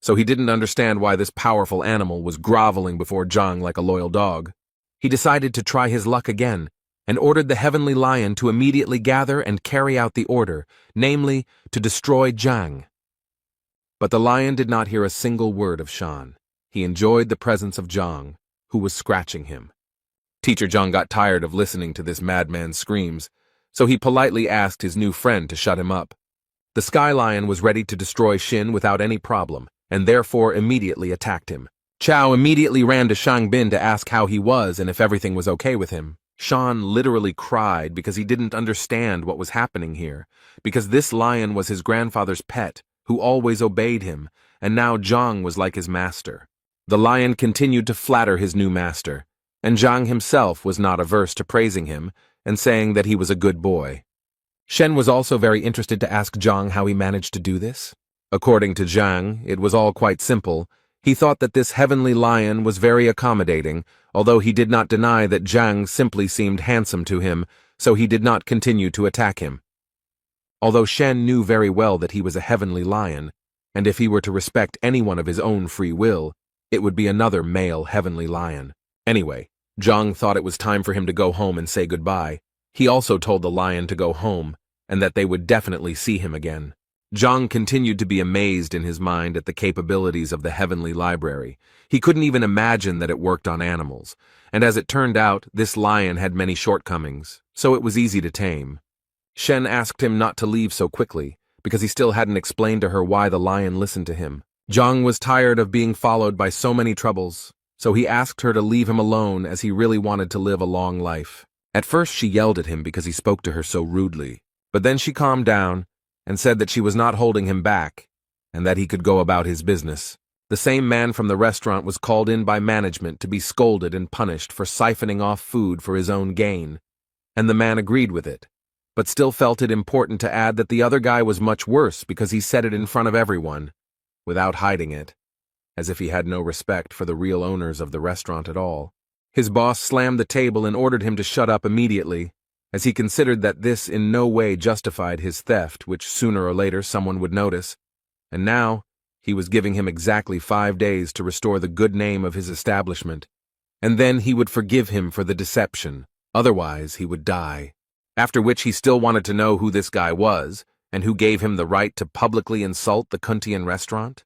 So he didn't understand why this powerful animal was groveling before Zhang like a loyal dog. He decided to try his luck again, and ordered the heavenly lion to immediately gather and carry out the order, namely, to destroy Zhang. But the lion did not hear a single word of Shan. He enjoyed the presence of Zhang, who was scratching him. Teacher Zhang got tired of listening to this madman's screams, so he politely asked his new friend to shut him up. The sky lion was ready to destroy Xin without any problem, and therefore immediately attacked him. Qiao immediately ran to Shang Bin to ask how he was and if everything was okay with him. Shan literally cried because he didn't understand what was happening here, because this lion was his grandfather's pet, who always obeyed him, and now Zhang was like his master. The lion continued to flatter his new master, and Zhang himself was not averse to praising him and saying that he was a good boy. Shen was also very interested to ask Zhang how he managed to do this. According to Zhang, it was all quite simple. He thought that this heavenly lion was very accommodating, although he did not deny that Zhang simply seemed handsome to him, so he did not continue to attack him. Although Shen knew very well that he was a heavenly lion, and if he were to respect anyone of his own free will, it would be another male heavenly lion. Anyway, Zhang thought it was time for him to go home and say goodbye. He also told the lion to go home, and that they would definitely see him again. Zhang continued to be amazed in his mind at the capabilities of the heavenly library. He couldn't even imagine that it worked on animals, and as it turned out, this lion had many shortcomings, so it was easy to tame. Shen asked him not to leave so quickly, because he still hadn't explained to her why the lion listened to him. Zhang was tired of being followed by so many troubles, so he asked her to leave him alone as he really wanted to live a long life. At first she yelled at him because he spoke to her so rudely, but then she calmed down and said that she was not holding him back, and that he could go about his business. The same man from the restaurant was called in by management to be scolded and punished for siphoning off food for his own gain, and the man agreed with it, but still felt it important to add that the other guy was much worse because he said it in front of everyone, without hiding it, as if he had no respect for the real owners of the restaurant at all. His boss slammed the table and ordered him to shut up immediately, as he considered that this in no way justified his theft, which sooner or later someone would notice, and now he was giving him exactly 5 days to restore the good name of his establishment, and then he would forgive him for the deception, otherwise he would die. After which he still wanted to know who this guy was, and who gave him the right to publicly insult the Kuntian restaurant.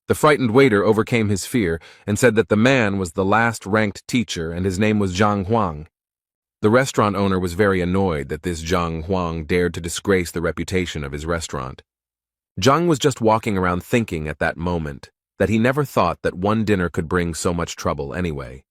The frightened waiter overcame his fear and said that the man was the last-ranked teacher and his name was Zhang Huang. The restaurant owner was very annoyed that this Zhang Huang dared to disgrace the reputation of his restaurant. Zhang was just walking around thinking at that moment that he never thought that one dinner could bring so much trouble anyway.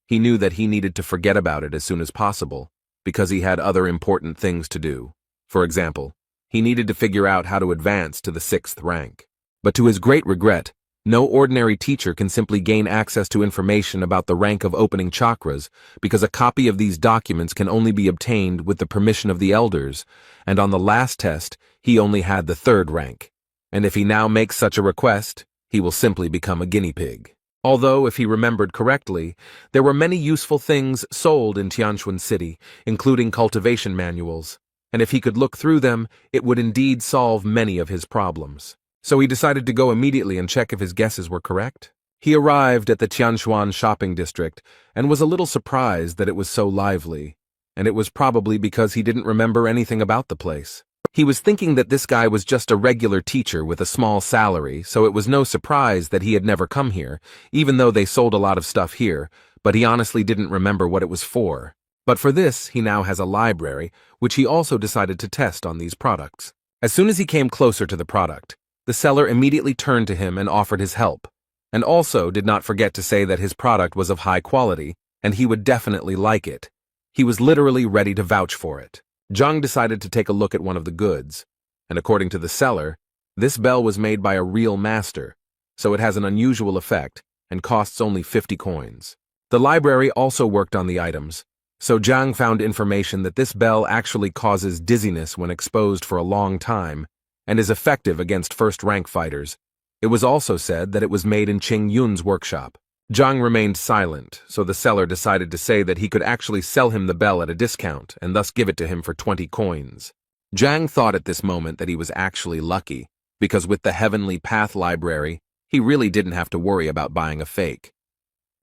He knew that he needed to forget about it as soon as possible, because he had other important things to do. For example, he needed to figure out how to advance to the 6th rank. But to his great regret, no ordinary teacher can simply gain access to information about the rank of opening chakras, because a copy of these documents can only be obtained with the permission of the elders, and on the last test, he only had the 3rd rank. And if he now makes such a request, he will simply become a guinea pig. Although, if he remembered correctly, there were many useful things sold in Tianquan City, including cultivation manuals, and if he could look through them, it would indeed solve many of his problems. So he decided to go immediately and check if his guesses were correct. He arrived at the Tianquan shopping district and was a little surprised that it was so lively, and it was probably because he didn't remember anything about the place. He was thinking that this guy was just a regular teacher with a small salary, so it was no surprise that he had never come here, even though they sold a lot of stuff here, but he honestly didn't remember what it was for. But for this, he now has a library, which he also decided to test on these products. As soon as he came closer to the product, the seller immediately turned to him and offered his help, and also did not forget to say that his product was of high quality, and he would definitely like it. He was literally ready to vouch for it. Zhang decided to take a look at one of the goods, and according to the seller, this bell was made by a real master, so it has an unusual effect and costs only 50 coins. The library also worked on the items, so Zhang found information that this bell actually causes dizziness when exposed for a long time and is effective against first-rank fighters. It was also said that it was made in Qing Yun's workshop. Zhang remained silent, so the seller decided to say that he could actually sell him the bell at a discount and thus give it to him for 20 coins. Zhang thought at this moment that he was actually lucky, because with the Heavenly Path library, he really didn't have to worry about buying a fake.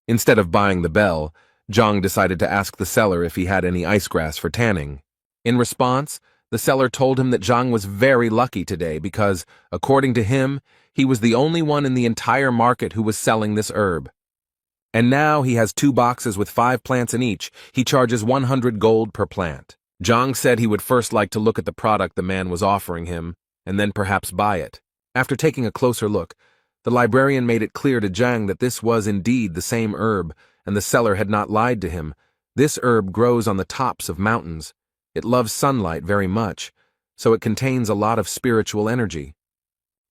Instead of buying the bell, Zhang decided to ask the seller if he had any ice grass for tanning. In response, the seller told him that Zhang was very lucky today because, according to him, he was the only one in the entire market who was selling this herb. And now he has 2 boxes with 5 plants in each. He charges 100 gold per plant. Zhang said he would first like to look at the product the man was offering him, and then perhaps buy it. After taking a closer look, the librarian made it clear to Zhang that this was indeed the same herb, and the seller had not lied to him. This herb grows on the tops of mountains. It loves sunlight very much, so it contains a lot of spiritual energy.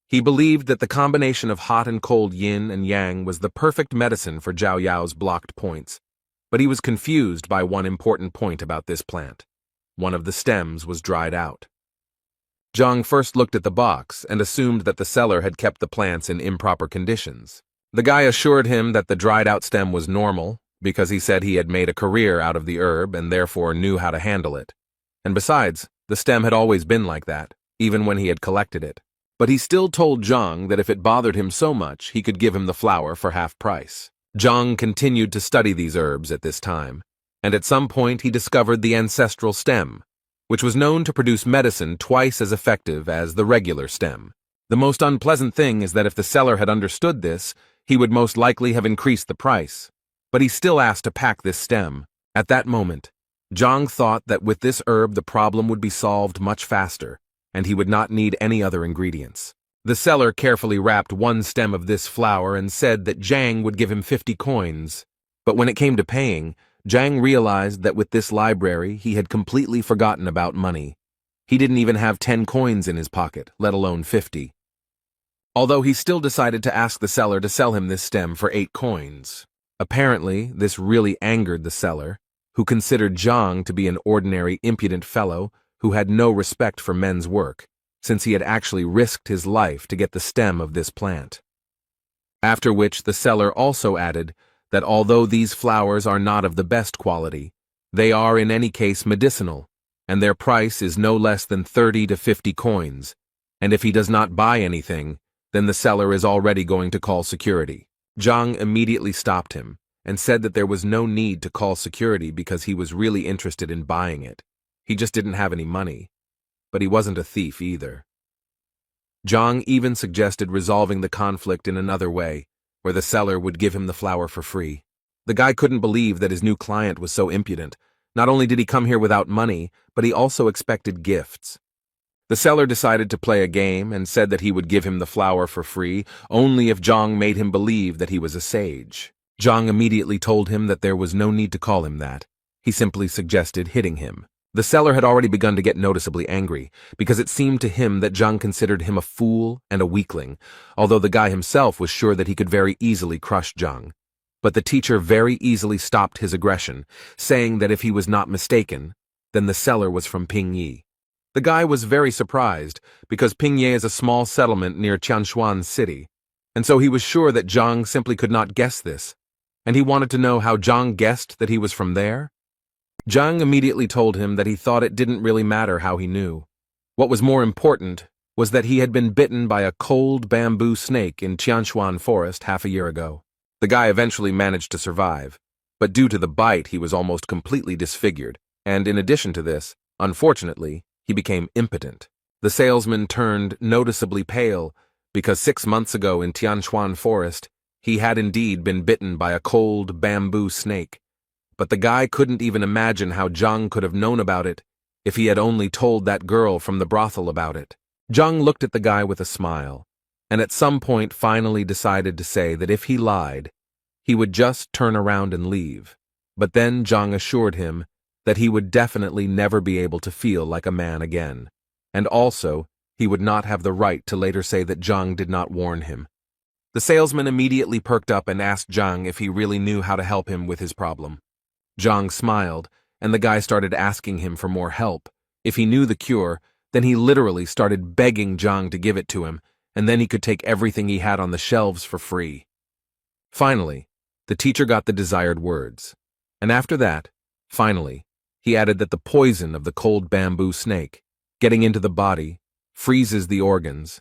He believed that the combination of hot and cold yin and yang was the perfect medicine for Zhao Yao's blocked points, but he was confused by one important point about this plant. One of the stems was dried out. Zhang first looked at the box and assumed that the seller had kept the plants in improper conditions. The guy assured him that the dried-out stem was normal, because he said he had made a career out of the herb and therefore knew how to handle it. And besides, the stem had always been like that, even when he had collected it. But he still told Zhang that if it bothered him so much, he could give him the flower for half price. Zhang continued to study these herbs at this time, and at some point he discovered the ancestral stem, which was known to produce medicine twice as effective as the regular stem. The most unpleasant thing is that if the seller had understood this, he would most likely have increased the price. But he still asked to pack this stem. At that moment, Zhang thought that with this herb the problem would be solved much faster, and he would not need any other ingredients. The seller carefully wrapped 1 stem of this flower and said that Zhang would give him 50 coins. But when it came to paying, Zhang realized that with this library he had completely forgotten about money. He didn't even have 10 coins in his pocket, let alone 50. Although he still decided to ask the seller to sell him this stem for 8 coins. Apparently, this really angered the seller, who considered Zhang to be an ordinary impudent fellow who had no respect for men's work, since he had actually risked his life to get the stem of this plant. After which the seller also added that although these flowers are not of the best quality, they are in any case medicinal, and their price is no less than 30 to 50 coins, and if he does not buy anything, then the seller is already going to call security. Zhang immediately stopped him and said that there was no need to call security because he was really interested in buying it. He just didn't have any money, but he wasn't a thief either. Zhang even suggested resolving the conflict in another way, where the seller would give him the flower for free. The guy couldn't believe that his new client was so impudent. Not only did he come here without money, but he also expected gifts. The seller decided to play a game and said that he would give him the flower for free only if Zhang made him believe that he was a sage. Zhang immediately told him that there was no need to call him that. He simply suggested hitting him. The seller had already begun to get noticeably angry, because it seemed to him that Zhang considered him a fool and a weakling, although the guy himself was sure that he could very easily crush Zhang. But the teacher very easily stopped his aggression, saying that if he was not mistaken, then the seller was from Pingyi. The guy was very surprised, because Pingyi is a small settlement near Tianquan City. And so he was sure that Zhang simply could not guess this, and he wanted to know how Zhang guessed that he was from there. Zhang immediately told him that he thought it didn't really matter how he knew. What was more important was that he had been bitten by a cold bamboo snake in Tianshuan forest half a year ago. The guy eventually managed to survive, but due to the bite he was almost completely disfigured, and in addition to this, unfortunately, he became impotent. The salesman turned noticeably pale because 6 months ago in Tianshuan forest, he had indeed been bitten by a cold bamboo snake. But the guy couldn't even imagine how Zhang could have known about it if he had only told that girl from the brothel about it. Zhang looked at the guy with a smile, and at some point finally decided to say that if he lied, he would just turn around and leave. But then Zhang assured him that he would definitely never be able to feel like a man again, and also he would not have the right to later say that Zhang did not warn him. The salesman immediately perked up and asked Zhang if he really knew how to help him with his problem. Zhang smiled, and the guy started asking him for more help. If he knew the cure, then he literally started begging Zhang to give it to him, and then he could take everything he had on the shelves for free. Finally, the teacher got the desired words, and after that, finally, he added that the poison of the cold bamboo snake, getting into the body, freezes the organs.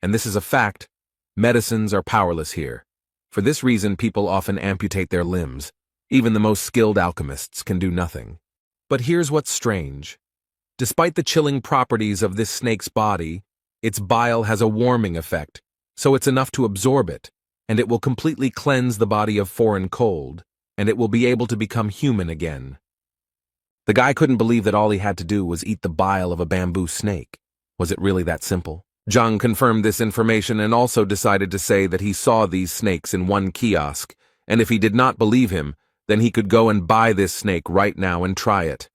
And this is a fact. Medicines are powerless here. For this reason, people often amputate their limbs. Even the most skilled alchemists can do nothing. But here's what's strange. Despite the chilling properties of this snake's body, its bile has a warming effect, so it's enough to absorb it, and it will completely cleanse the body of foreign cold, and it will be able to become human again. The guy couldn't believe that all he had to do was eat the bile of a bamboo snake. Was it really that simple? Zhang confirmed this information and also decided to say that he saw these snakes in one kiosk, and if he did not believe him, then he could go and buy this snake right now and try it.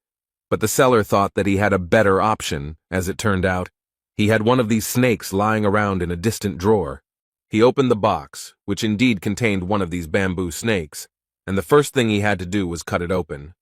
But the seller thought that he had a better option, as it turned out. He had one of these snakes lying around in a distant drawer. He opened the box, which indeed contained one of these bamboo snakes, and the first thing he had to do was cut it open.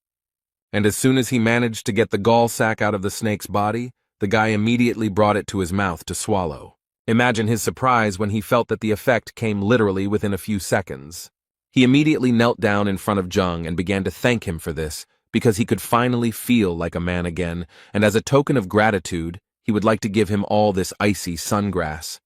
And as soon as he managed to get the gall sac out of the snake's body, the guy immediately brought it to his mouth to swallow. Imagine his surprise when he felt that the effect came literally within a few seconds. He immediately knelt down in front of Zhang and began to thank him for this, because he could finally feel like a man again, and as a token of gratitude, he would like to give him all this icy sungrass.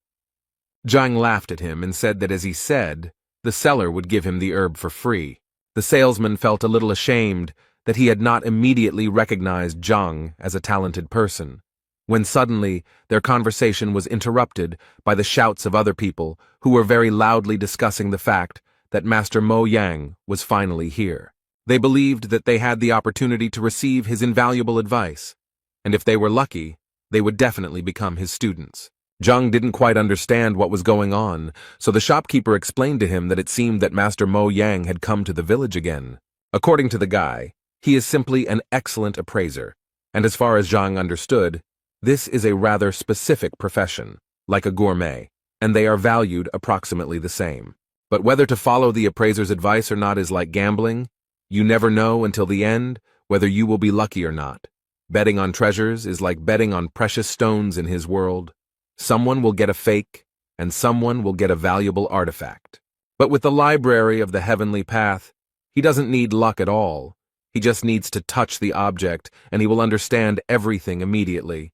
Zhang laughed at him and said that as he said, the seller would give him the herb for free. The salesman felt a little ashamed that he had not immediately recognized Zhang as a talented person, when suddenly their conversation was interrupted by the shouts of other people who were very loudly discussing the fact that Master Mo Yang was finally here. They believed that they had the opportunity to receive his invaluable advice, and if they were lucky, they would definitely become his students. Zhang didn't quite understand what was going on, so the shopkeeper explained to him that it seemed that Master Mo Yang had come to the village again. According to the guy, he is simply an excellent appraiser, and as far as Zhang understood, this is a rather specific profession, like a gourmet, and they are valued approximately the same. But whether to follow the appraiser's advice or not is like gambling. You never know until the end whether you will be lucky or not. Betting on treasures is like betting on precious stones in his world. Someone will get a fake, and someone will get a valuable artifact. But with the library of the heavenly path, he doesn't need luck at all. He just needs to touch the object, and he will understand everything immediately.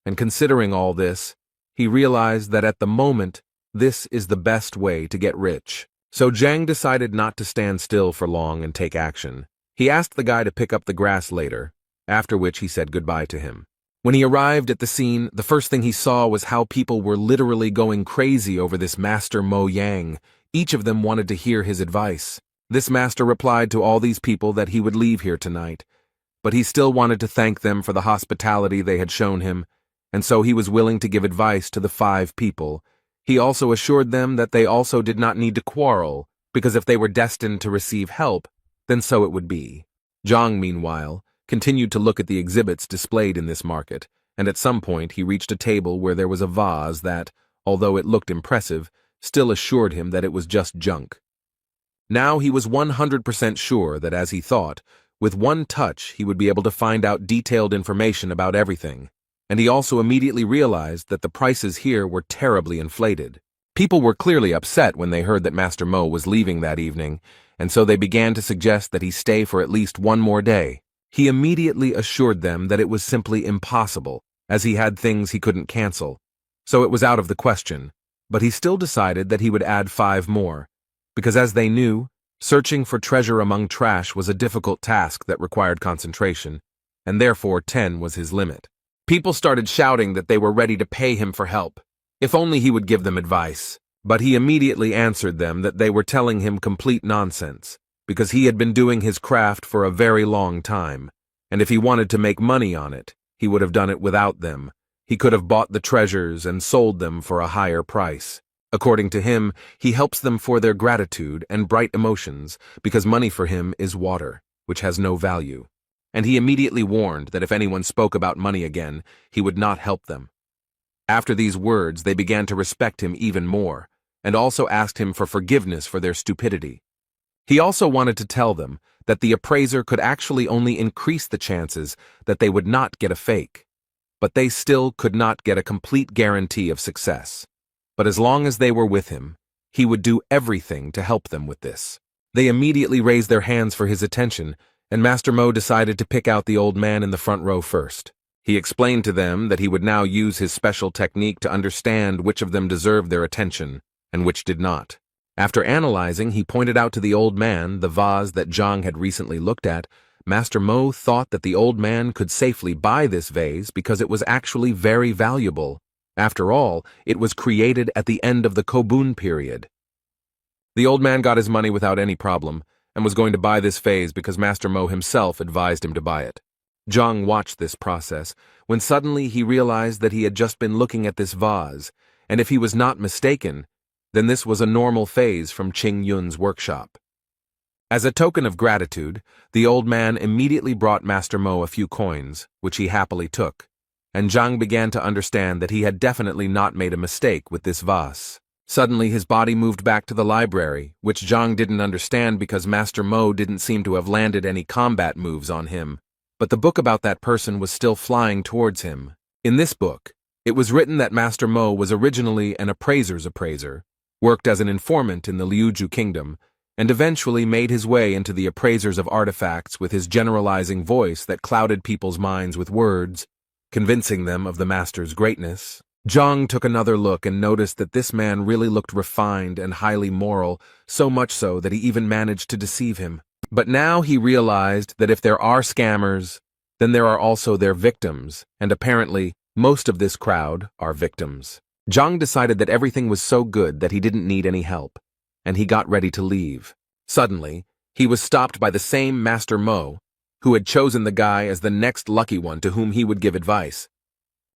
And considering all this, he realized that at the moment, this is the best way to get rich. So Zhang decided not to stand still for long and take action. He asked the guy to pick up the grass later, after which he said goodbye to him. When he arrived at the scene, the first thing he saw was how people were literally going crazy over this Master Mo Yang. Each of them wanted to hear his advice. This master replied to all these people that he would leave here tonight, but he still wanted to thank them for the hospitality they had shown him, and so he was willing to give advice to the 5 people. He also assured them that they also did not need to quarrel, because if they were destined to receive help, then so it would be. Zhang, meanwhile, continued to look at the exhibits displayed in this market, and at some point he reached a table where there was a vase that, although it looked impressive, still assured him that it was just junk. Now he was 100% sure that, as he thought, with one touch he would be able to find out detailed information about everything, and he also immediately realized that the prices here were terribly inflated. People were clearly upset when they heard that Master Mo was leaving that evening, and so they began to suggest that he stay for at least one more day. He immediately assured them that it was simply impossible, as he had things he couldn't cancel, so it was out of the question, but he still decided that he would add 5 more, because as they knew, searching for treasure among trash was a difficult task that required concentration, and therefore 10 was his limit. People started shouting that they were ready to pay him for help, if only he would give them advice, but he immediately answered them that they were telling him complete nonsense, because he had been doing his craft for a very long time, and if he wanted to make money on it, he would have done it without them. He could have bought the treasures and sold them for a higher price. According to him, he helps them for their gratitude and bright emotions, because money for him is water, which has no value. And he immediately warned that if anyone spoke about money again, he would not help them. After these words, they began to respect him even more, and also asked him for forgiveness for their stupidity. He also wanted to tell them that the appraiser could actually only increase the chances that they would not get a fake, but they still could not get a complete guarantee of success. But as long as they were with him, he would do everything to help them with this. They immediately raised their hands for his attention, and Master Mo decided to pick out the old man in the front row first. He explained to them that he would now use his special technique to understand which of them deserved their attention, and which did not. After analyzing, he pointed out to the old man the vase that Zhang had recently looked at. Master Mo thought that the old man could safely buy this vase because it was actually very valuable. After all, it was created at the end of the Kobun period. The old man got his money without any problem, and was going to buy this vase because Master Mo himself advised him to buy it. Zhang watched this process, when suddenly he realized that he had just been looking at this vase, and if he was not mistaken, then this was a normal phase from Qing Yun's workshop. As a token of gratitude, the old man immediately brought Master Mo a few coins, which he happily took, and Zhang began to understand that he had definitely not made a mistake with this vase. Suddenly his body moved back to the library, which Zhang didn't understand because Master Mo didn't seem to have landed any combat moves on him, but the book about that person was still flying towards him. In this book, it was written that Master Mo was originally an appraiser's appraiser, worked as an informant in the Liuju kingdom, and eventually made his way into the appraisers of artifacts with his generalizing voice that clouded people's minds with words, convincing them of the master's greatness. Zhang took another look and noticed that this man really looked refined and highly moral, so much so that he even managed to deceive him. But now he realized that if there are scammers, then there are also their victims, and apparently, most of this crowd are victims. Zhang decided that everything was so good that he didn't need any help, and he got ready to leave. Suddenly, he was stopped by the same Master Mo, who had chosen the guy as the next lucky one to whom he would give advice.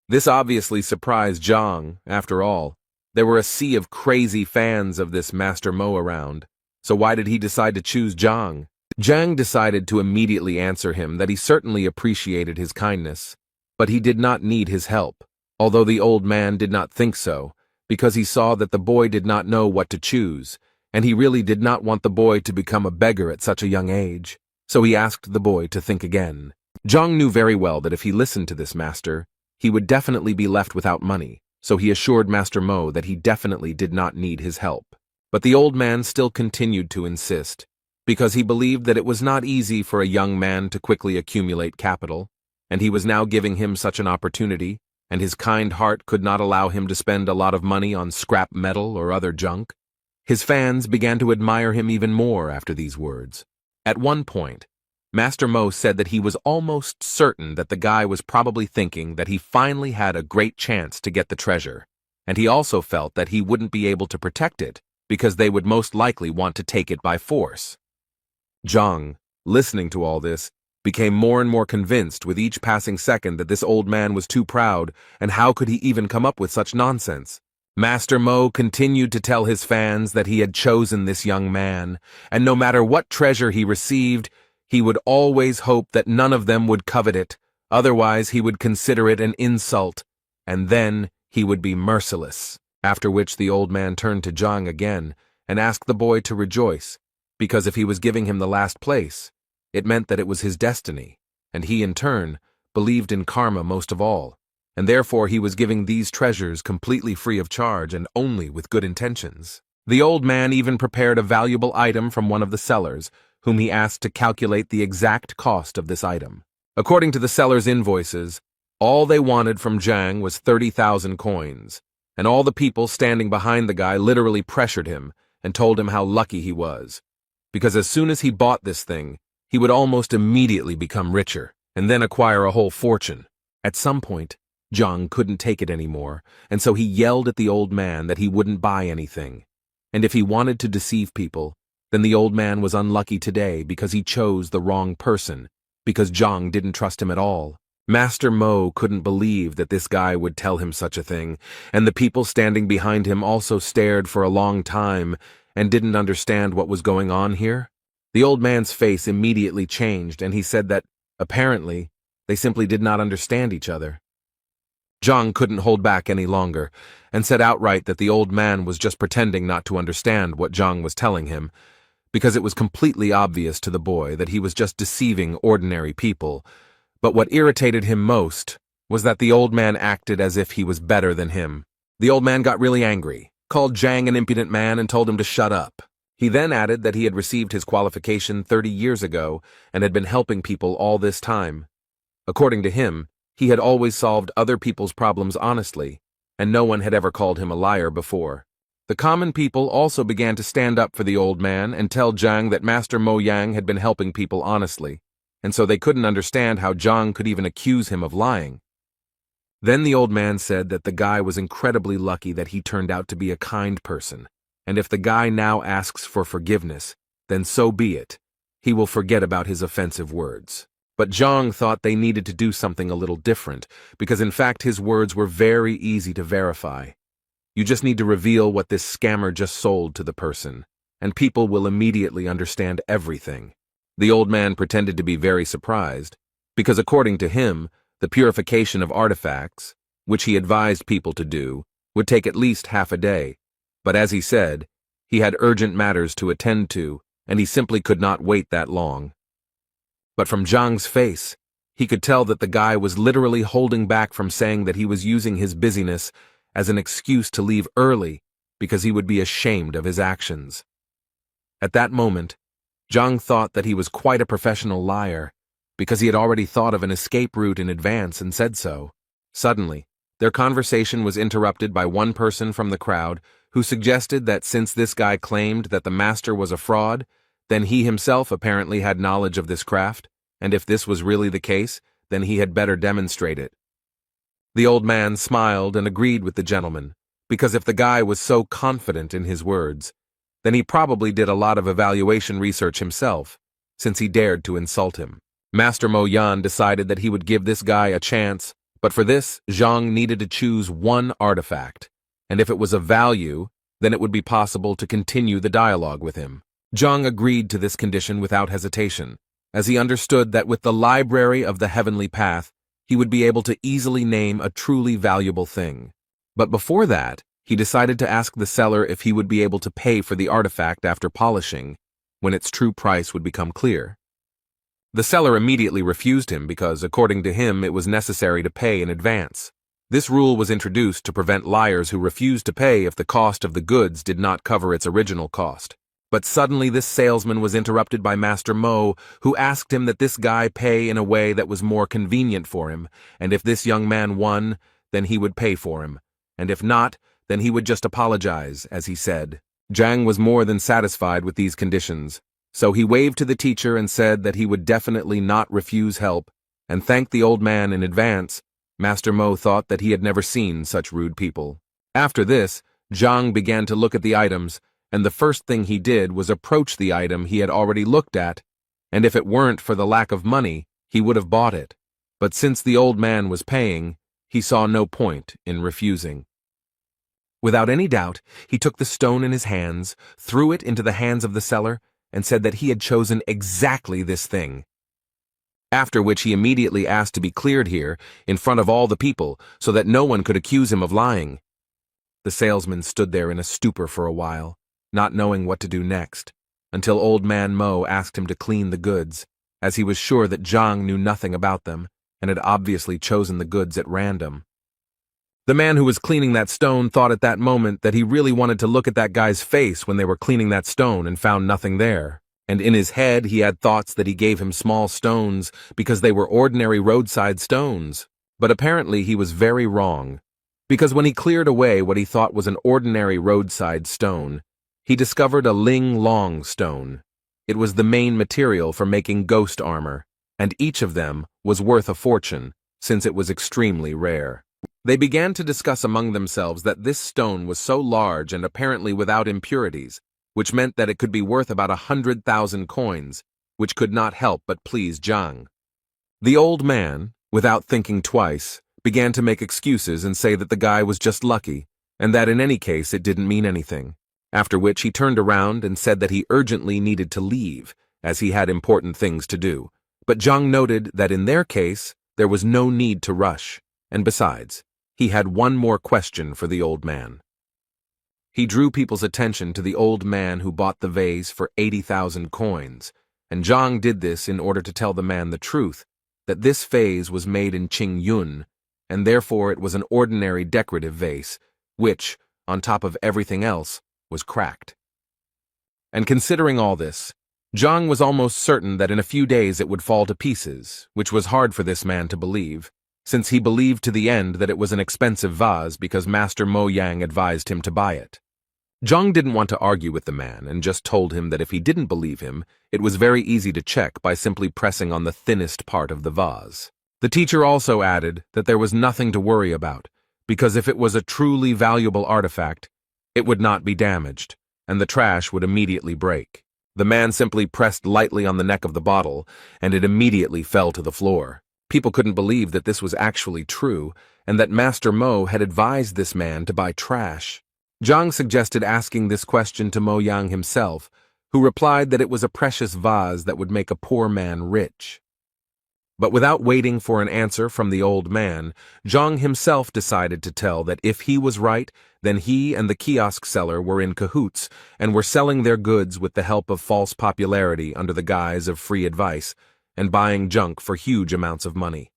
This obviously surprised Zhang. After all, there were a sea of crazy fans of this Master Mo around, so why did he decide to choose Zhang? Zhang decided to immediately answer him that he certainly appreciated his kindness, but he did not need his help, although the old man did not think so, because he saw that the boy did not know what to choose, and he really did not want the boy to become a beggar at such a young age, so he asked the boy to think again. Zhang knew very well that if he listened to this master, he would definitely be left without money, so he assured Master Mo that he definitely did not need his help. But the old man still continued to insist, because he believed that it was not easy for a young man to quickly accumulate capital, and he was now giving him such an opportunity, and his kind heart could not allow him to spend a lot of money on scrap metal or other junk. His fans began to admire him even more after these words. At one point, Master Mo said that he was almost certain that the guy was probably thinking that he finally had a great chance to get the treasure, and he also felt that he wouldn't be able to protect it because they would most likely want to take it by force. Zhang, listening to all this, became more and more convinced with each passing second that this old man was too proud, and how could he even come up with such nonsense? Master Mo continued to tell his fans that he had chosen this young man, and no matter what treasure he received, he would always hope that none of them would covet it, otherwise he would consider it an insult, and then he would be merciless. After which the old man turned to Zhang again and asked the boy to rejoice, because if he was giving him the last place, it meant that it was his destiny, and he in turn believed in karma most of all, and therefore he was giving these treasures completely free of charge and only with good intentions. The old man even prepared a valuable item from one of the sellers, whom he asked to calculate the exact cost of this item. According to the seller's invoices, all they wanted from Zhang was 30,000 coins, and all the people standing behind the guy literally pressured him and told him how lucky he was, because as soon as he bought this thing, he would almost immediately become richer and then acquire a whole fortune. At some point, Zhang couldn't take it anymore, and so he yelled at the old man that he wouldn't buy anything. And if he wanted to deceive people, then the old man was unlucky today because he chose the wrong person, because Zhang didn't trust him at all. Master Mo couldn't believe that this guy would tell him such a thing, and the people standing behind him also stared for a long time and didn't understand what was going on here. The old man's face immediately changed, and he said that, apparently, they simply did not understand each other. Zhang couldn't hold back any longer, and said outright that the old man was just pretending not to understand what Zhang was telling him, because it was completely obvious to the boy that he was just deceiving ordinary people. But what irritated him most was that the old man acted as if he was better than him. The old man got really angry, called Zhang an impudent man, and told him to shut up. He then added that he had received his qualification 30 years ago and had been helping people all this time. According to him, he had always solved other people's problems honestly, and no one had ever called him a liar before. The common people also began to stand up for the old man and tell Zhang that Master Mo Yang had been helping people honestly, and so they couldn't understand how Zhang could even accuse him of lying. Then the old man said that the guy was incredibly lucky that he turned out to be a kind person, and if the guy now asks for forgiveness, then so be it. He will forget about his offensive words. But Zhang thought they needed to do something a little different, because in fact his words were very easy to verify. You just need to reveal what this scammer just sold to the person, and people will immediately understand everything. The old man pretended to be very surprised, because according to him, the purification of artifacts, which he advised people to do, would take at least half a day. But as he said, he had urgent matters to attend to, and he simply could not wait that long. But from Zhang's face, he could tell that the guy was literally holding back from saying that he was using his busyness as an excuse to leave early because he would be ashamed of his actions. At that moment, Zhang thought that he was quite a professional liar because he had already thought of an escape route in advance and said so. Suddenly, their conversation was interrupted by one person from the crowd who suggested that since this guy claimed that the master was a fraud, then he himself apparently had knowledge of this craft, and if this was really the case, then he had better demonstrate it. The old man smiled and agreed with the gentleman, because if the guy was so confident in his words, then he probably did a lot of evaluation research himself, since he dared to insult him. Master Mo Yan decided that he would give this guy a chance, but for this, Zhang needed to choose one artifact, and if it was of value, then it would be possible to continue the dialogue with him. Zhang agreed to this condition without hesitation, as he understood that with the library of the heavenly path, he would be able to easily name a truly valuable thing. But before that, he decided to ask the seller if he would be able to pay for the artifact after polishing, when its true price would become clear. The seller immediately refused him because, according to him, it was necessary to pay in advance. This rule was introduced to prevent liars who refused to pay if the cost of the goods did not cover its original cost. But suddenly this salesman was interrupted by Master Mo, who asked him that this guy pay in a way that was more convenient for him, and if this young man won, then he would pay for him, and if not, then he would just apologize, as he said. Zhang was more than satisfied with these conditions, so he waved to the teacher and said that he would definitely not refuse help, and thanked the old man in advance. Master Mo thought that he had never seen such rude people. After this, Zhang began to look at the items, and the first thing he did was approach the item he had already looked at, and if it weren't for the lack of money, he would have bought it. But since the old man was paying, he saw no point in refusing. Without any doubt, he took the stone in his hands, threw it into the hands of the seller, and said that he had chosen exactly this thing. After which he immediately asked to be cleared here, in front of all the people, so that no one could accuse him of lying. The salesman stood there in a stupor for a while, not knowing what to do next, until old man Mo asked him to clean the goods, as he was sure that Zhang knew nothing about them, and had obviously chosen the goods at random. The man who was cleaning that stone thought at that moment that he really wanted to look at that guy's face when they were cleaning that stone and found nothing there. And in his head he had thoughts that he gave him small stones because they were ordinary roadside stones. But apparently he was very wrong, because when he cleared away what he thought was an ordinary roadside stone, he discovered a ling-long stone. It was the main material for making ghost armor, and each of them was worth a fortune, since it was extremely rare. They began to discuss among themselves that this stone was so large and apparently without impurities, which meant that it could be worth about 100,000 coins, which could not help but please Zhang. The old man, without thinking twice, began to make excuses and say that the guy was just lucky, and that in any case it didn't mean anything, after which he turned around and said that he urgently needed to leave, as he had important things to do. But Zhang noted that in their case, there was no need to rush, and besides, he had one more question for the old man. He drew people's attention to the old man who bought the vase for 80,000 coins, and Zhang did this in order to tell the man the truth, that this vase was made in Qingyun, and therefore it was an ordinary decorative vase, which, on top of everything else, was cracked. And considering all this, Zhang was almost certain that in a few days it would fall to pieces, which was hard for this man to believe, since he believed to the end that it was an expensive vase because Master Mo Yang advised him to buy it. Zhang didn't want to argue with the man and just told him that if he didn't believe him, it was very easy to check by simply pressing on the thinnest part of the vase. The teacher also added that there was nothing to worry about, because if it was a truly valuable artifact, it would not be damaged, and the trash would immediately break. The man simply pressed lightly on the neck of the bottle, and it immediately fell to the floor. People couldn't believe that this was actually true, and that Master Mo had advised this man to buy trash. Zhang suggested asking this question to Mo Yang himself, who replied that it was a precious vase that would make a poor man rich. But without waiting for an answer from the old man, Zhang himself decided to tell that if he was right, then he and the kiosk seller were in cahoots and were selling their goods with the help of false popularity under the guise of free advice and buying junk for huge amounts of money.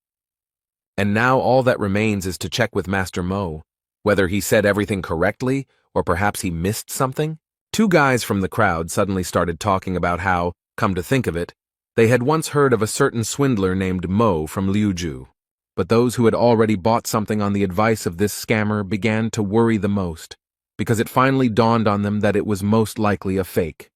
And now all that remains is to check with Master Mo, whether he said everything correctly or perhaps he missed something. Two guys from the crowd suddenly started talking about how, come to think of it, they had once heard of a certain swindler named Mo from Liuju. But those who had already bought something on the advice of this scammer began to worry the most, because it finally dawned on them that it was most likely a fake.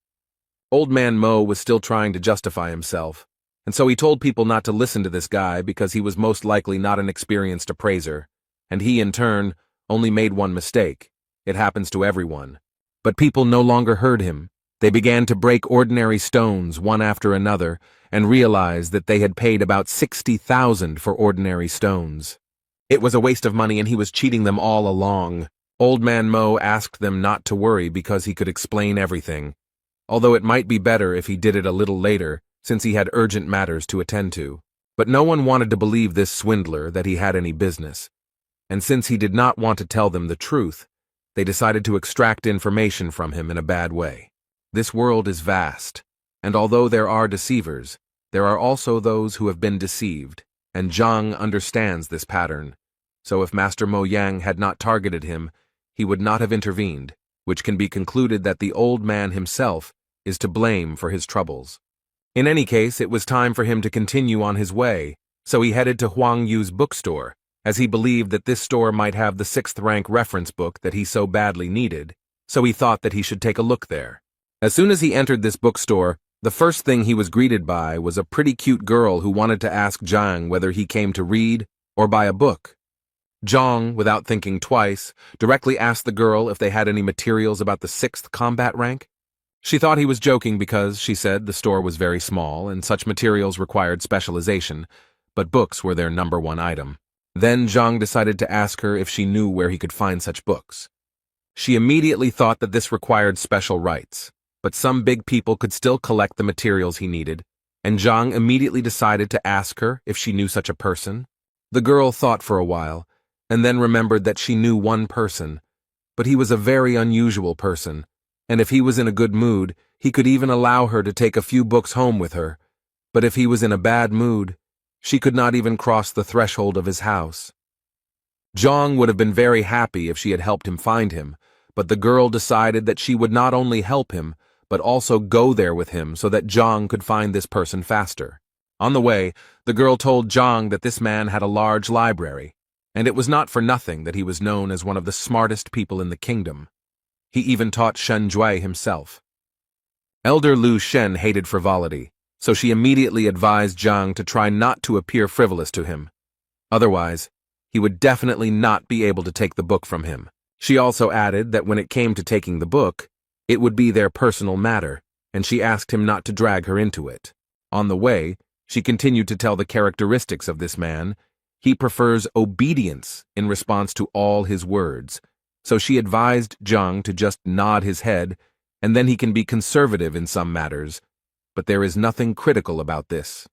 Old man Mo was still trying to justify himself, and so he told people not to listen to this guy because he was most likely not an experienced appraiser, and he, in turn, only made one mistake. It happens to everyone. But people no longer heard him. They began to break ordinary stones one after another and realized that they had paid about 60,000 for ordinary stones. It was a waste of money and he was cheating them all along. Old man Mo asked them not to worry because he could explain everything, although it might be better if he did it a little later since he had urgent matters to attend to. But no one wanted to believe this swindler that he had any business, and since he did not want to tell them the truth, they decided to extract information from him in a bad way. This world is vast, and although there are deceivers, there are also those who have been deceived, and Zhang understands this pattern. So if Master Mo Yang had not targeted him, he would not have intervened, which can be concluded that the old man himself is to blame for his troubles. In any case, it was time for him to continue on his way, so he headed to Huang Yu's bookstore, as he believed that this store might have the 6th-rank reference book that he so badly needed, so he thought that he should take a look there. As soon as he entered this bookstore, the first thing he was greeted by was a pretty cute girl who wanted to ask Zhang whether he came to read or buy a book. Zhang, without thinking twice, directly asked the girl if they had any materials about the 6th combat rank. She thought he was joking because, she said, the store was very small and such materials required specialization, but books were their #1 item. Then Zhang decided to ask her if she knew where he could find such books. She immediately thought that this required special rights, but some big people could still collect the materials he needed, and Zhang immediately decided to ask her if she knew such a person. The girl thought for a while, and then remembered that she knew one person, but he was a very unusual person, and if he was in a good mood, he could even allow her to take a few books home with her, but if he was in a bad mood, she could not even cross the threshold of his house. Zhang would have been very happy if she had helped him find him, but the girl decided that she would not only help him, but also go there with him so that Zhang could find this person faster. On the way, the girl told Zhang that this man had a large library, and it was not for nothing that he was known as one of the smartest people in the kingdom. He even taught Shen Jue himself. Elder Lu Shen hated frivolity, so she immediately advised Zhang to try not to appear frivolous to him. Otherwise, he would definitely not be able to take the book from him. She also added that when it came to taking the book, it would be their personal matter, and she asked him not to drag her into it. On the way, she continued to tell the characteristics of this man. He prefers obedience in response to all his words, so she advised Zhang to just nod his head, and then he can be conservative in some matters, but there is nothing critical about this.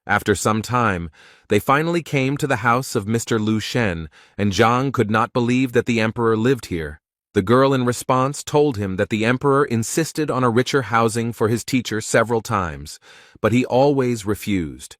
After some time, they finally came to the house of Mr. Lu Shen, and Zhang could not believe that the emperor lived here. The girl in response told him that the emperor insisted on a richer housing for his teacher several times, but he always refused.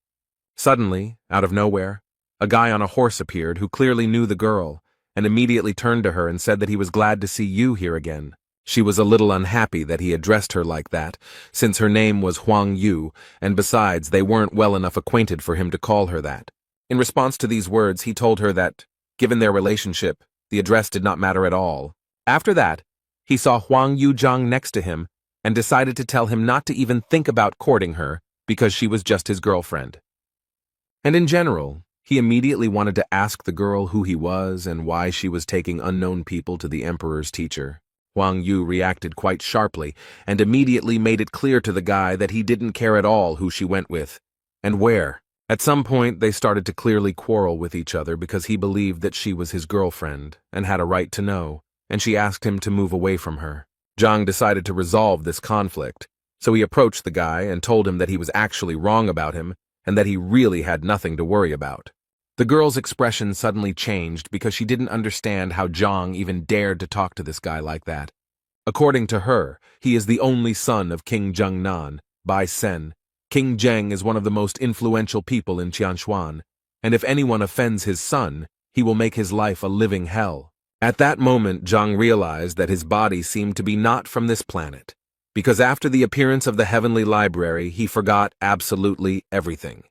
Suddenly, out of nowhere, a guy on a horse appeared who clearly knew the girl, and immediately turned to her and said that he was glad to see you here again. She was a little unhappy that he addressed her like that, since her name was Huang Yu, and besides, they weren't well enough acquainted for him to call her that. In response to these words, he told her that, given their relationship, the address did not matter at all. After that, he saw Huang Yu Zhang next to him, and decided to tell him not to even think about courting her, because she was just his girlfriend. And in general, he immediately wanted to ask the girl who he was and why she was taking unknown people to the emperor's teacher. Huang Yu reacted quite sharply and immediately made it clear to the guy that he didn't care at all who she went with, and where. At some point, they started to clearly quarrel with each other because he believed that she was his girlfriend and had a right to know, and she asked him to move away from her. Zhang decided to resolve this conflict, so he approached the guy and told him that he was actually wrong about him and that he really had nothing to worry about. The girl's expression suddenly changed because she didn't understand how Zhang even dared to talk to this guy like that. According to her, he is the only son of King Zhengnan, by Sen. King Zheng is one of the most influential people in Qianshuan, and if anyone offends his son, he will make his life a living hell. At that moment, Zhang realized that his body seemed to be not from this planet, because after the appearance of the heavenly library, he forgot absolutely everything.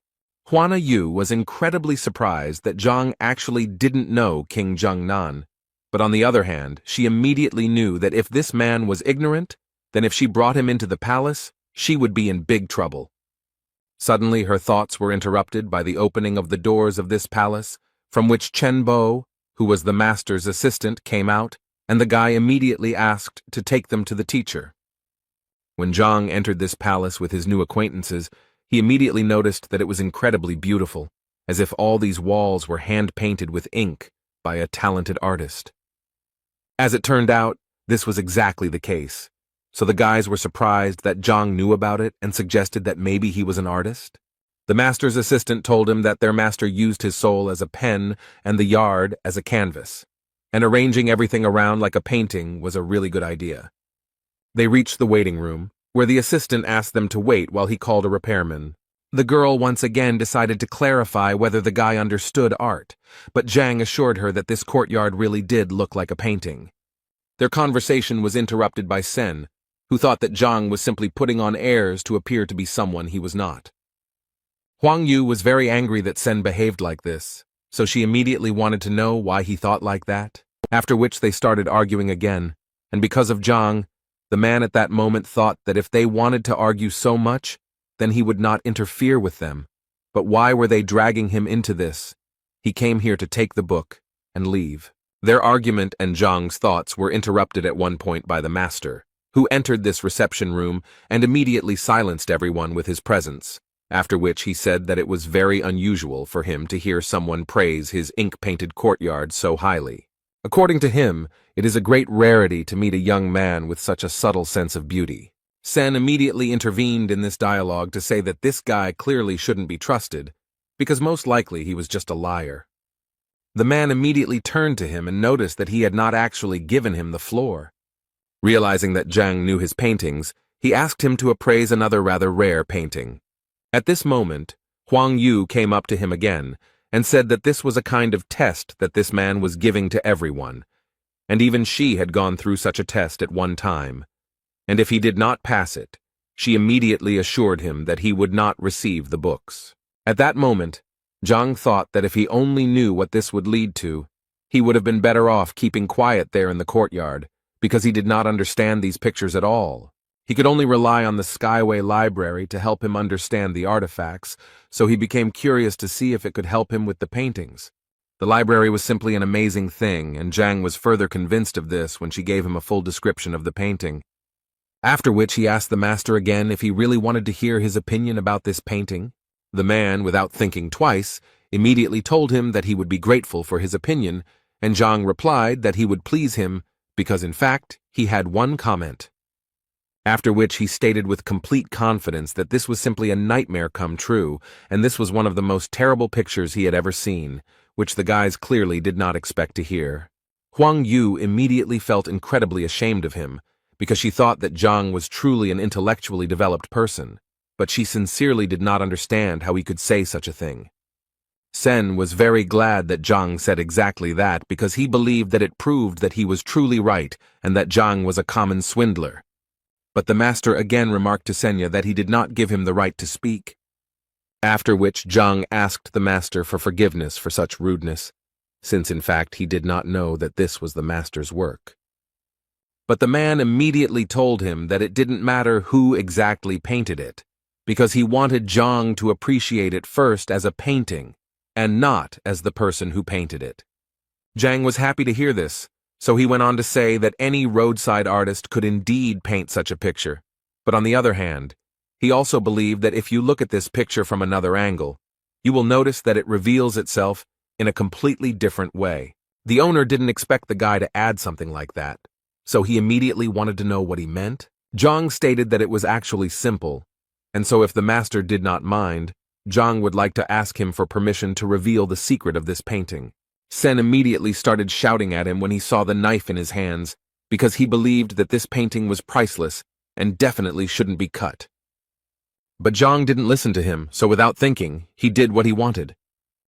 Huana Yu was incredibly surprised that Zhang actually didn't know King Zhengnan, but on the other hand, she immediately knew that if this man was ignorant, then if she brought him into the palace, she would be in big trouble. Suddenly her thoughts were interrupted by the opening of the doors of this palace, from which Chen Bo, who was the master's assistant, came out, and the guy immediately asked to take them to the teacher. When Zhang entered this palace with his new acquaintances, he immediately noticed that it was incredibly beautiful, as if all these walls were hand-painted with ink by a talented artist. As it turned out, this was exactly the case, so the guys were surprised that Zhang knew about it and suggested that maybe he was an artist. The master's assistant told him that their master used his soul as a pen and the yard as a canvas, and arranging everything around like a painting was a really good idea. They reached the waiting room, where the assistant asked them to wait while he called a repairman. The girl once again decided to clarify whether the guy understood art, but Zhang assured her that this courtyard really did look like a painting. Their conversation was interrupted by Sen, who thought that Zhang was simply putting on airs to appear to be someone he was not. Huang Yu was very angry that Sen behaved like this, so she immediately wanted to know why he thought like that, after which they started arguing again, and because of Zhang, the man at that moment thought that if they wanted to argue so much, then he would not interfere with them. But why were they dragging him into this? He came here to take the book and leave. Their argument and Zhang's thoughts were interrupted at one point by the master, who entered this reception room and immediately silenced everyone with his presence, after which he said that it was very unusual for him to hear someone praise his ink-painted courtyard so highly. According to him, it is a great rarity to meet a young man with such a subtle sense of beauty. Sen immediately intervened in this dialogue to say that this guy clearly shouldn't be trusted, because most likely he was just a liar. The man immediately turned to him and noticed that he had not actually given him the floor. Realizing that Zhang knew his paintings, he asked him to appraise another rather rare painting. At this moment, Huang Yu came up to him again, and said that this was a kind of test that this man was giving to everyone, and even she had gone through such a test at one time, and if he did not pass it, she immediately assured him that he would not receive the books. At that moment, Zhang thought that if he only knew what this would lead to, he would have been better off keeping quiet there in the courtyard, because he did not understand these pictures at all. He could only rely on the Skyway Library to help him understand the artifacts, so he became curious to see if it could help him with the paintings. The library was simply an amazing thing, and Zhang was further convinced of this when she gave him a full description of the painting. After which he asked the master again if he really wanted to hear his opinion about this painting. The man, without thinking twice, immediately told him that he would be grateful for his opinion, and Zhang replied that he would please him because, in fact, he had one comment. After which he stated with complete confidence that this was simply a nightmare come true, and this was one of the most terrible pictures he had ever seen, which the guys clearly did not expect to hear. Huang Yu immediately felt incredibly ashamed of him, because she thought that Zhang was truly an intellectually developed person, but she sincerely did not understand how he could say such a thing. Sen was very glad that Zhang said exactly that because he believed that it proved that he was truly right and that Zhang was a common swindler. But the master again remarked to Senya that he did not give him the right to speak. After which Zhang asked the master for forgiveness for such rudeness, since in fact he did not know that this was the master's work. But the man immediately told him that it didn't matter who exactly painted it, because he wanted Zhang to appreciate it first as a painting, and not as the person who painted it. Zhang was happy to hear this, so he went on to say that any roadside artist could indeed paint such a picture, but on the other hand, he also believed that if you look at this picture from another angle, you will notice that it reveals itself in a completely different way. The owner didn't expect the guy to add something like that, so he immediately wanted to know what he meant. Zhang stated that it was actually simple, and so if the master did not mind, Zhang would like to ask him for permission to reveal the secret of this painting. Sen immediately started shouting at him when he saw the knife in his hands, because he believed that this painting was priceless and definitely shouldn't be cut. But Zhang didn't listen to him, so without thinking, he did what he wanted.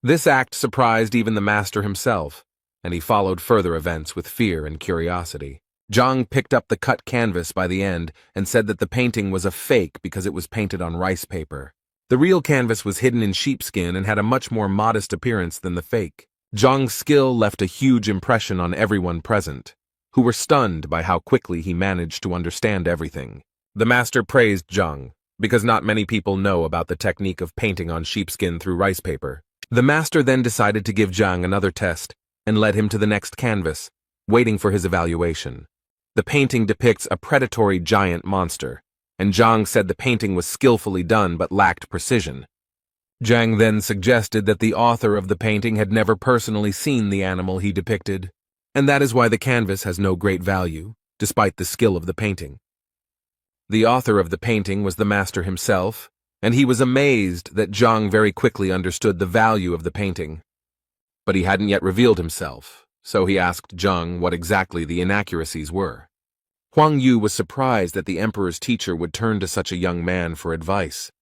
This act surprised even the master himself, and he followed further events with fear and curiosity. Zhang picked up the cut canvas by the end and said that the painting was a fake because it was painted on rice paper. The real canvas was hidden in sheepskin and had a much more modest appearance than the fake. Zhang's skill left a huge impression on everyone present, who were stunned by how quickly he managed to understand everything. The master praised Zhang, because not many people know about the technique of painting on sheepskin through rice paper. The master then decided to give Zhang another test and led him to the next canvas, waiting for his evaluation. The painting depicts a predatory giant monster, and Zhang said the painting was skillfully done but lacked precision. Zhang then suggested that the author of the painting had never personally seen the animal he depicted, and that is why the canvas has no great value, despite the skill of the painting. The author of the painting was the master himself, and he was amazed that Zhang very quickly understood the value of the painting. But he hadn't yet revealed himself, so he asked Zhang what exactly the inaccuracies were. Huang Yu was surprised that the emperor's teacher would turn to such a young man for advice.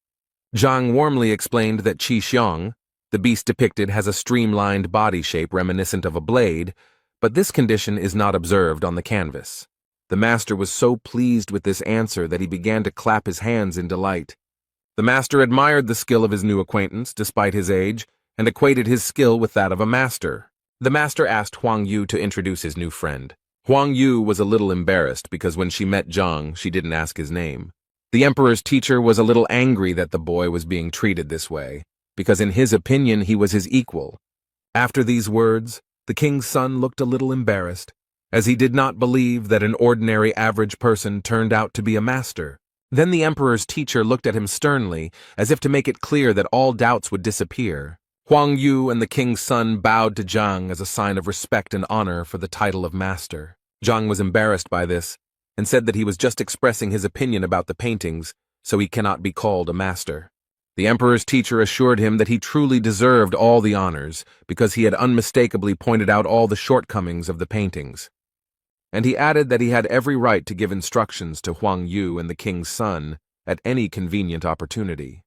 Zhang warmly explained that Qi Xiang, the beast depicted, has a streamlined body shape reminiscent of a blade, but this condition is not observed on the canvas. The master was so pleased with this answer that he began to clap his hands in delight. The master admired the skill of his new acquaintance, despite his age, and equated his skill with that of a master. The master asked Huang Yu to introduce his new friend. Huang Yu was a little embarrassed because when she met Zhang, she didn't ask his name. The emperor's teacher was a little angry that the boy was being treated this way, because in his opinion he was his equal. After these words, the king's son looked a little embarrassed, as he did not believe that an ordinary average person turned out to be a master. Then the emperor's teacher looked at him sternly, as if to make it clear that all doubts would disappear. Huang Yu and the king's son bowed to Zhang as a sign of respect and honor for the title of master. Zhang was embarrassed by this, and said that he was just expressing his opinion about the paintings, so he cannot be called a master. The emperor's teacher assured him that he truly deserved all the honors, because he had unmistakably pointed out all the shortcomings of the paintings. And he added that he had every right to give instructions to Huang Yu and the king's son at any convenient opportunity.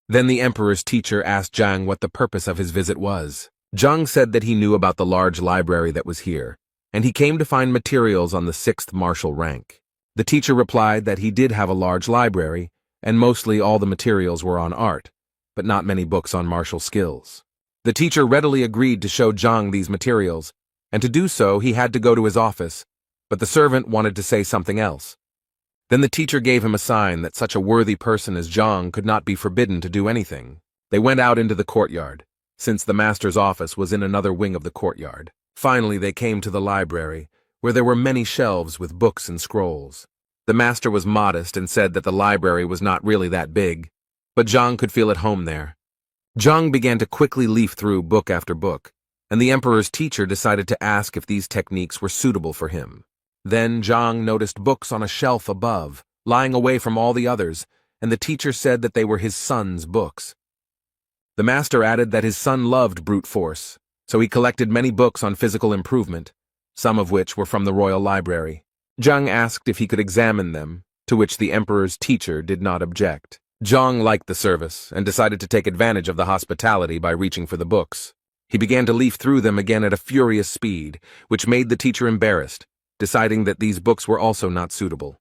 Then the emperor's teacher asked Zhang what the purpose of his visit was. Zhang said that he knew about the large library that was here, and he came to find materials on the 6th martial rank. The teacher replied that he did have a large library, and mostly all the materials were on art, but not many books on martial skills. The teacher readily agreed to show Zhang these materials, and to do so he had to go to his office, but the servant wanted to say something else. Then the teacher gave him a sign that such a worthy person as Zhang could not be forbidden to do anything. They went out into the courtyard, since the master's office was in another wing of the courtyard. Finally they came to the library, where there were many shelves with books and scrolls. The master was modest and said that the library was not really that big, but Zhang could feel at home there. Zhang began to quickly leaf through book after book, and the emperor's teacher decided to ask if these techniques were suitable for him. Then Zhang noticed books on a shelf above, lying away from all the others, and the teacher said that they were his son's books. The master added that his son loved brute force, so he collected many books on physical improvement, some of which were from the royal library. Zhang asked if he could examine them, to which the emperor's teacher did not object. Zhang liked the service and decided to take advantage of the hospitality by reaching for the books. He began to leaf through them again at a furious speed, which made the teacher embarrassed, deciding that these books were also not suitable.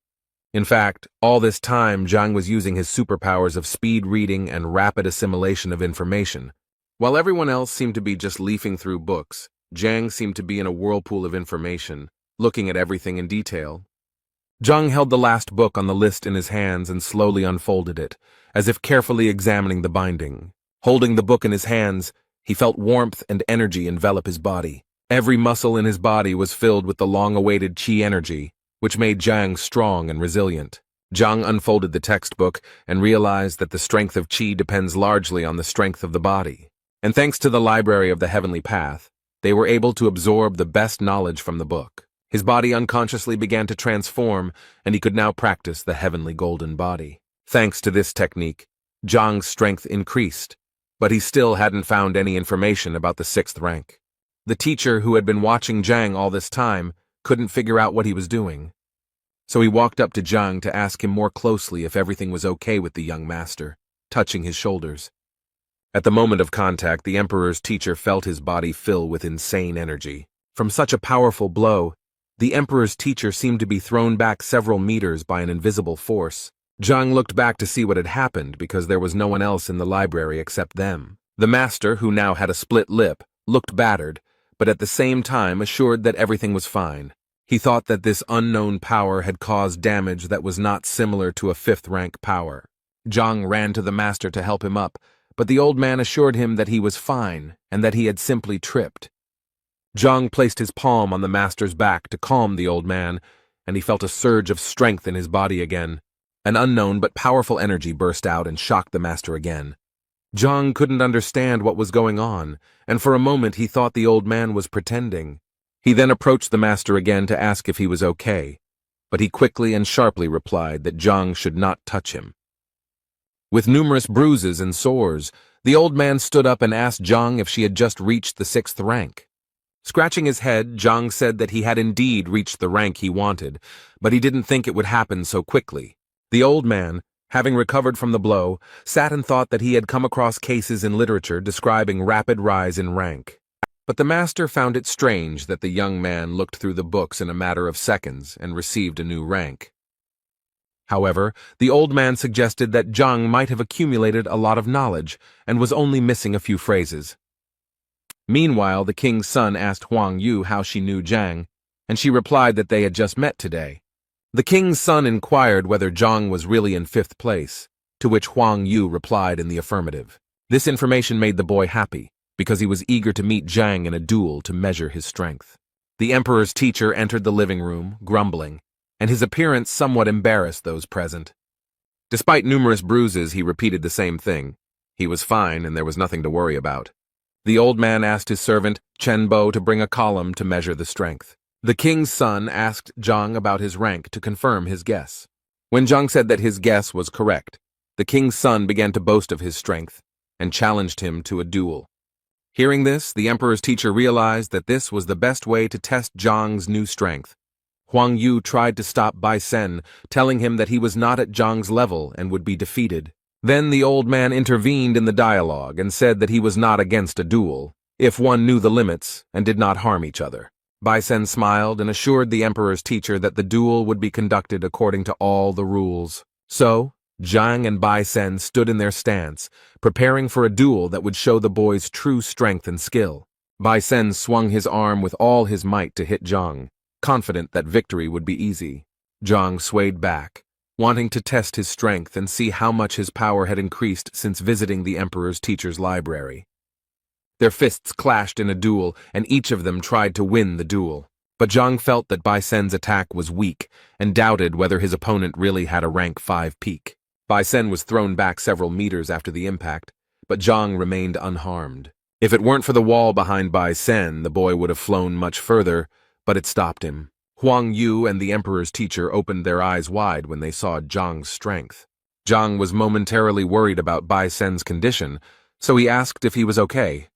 In fact, all this time Zhang was using his superpowers of speed reading and rapid assimilation of information. While everyone else seemed to be just leafing through books, Zhang seemed to be in a whirlpool of information, looking at everything in detail. Zhang held the last book on the list in his hands and slowly unfolded it, as if carefully examining the binding. Holding the book in his hands, he felt warmth and energy envelop his body. Every muscle in his body was filled with the long-awaited qi energy, which made Zhang strong and resilient. Zhang unfolded the textbook and realized that the strength of qi depends largely on the strength of the body. And thanks to the library of the heavenly path, they were able to absorb the best knowledge from the book. His body unconsciously began to transform, and he could now practice the heavenly golden body. Thanks to this technique, Zhang's strength increased, but he still hadn't found any information about the 6th rank. The teacher, who had been watching Zhang all this time, couldn't figure out what he was doing. So he walked up to Zhang to ask him more closely if everything was okay with the young master, touching his shoulders. At the moment of contact, the emperor's teacher felt his body fill with insane energy. From such a powerful blow, the emperor's teacher seemed to be thrown back several meters by an invisible force. Zhang looked back to see what had happened because there was no one else in the library except them. The master, who now had a split lip, looked battered, but at the same time assured that everything was fine. He thought that this unknown power had caused damage that was not similar to a 5th rank power. Zhang ran to the master to help him up, but the old man assured him that he was fine and that he had simply tripped. Zhang placed his palm on the master's back to calm the old man, and he felt a surge of strength in his body again. An unknown but powerful energy burst out and shocked the master again. Zhang couldn't understand what was going on, and for a moment he thought the old man was pretending. He then approached the master again to ask if he was okay, but he quickly and sharply replied that Zhang should not touch him. With numerous bruises and sores, the old man stood up and asked Zhang if she had just reached the 6th rank. Scratching his head, Zhang said that he had indeed reached the rank he wanted, but he didn't think it would happen so quickly. The old man, having recovered from the blow, sat and thought that he had come across cases in literature describing rapid rise in rank. But the master found it strange that the young man looked through the books in a matter of seconds and received a new rank. However, the old man suggested that Zhang might have accumulated a lot of knowledge and was only missing a few phrases. Meanwhile, the king's son asked Huang Yu how she knew Zhang, and she replied that they had just met today. The king's son inquired whether Zhang was really in 5th place, to which Huang Yu replied in the affirmative. This information made the boy happy, because he was eager to meet Zhang in a duel to measure his strength. The emperor's teacher entered the living room, grumbling, and his appearance somewhat embarrassed those present. Despite numerous bruises, he repeated the same thing. He was fine, and there was nothing to worry about. The old man asked his servant, Chen Bo, to bring a column to measure the strength. The king's son asked Zhang about his rank to confirm his guess. When Zhang said that his guess was correct, the king's son began to boast of his strength and challenged him to a duel. Hearing this, the emperor's teacher realized that this was the best way to test Zhang's new strength. Huang Yu tried to stop Bai Sen, telling him that he was not at Zhang's level and would be defeated. Then the old man intervened in the dialogue and said that he was not against a duel, if one knew the limits and did not harm each other. Bai Sen smiled and assured the emperor's teacher that the duel would be conducted according to all the rules. So, Zhang and Bai Sen stood in their stance, preparing for a duel that would show the boys' true strength and skill. Bai Sen swung his arm with all his might to hit Zhang, confident that victory would be easy. Zhang swayed back, wanting to test his strength and see how much his power had increased since visiting the emperor's teacher's library. Their fists clashed in a duel, and each of them tried to win the duel. But Zhang felt that Bai Sen's attack was weak and doubted whether his opponent really had a rank 5 peak. Bai Sen was thrown back several meters after the impact, but Zhang remained unharmed. If it weren't for the wall behind Bai Sen, the boy would have flown much further, but it stopped him. Huang Yu and the emperor's teacher opened their eyes wide when they saw Zhang's strength. Zhang was momentarily worried about Bai Sen's condition, so he asked if he was okay.